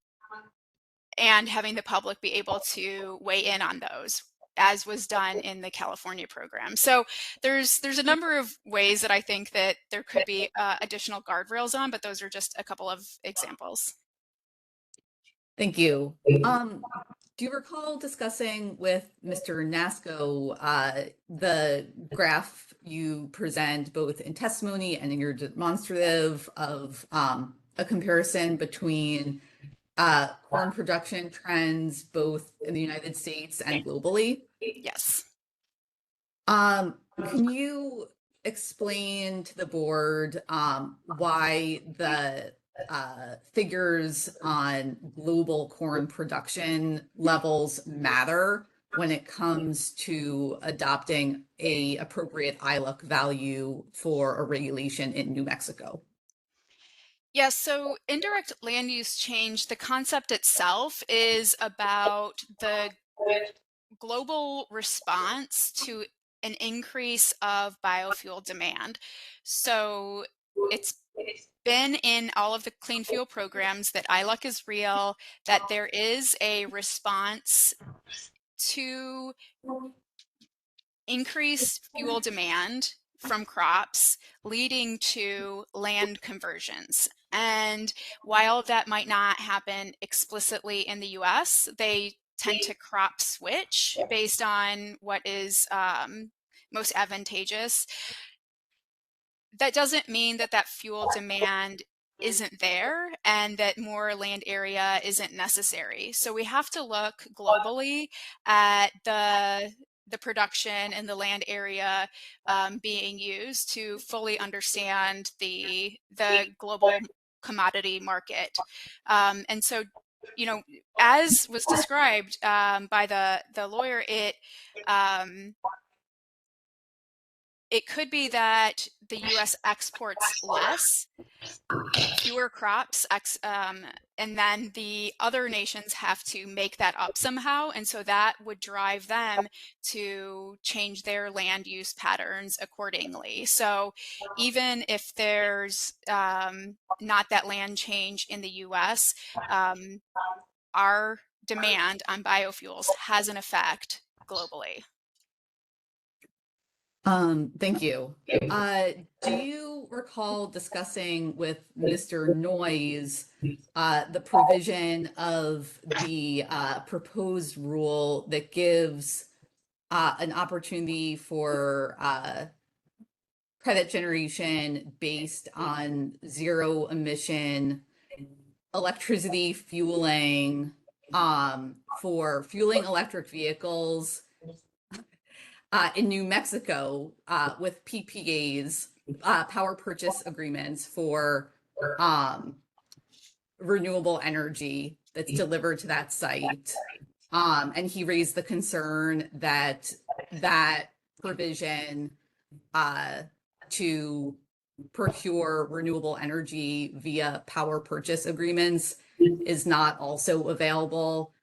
A: having the public be able to weigh in on those, as was done in the California program. So there's a number of ways that I think that there could be additional guardrails on, but those are just a couple of examples.
E: Thank you. Do you recall discussing with Mr. Nasco the graph you present both in testimony and in your demonstrative of a comparison between corn production trends both in the United States and globally?
A: Yes.
E: Can you explain to the board why the figures on global corn production levels matter when it comes to adopting a appropriate ILUC value for a regulation in New Mexico?
A: Yeah, so indirect land use change, the concept itself is about the global response to an increase of biofuel demand. So it's been in all of the clean fuel programs that ILUC is real, that there is a response to increased fuel demand from crops leading to land conversions. And while that might not happen explicitly in the US, they tend to crop switch based on what is most advantageous. That doesn't mean that that fuel demand isn't there and that more land area isn't necessary. So we have to look globally at the production and the land area being used to fully understand the global commodity market. And so you know, as was described by the lawyer, it could be that the U.S. exports less, fewer crops, and then the other nations have to make that up somehow. And so that would drive them to change their land use patterns accordingly. So even if there's not that land change in the U.S., our demand on biofuels has an effect globally.
E: Thank you. Do you recall discussing with Mr. Noyes the provision of the proposed rule that gives an opportunity for credit generation based on zero emission electricity fueling for fueling electric vehicles in New Mexico with PPAs, power purchase agreements for renewable energy that's delivered to that site. And he raised the concern that that provision to procure renewable energy via power purchase agreements is not also available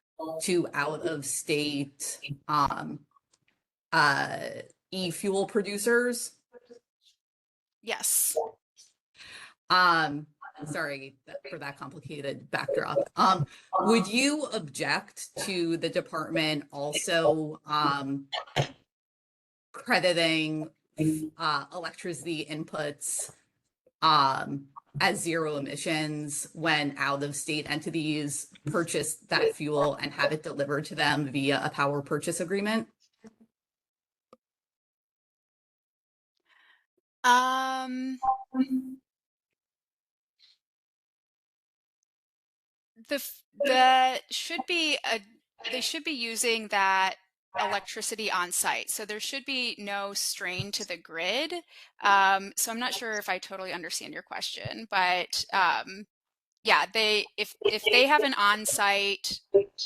E: to out-of-state e-fuel producers.
A: Yes.
E: Sorry for that complicated backdrop. Would you object to the department also crediting electricity inputs as zero emissions when out-of-state entities purchase that fuel and have it delivered to them via a power purchase agreement?
A: They should be using that electricity on site. So there should be no strain to the grid. So I'm not sure if I totally understand your question, but yeah, if they have an on-site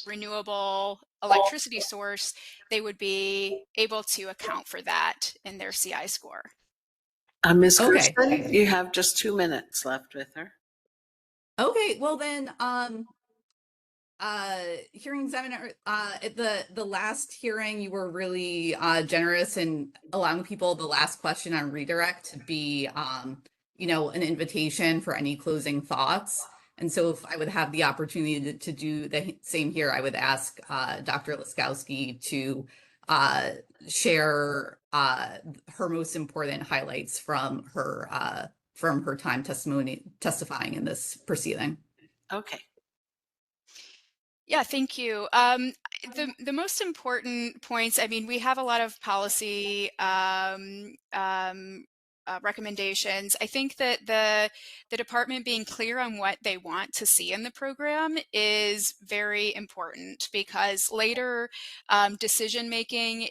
A: renewable electricity source, they would be able to account for that in their CI score.
B: Ms.
E: Okay.
B: Gerson, you have just 2 minutes left with her.
E: Okay, well then, hearing examiner, at the last hearing, you were really generous in allowing people the last question on redirect to be, you know, an invitation for any closing thoughts. And so if I would have the opportunity to do the same here, I would ask Dr. Laskowski to share her most important highlights from her time testifying in this proceeding.
B: Okay.
A: Yeah, thank you. The most important points, I mean, we have a lot of policy recommendations. I think that the department being clear on what they want to see in the program is very important, because later decision making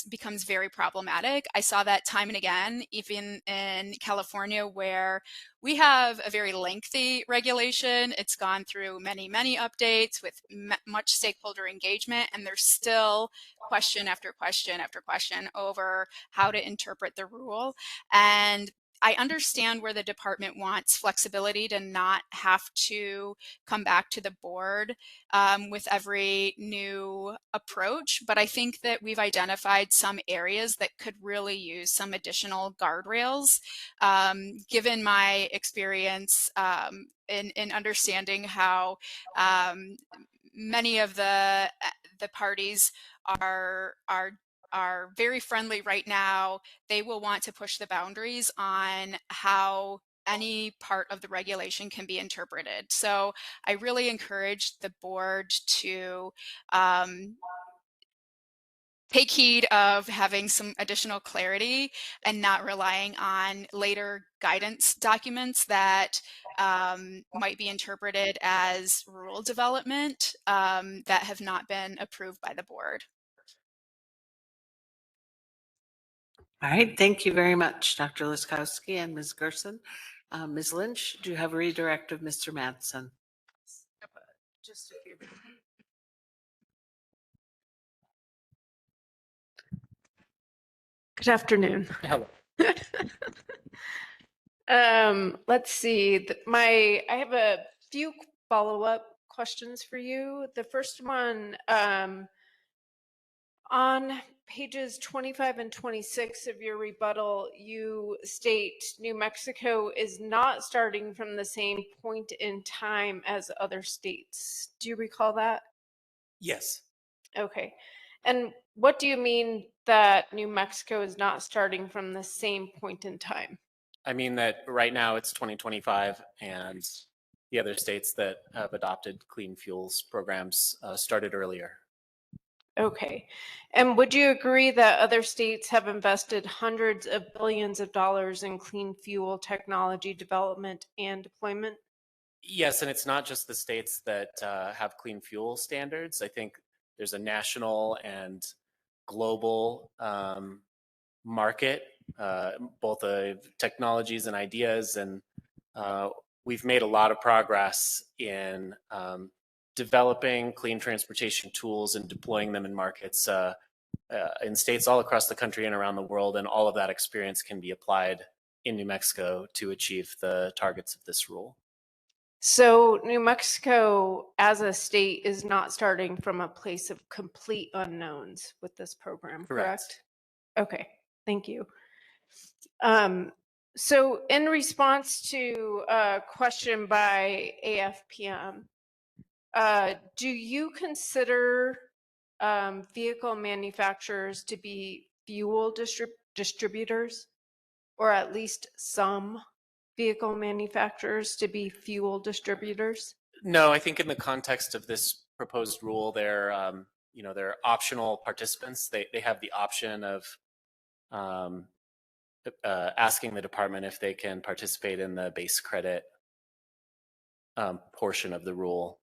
A: becomes very problematic. I saw that time and again, even in California, where we have a very lengthy regulation. It's gone through many, many updates with much stakeholder engagement, and there's still question after question after question over how to interpret the rule. And I understand where the department wants flexibility to not have to come back to the board with every new approach, but I think that we've identified some areas that could really use some additional guardrails. Given my experience in understanding how many of the parties are very friendly right now, they will want to push the boundaries on how any part of the regulation can be interpreted. So I really encourage the board to take heed of having some additional clarity and not relying on later guidance documents that might be interpreted as rule development that have not been approved by the board.
B: All right, thank you very much, Dr. Laskowski and Ms. Gerson. Ms. Lynch, do you have a redirect of Mr. Madsen? just a few. Good afternoon.
D: Hello.
B: Let's see. I have a few follow-up questions for you. The first one, on pages 25 and 26 of your rebuttal, you state New Mexico is not starting from the same point in time as other states. Do you recall that?
D: Yes.
B: Okay. And what do you mean that New Mexico is not starting from the same point in time?
D: I mean that right now it's 2025 and the other states that have adopted clean fuels programs started earlier.
B: Okay. And would you agree that other states have invested hundreds of billions of dollars in clean fuel technology development and deployment?
D: Yes, and it's not just the states that have clean fuel standards. I think there's a national and global market, both of technologies and ideas, and we've made a lot of progress in developing clean transportation tools and deploying them in markets in states all across the country and around the world, and all of that experience can be applied in New Mexico to achieve the targets of this rule.
B: So New Mexico as a state is not starting from a place of complete unknowns with this program, correct? Okay, thank you. So in response to a question by AFPM, do you consider vehicle manufacturers to be fuel distributors, or at least some vehicle manufacturers to be fuel distributors?
D: No, I think in the context of this proposed rule, they're they're optional participants. They have the option of asking the department if they can participate in the base credit portion of the rule.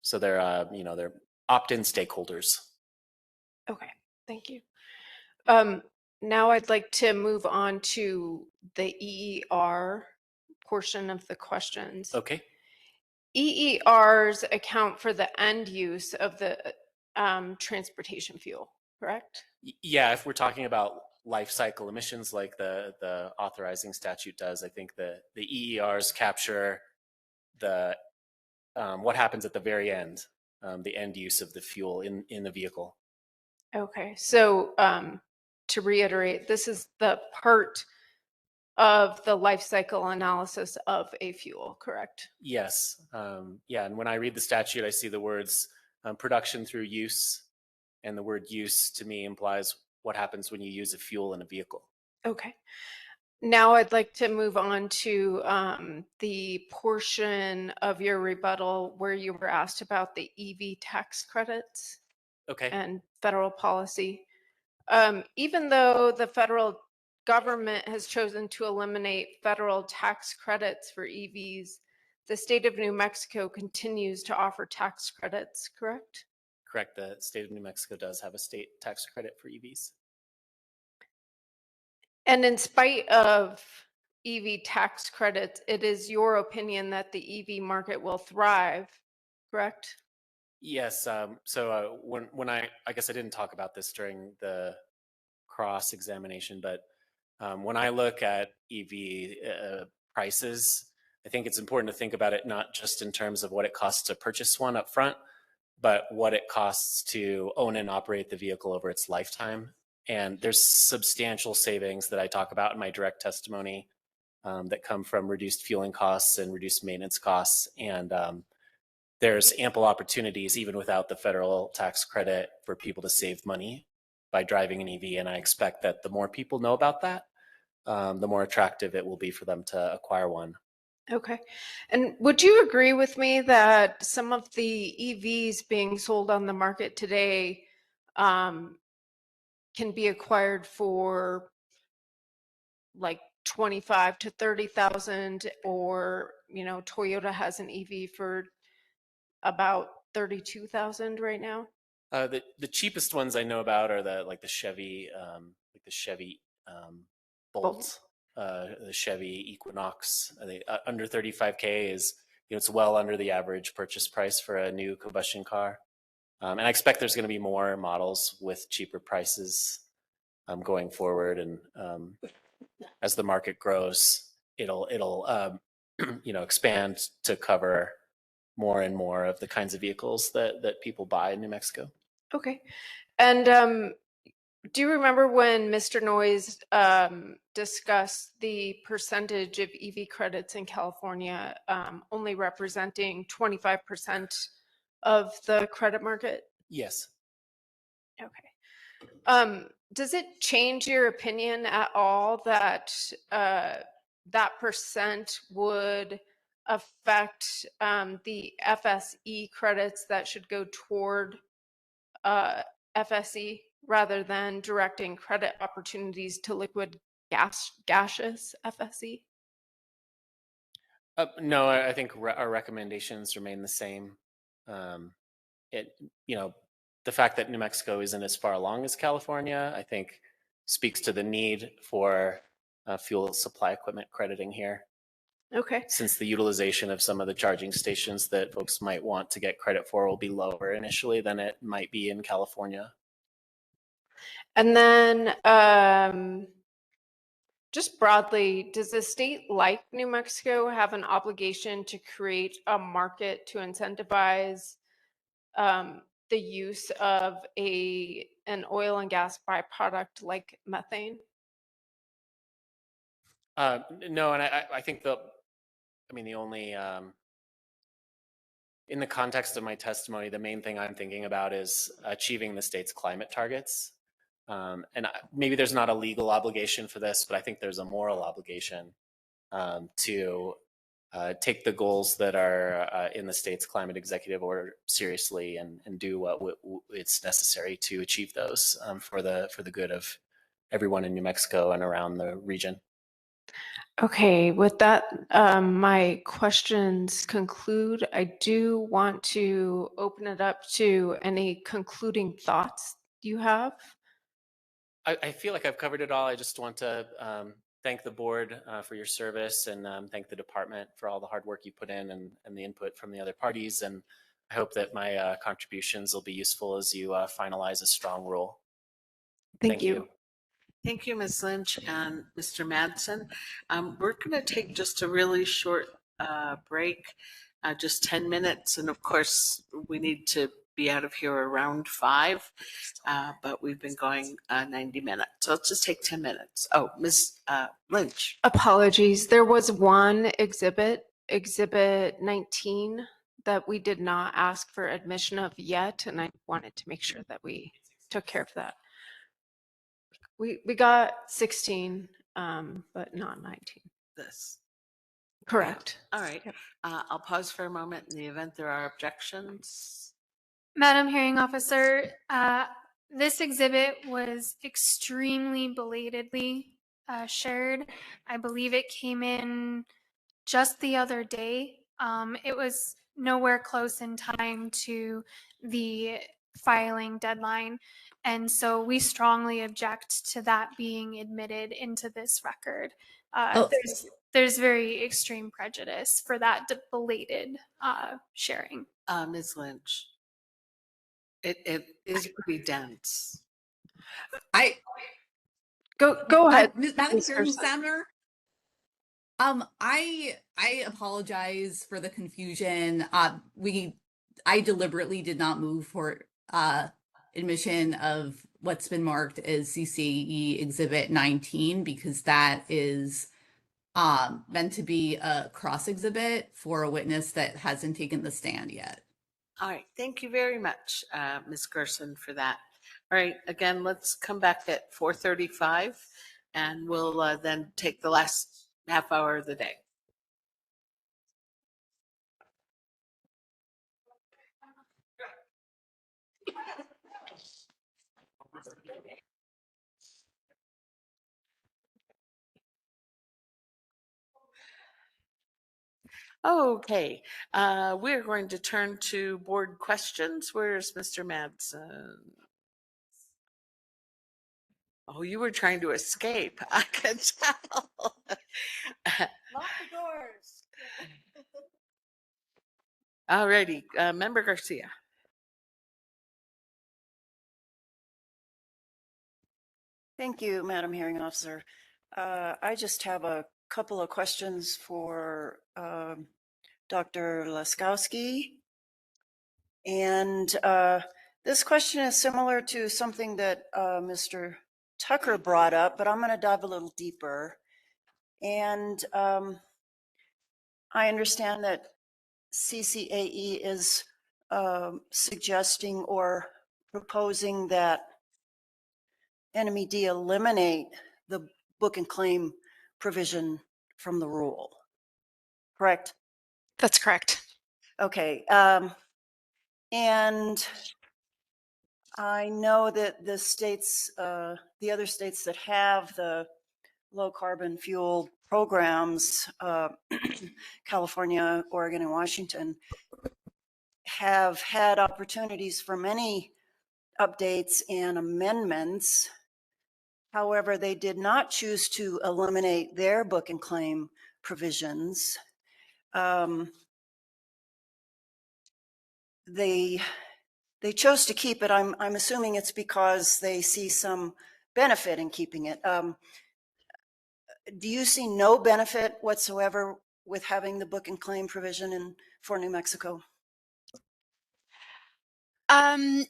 D: So they're they're opt-in stakeholders.
B: Okay, thank you. Now I'd like to move on to the EER portion of the questions.
D: Okay.
B: EERs account for the end use of the transportation fuel, correct?
D: Yeah, if we're talking about life cycle emissions like the authorizing statute does, I think the EERs capture the what happens at the very end, the end use of the fuel in the vehicle.
B: Okay, so to reiterate, this is the part of the life cycle analysis of a fuel, correct?
D: Yes. Yeah, and when I read the statute, I see the words production through use, and the word use to me implies what happens when you use a fuel in a vehicle.
B: Okay. Now I'd like to move on to the portion of your rebuttal where you were asked about the EV tax credits.
D: Okay.
B: And federal policy. Even though the federal government has chosen to eliminate federal tax credits for EVs, the state of New Mexico continues to offer tax credits, correct?
D: Correct. The state of New Mexico does have a state tax credit for EVs.
B: And in spite of EV tax credits, it is your opinion that the EV market will thrive, correct?
D: Yes. So when I guess I didn't talk about this during the cross examination, but when I look at EV prices, I think it's important to think about it not just in terms of what it costs to purchase one up front, but what it costs to own and operate the vehicle over its lifetime. And there's substantial savings that I talk about in my direct testimony that come from reduced fueling costs and reduced maintenance costs. And there's ample opportunities, even without the federal tax credit, for people to save money by driving an EV. And I expect that the more people know about that, the more attractive it will be for them to acquire one.
B: Okay. And would you agree with me that some of the EVs being sold on the market today can be acquired for like 25 to 30,000, or Toyota has an EV for about 32,000 right now?
D: The cheapest ones I know about are the Chevy Bolt, the Chevy Equinox. I think under 35K is it's well under the average purchase price for a new combustion car. And I expect there's going to be more models with cheaper prices going forward. And as the market grows, it'll expand to cover more and more of the kinds of vehicles that people buy in New Mexico.
O: Okay. And do you remember when Mr. Noyes discussed the percentage of EV credits in California only representing 25% of the credit market?
D: Yes.
O: Okay. Does it change your opinion at all that that percent would affect the FSE credits that should go toward FSE rather than directing credit opportunities to liquid gaseous FSE?
D: No, I think our recommendations remain the same. The fact that New Mexico isn't as far along as California, I think, speaks to the need for fuel supply equipment crediting here.
O: Okay.
D: Since the utilization of some of the charging stations that folks might want to get credit for will be lower initially than it might be in California.
O: And then just broadly, does a state like New Mexico have an obligation to create a market to incentivize the use of an oil and gas byproduct like methane?
D: No, and I think the only, in the context of my testimony, the main thing I'm thinking about is achieving the state's climate targets. And maybe there's not a legal obligation for this, but I think there's a moral obligation to take the goals that are in the state's climate executive order seriously and do what it's necessary to achieve those for the good of everyone in New Mexico and around the region.
O: Okay, with that, my questions conclude. I do want to open it up to any concluding thoughts you have.
D: I feel like I've covered it all. I just want to thank the board for your service and thank the department for all the hard work you put in and the input from the other parties. And I hope that my contributions will be useful as you finalize a strong rule.
O: Thank you.
B: Thank you, Ms. Lynch and Mr. Madsen. We're going to take just a really short break, just 10 minutes. And of course, we need to be out of here around 5, but we've been going 90 minutes. So let's just take 10 minutes. Oh, Ms. Lynch.
O: Apologies. There was one exhibit 19, that we did not ask for admission of yet. And I wanted to make sure that we took care of that. We got 16, but not 19.
B: This.
O: Correct.
B: All right. I'll pause for a moment in the event there are objections.
F: Madam Hearing Officer, this exhibit was extremely belatedly shared. I believe it came in just the other day. It was nowhere close in time to the filing deadline. And so we strongly object to that being admitted into this record. There's very extreme prejudice for that belated sharing.
B: Ms. Lynch, it is pretty dense.
O: Go ahead,
E: Madam Chair Examiner. I apologize for the confusion. I deliberately did not move for admission of what's been marked as CCAE Exhibit 19 because that is meant to be a cross exhibit for a witness that hasn't taken the stand yet.
B: All right. Thank you very much, Ms. Gerson, for that. All right. Again, let's come back at 4:35 and we'll then take the last half hour of the day. Okay, we're going to turn to board questions. Where's Mr. Madsen? Oh, you were trying to escape. I can tell.
H: Lock the doors.
B: All righty, Member Garcia.
P: Thank you, Madam Hearing Officer. I just have a couple of questions for Dr. Laskowski. And this question is similar to something that Mr. Tucker brought up, but I'm going to dive a little deeper. And I understand that CCAE is suggesting or proposing that NMED eliminate the book and claim provision from the rule, correct?
A: That's correct.
P: Okay. And I know that the states, the other states that have the low carbon fuel programs, California, Oregon, and Washington, have had opportunities for many updates and amendments. However, they did not choose to eliminate their book and claim provisions. They chose to keep it. I'm assuming it's because they see some benefit in keeping it. Do you see no benefit whatsoever with having the book and claim provision for New Mexico?
A: Book and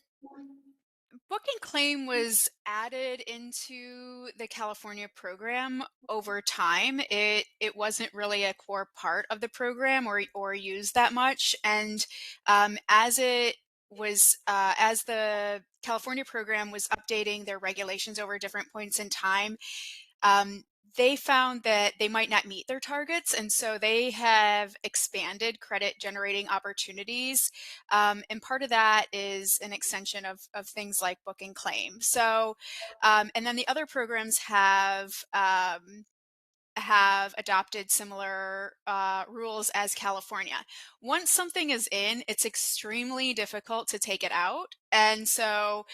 A: claim was added into the California program over time. It wasn't really a core part of the program or used that much. And as it was, as the California program was updating their regulations over different points in time, they found that they might not meet their targets. And so they have expanded credit generating opportunities. And part of that is an extension of things like book and claim. So, and then the other programs have adopted similar rules as California. Once something is in, it's extremely difficult to take it out. And so,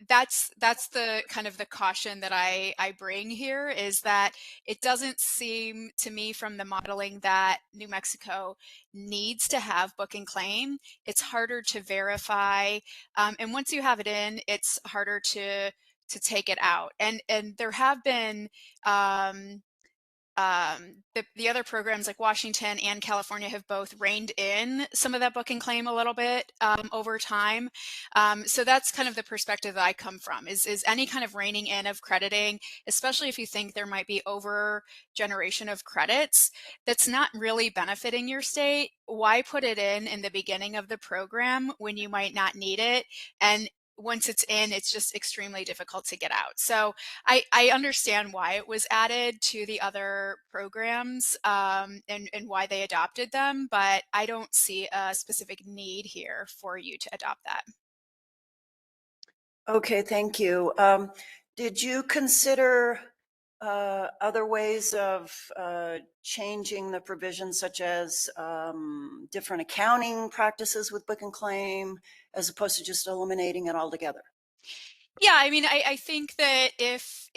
A: that's the kind of the caution that I bring here, is that it doesn't seem to me from the modeling that New Mexico needs to have book and claim. It's harder to verify, and once you have it in, it's harder to take it out. And there have been the other programs like Washington and California have both reined in some of that book and claim a little bit over time. So that's kind of the perspective that I come from, is any kind of reining in of crediting, especially if you think there might be over generation of credits that's not really benefiting your state. Why put it in the beginning of the program when you might not need it? And once it's in, it's just extremely difficult to get out. So I understand why it was added to the other programs and why they adopted them, but I don't see a specific need here for you to adopt that.
P: Okay, thank you. Did you consider other ways of changing the provisions, such as different accounting practices with book and claim, as opposed to just eliminating it altogether?
A: Yeah, I mean, I think that if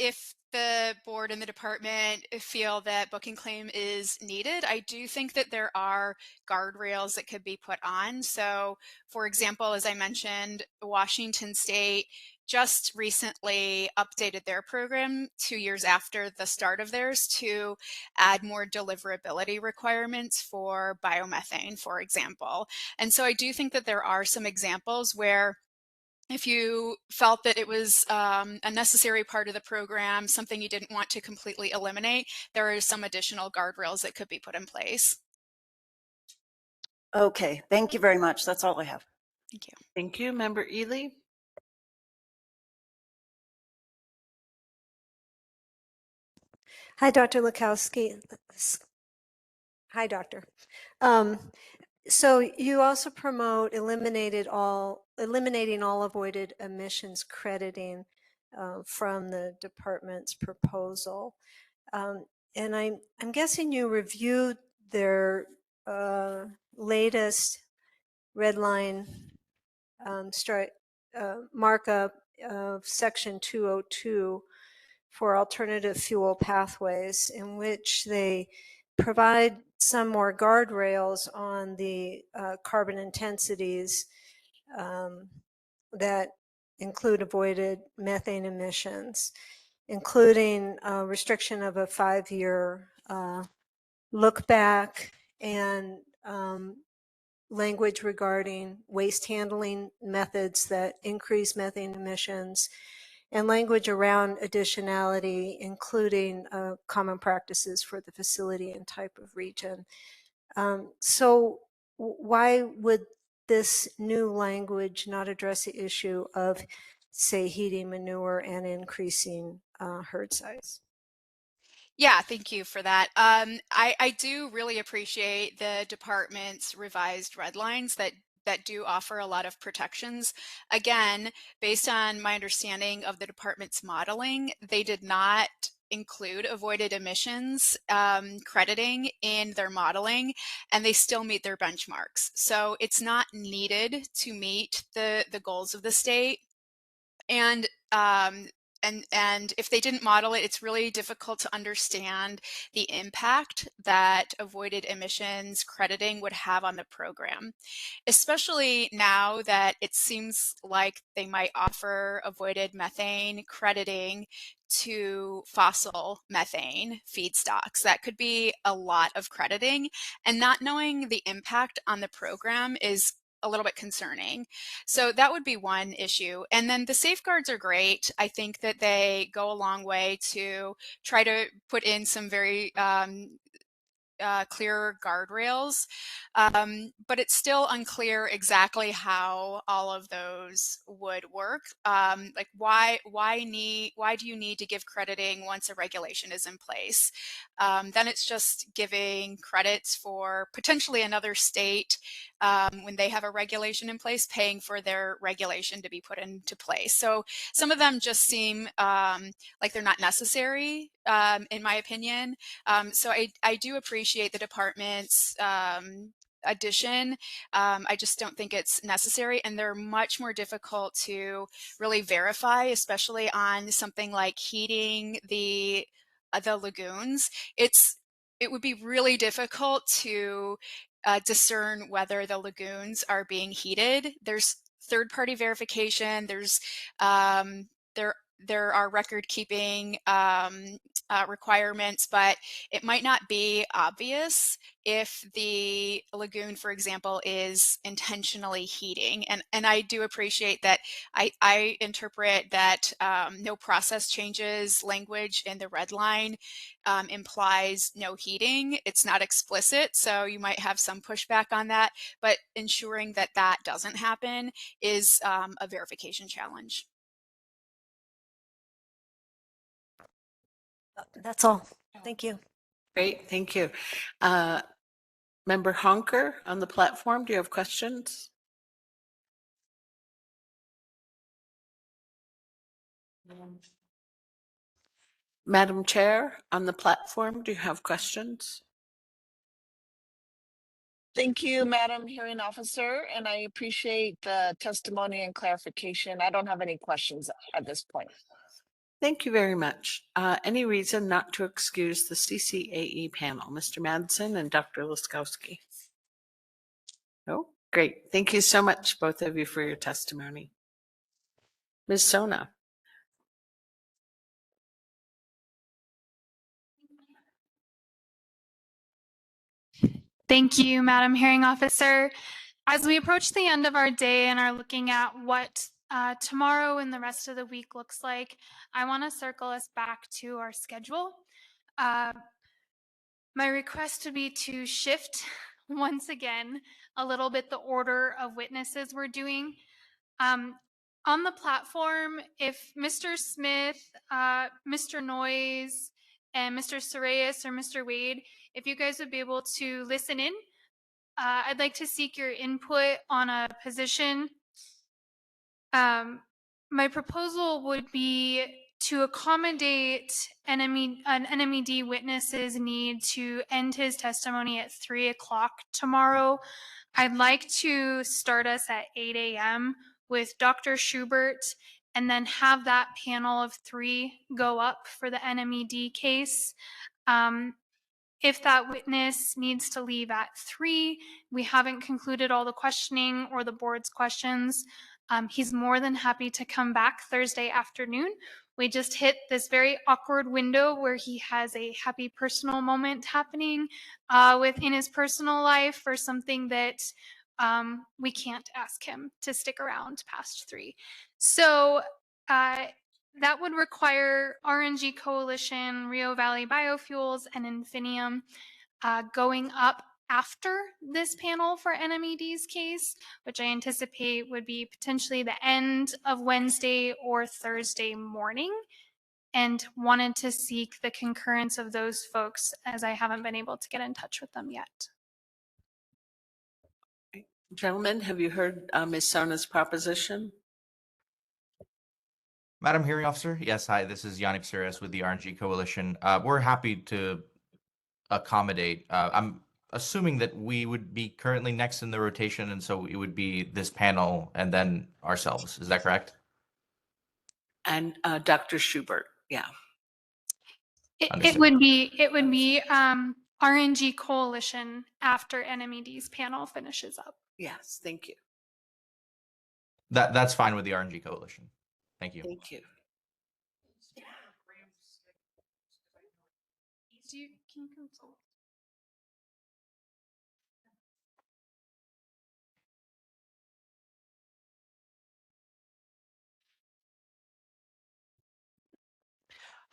A: the board and the department feel that book and claim is needed, I do think that there are guardrails that could be put on. So, for example, as I mentioned, Washington State just recently updated their program 2 years after the start of theirs to add more deliverability requirements for biomethane, for example. And so I do think that there are some examples where if you felt that it was a necessary part of the program, something you didn't want to completely eliminate, there are some additional guardrails that could be put in place.
P: Okay, thank you very much. That's all I have.
A: Thank you.
B: Thank you. Member Ely?
Q: Hi, Dr. Lakowski. Hi, Doctor. So you also promote eliminating all avoided emissions crediting from the department's proposal, and I'm guessing you reviewed their latest red line markup of Section 202 for alternative fuel pathways, in which they provide some more guardrails on the carbon intensities that include avoided methane emissions, including restriction of a 5-year look back and language regarding waste handling methods that increase methane emissions, and language around additionality, including common practices for the facility and type of region. So why would this new language not address the issue of, say, heating manure and increasing herd size?
A: Yeah, thank you for that. I do really appreciate the department's revised red lines that do offer a lot of protections. Again, based on my understanding of the department's modeling, they did not include avoided emissions crediting in their modeling, and they still meet their benchmarks. So it's not needed to meet the goals of the state. And if they didn't model it, it's really difficult to understand the impact that avoided emissions crediting would have on the program, especially now that it seems like they might offer avoided methane crediting to fossil methane feedstocks. That could be a lot of crediting, and not knowing the impact on the program is a little bit concerning. So that would be one issue. And then the safeguards are great. I think that they go a long way to try to put in some very clearer guardrails, but it's still unclear exactly how all of those would work. Like why do you need to give crediting once a regulation is in place? Then it's just giving credits for potentially another state when they have a regulation in place, paying for their regulation to be put into place. So some of them just seem like they're not necessary, in my opinion. So I do appreciate the department's addition. I just don't think it's necessary, and they're much more difficult to really verify, especially on something like heating the lagoons. It would be really difficult to discern whether the lagoons are being heated. There's third-party verification. There are record-keeping requirements, but it might not be obvious if the lagoon, for example, is intentionally heating. And I do appreciate that I interpret that no process changes language in the red line implies no heating. It's not explicit, so you might have some pushback on that, but ensuring that that doesn't happen is a verification challenge.
Q: That's all. Thank you.
B: Great, thank you. Member Honker on the platform, do you have questions? Madam Chair, on the platform, do you have questions?
R: Thank you, Madam Hearing Officer, and I appreciate the testimony and clarification. I don't have any questions at this point.
B: Thank you very much. Any reason not to excuse the CCAE panel, Mr. Madsen and Dr. Laskowski? No? Great. Thank you so much, both of you, for your testimony. Ms. Sona.
F: Thank you, Madam Hearing Officer. As we approach the end of our day and are looking at what tomorrow and the rest of the week looks like, I want to circle us back to our schedule. My request would be to shift once again a little bit the order of witnesses we're doing. On the platform, if Mr. Smith, Mr. Noyes, and Mr. Sorayas or Mr. Wade, if you guys would be able to listen in, I'd like to seek your input on a position. My proposal would be to accommodate an NMED witness's need to end his testimony at 3 o'clock tomorrow. I'd like to start us at 8 a.m. with Dr. Schubert, and then have that panel of 3 go up for the NMED case. If that witness needs to leave at 3, we haven't concluded all the questioning or the board's questions, he's more than happy to come back Thursday afternoon. We just hit this very awkward window where he has a happy personal moment happening within his personal life or something that we can't ask him to stick around past 3. So that would require RNG Coalition, Rio Valley Biofuels, and Infinium going up after this panel for NMED's case, which I anticipate would be potentially the end of Wednesday or Thursday morning, and wanted to seek the concurrence of those folks as I haven't been able to get in touch with them yet.
B: Gentlemen, have you heard Ms. Sona's proposition?
I: Madam Hearing Officer, yes, hi, this is Yanni Psarias with the RNG Coalition. We're happy to accommodate. I'm assuming that we would be currently next in the rotation, and so it would be this panel and then ourselves. Is that correct?
B: And Dr. Schubert, yeah.
F: It would be RNG Coalition after NMED's panel finishes up.
B: Yes, thank you.
I: That's fine with the RNG Coalition. Thank you.
B: Thank you.
F: Can you consult?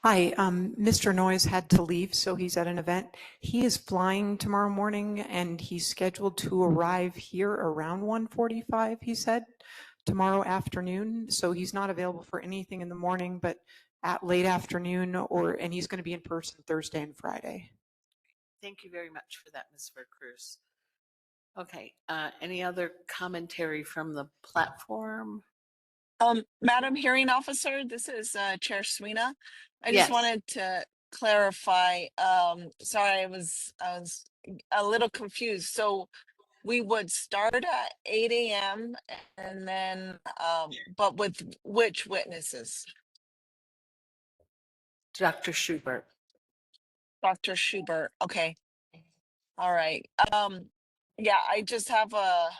S: Hi, Mr. Noyes had to leave, so he's at an event. He is flying tomorrow morning, and he's scheduled to arrive here around 1:45, he said, tomorrow afternoon. So he's not available for anything in the morning, but at late afternoon, and he's going to be in person Thursday and Friday.
B: Thank you very much for that, Ms. Vercruz. Okay, any other commentary from the platform?
R: Madam Hearing Officer, this is Chair Sweeney. I
B: Yes.
R: just wanted to clarify. Sorry, I was a little confused. So we would start at 8 a.m. and then, but with which witnesses?
B: Dr. Schubert.
R: Dr. Schubert. Okay. All right. Yeah, I just have a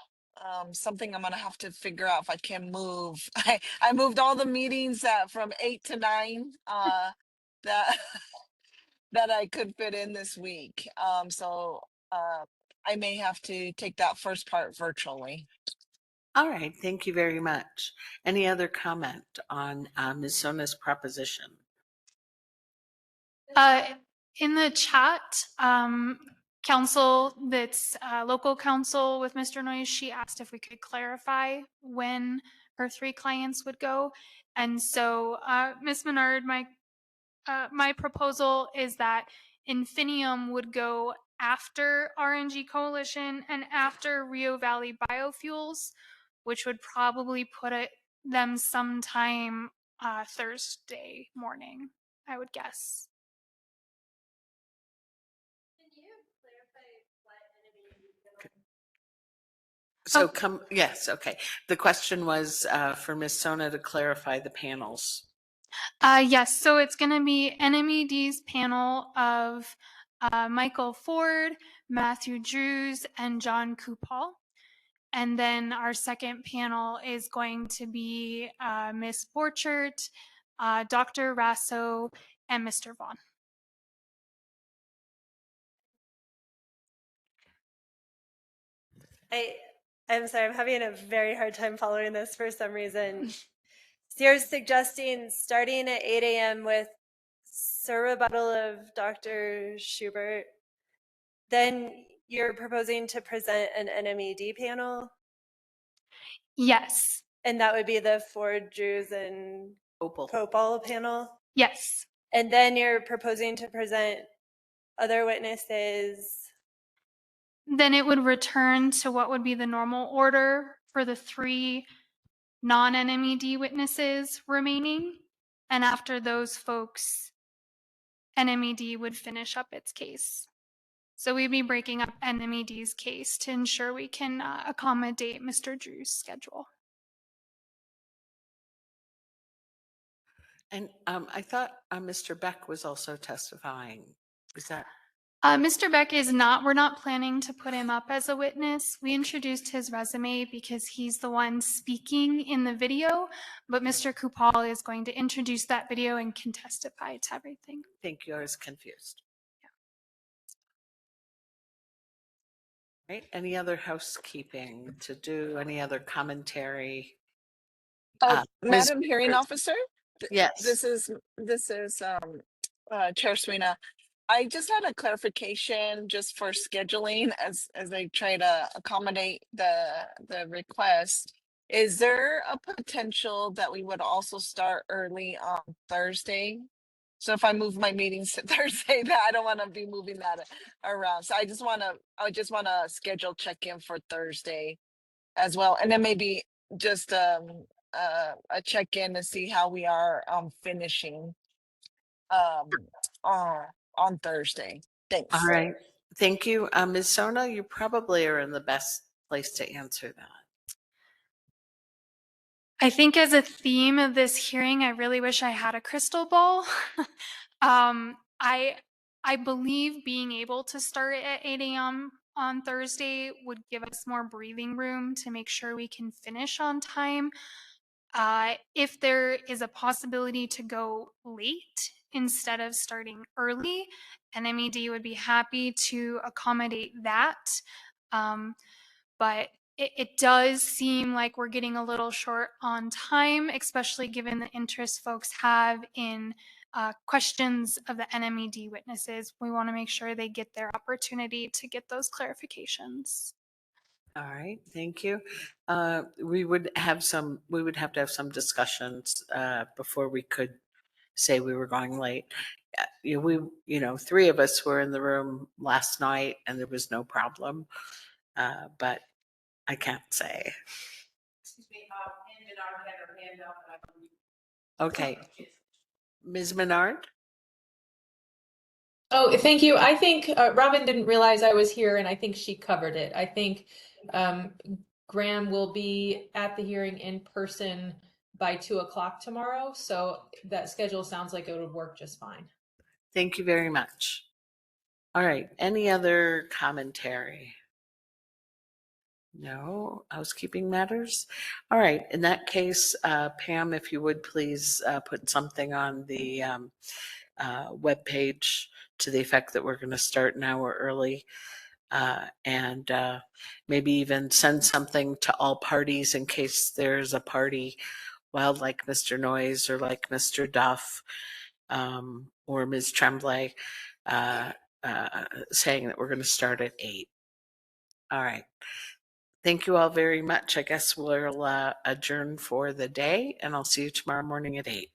R: something I'm gonna have to figure out if I can move. I moved all the meetings from 8 to 9 that that I could fit in this week. So I may have to take that first part virtually.
B: All right, thank you very much. Any other comment on Ms. Sona's proposition?
F: In the chat, council that's local council with Mr. Noyes, she asked if we could clarify when her 3 clients would go. And so Ms. Menard, my proposal is that Infinium would go after RNG Coalition and after Rio Valley Biofuels, which would probably put them sometime Thursday morning, I would guess.
B: So yes, okay. The question was for Ms. Sona to clarify the panels.
F: Yes, so it's going to be NMED's panel of Michael Ford, Matthew Drews, and John Kupal. And then our second panel is going to be Ms. Borchert, Dr. Rasso, and Mr. Vaughn.
N: I'm sorry, I'm having a very hard time following this for some reason. So you're suggesting starting at 8 a.m. with Sir rebuttal of Dr. Schubert, then you're proposing to present an NMED panel?
F: Yes.
N: And that would be the Ford, Drews, and Popal panel?
F: Yes.
N: And then you're proposing to present other witnesses?
F: Then it would return to what would be the normal order for the 3 non-NMED witnesses remaining. And after those folks, NMED would finish up its case. So we'd be breaking up NMED's case to ensure we can accommodate Mr. Drew's schedule.
B: And I thought Mr. Beck was also testifying. Is that?
F: Mr. Beck is not, we're not planning to put him up as a witness. We introduced his resume because he's the one speaking in the video, but Mr. Kupal is going to introduce that video and can testify to everything.
B: Thank you. I was confused. Right. Any other housekeeping to do? Any other commentary? Ms.
R: Madam Hearing Officer,
B: Yes.
R: this is Chair Sweeney. I just had a clarification just for scheduling as I try to accommodate the request. Is there a potential that we would also start early on Thursday? So if I move my meetings to Thursday, that I don't want to be moving that around. So I just want to schedule check-in for Thursday as well, and then maybe just a check-in to see how we are finishing on Thursday. Thanks.
B: All right. Thank you. Ms. Sona, you probably are in the best place to answer that.
F: I think as a theme of this hearing, I really wish I had a crystal ball. I believe being able to start at 8 a.m. on Thursday would give us more breathing room to make sure we can finish on time. If there is a possibility to go late instead of starting early, NMED would be happy to accommodate that. But it does seem like we're getting a little short on time, especially given the interest folks have in questions of the NMED witnesses. We want to make sure they get their opportunity to get those clarifications.
B: All right, thank you. We would have to have some discussions before we could say we were going late. Three of us were in the room last night and there was no problem, but I can't say.
H: Excuse me, Ann Menard had her hand up.
B: Okay. Ms. Menard?
T: Oh, thank you. I think Robin didn't realize I was here, and I think she covered it. I think Graham will be at the hearing in person by 2 o'clock tomorrow, so that schedule sounds like it would work just fine.
B: Thank you very much. All right, any other commentary? No housekeeping matters. All right, in that case, Pam, if you would please put something on the webpage to the effect that we're going to start an hour early, and maybe even send something to all parties in case there's a party, well, like Mr. Noyes or like Mr. Duff or Ms. Tremblay, saying that we're going to start at 8. All right. Thank you all very much. I guess we'll adjourn for the day, and I'll see you tomorrow morning at 8.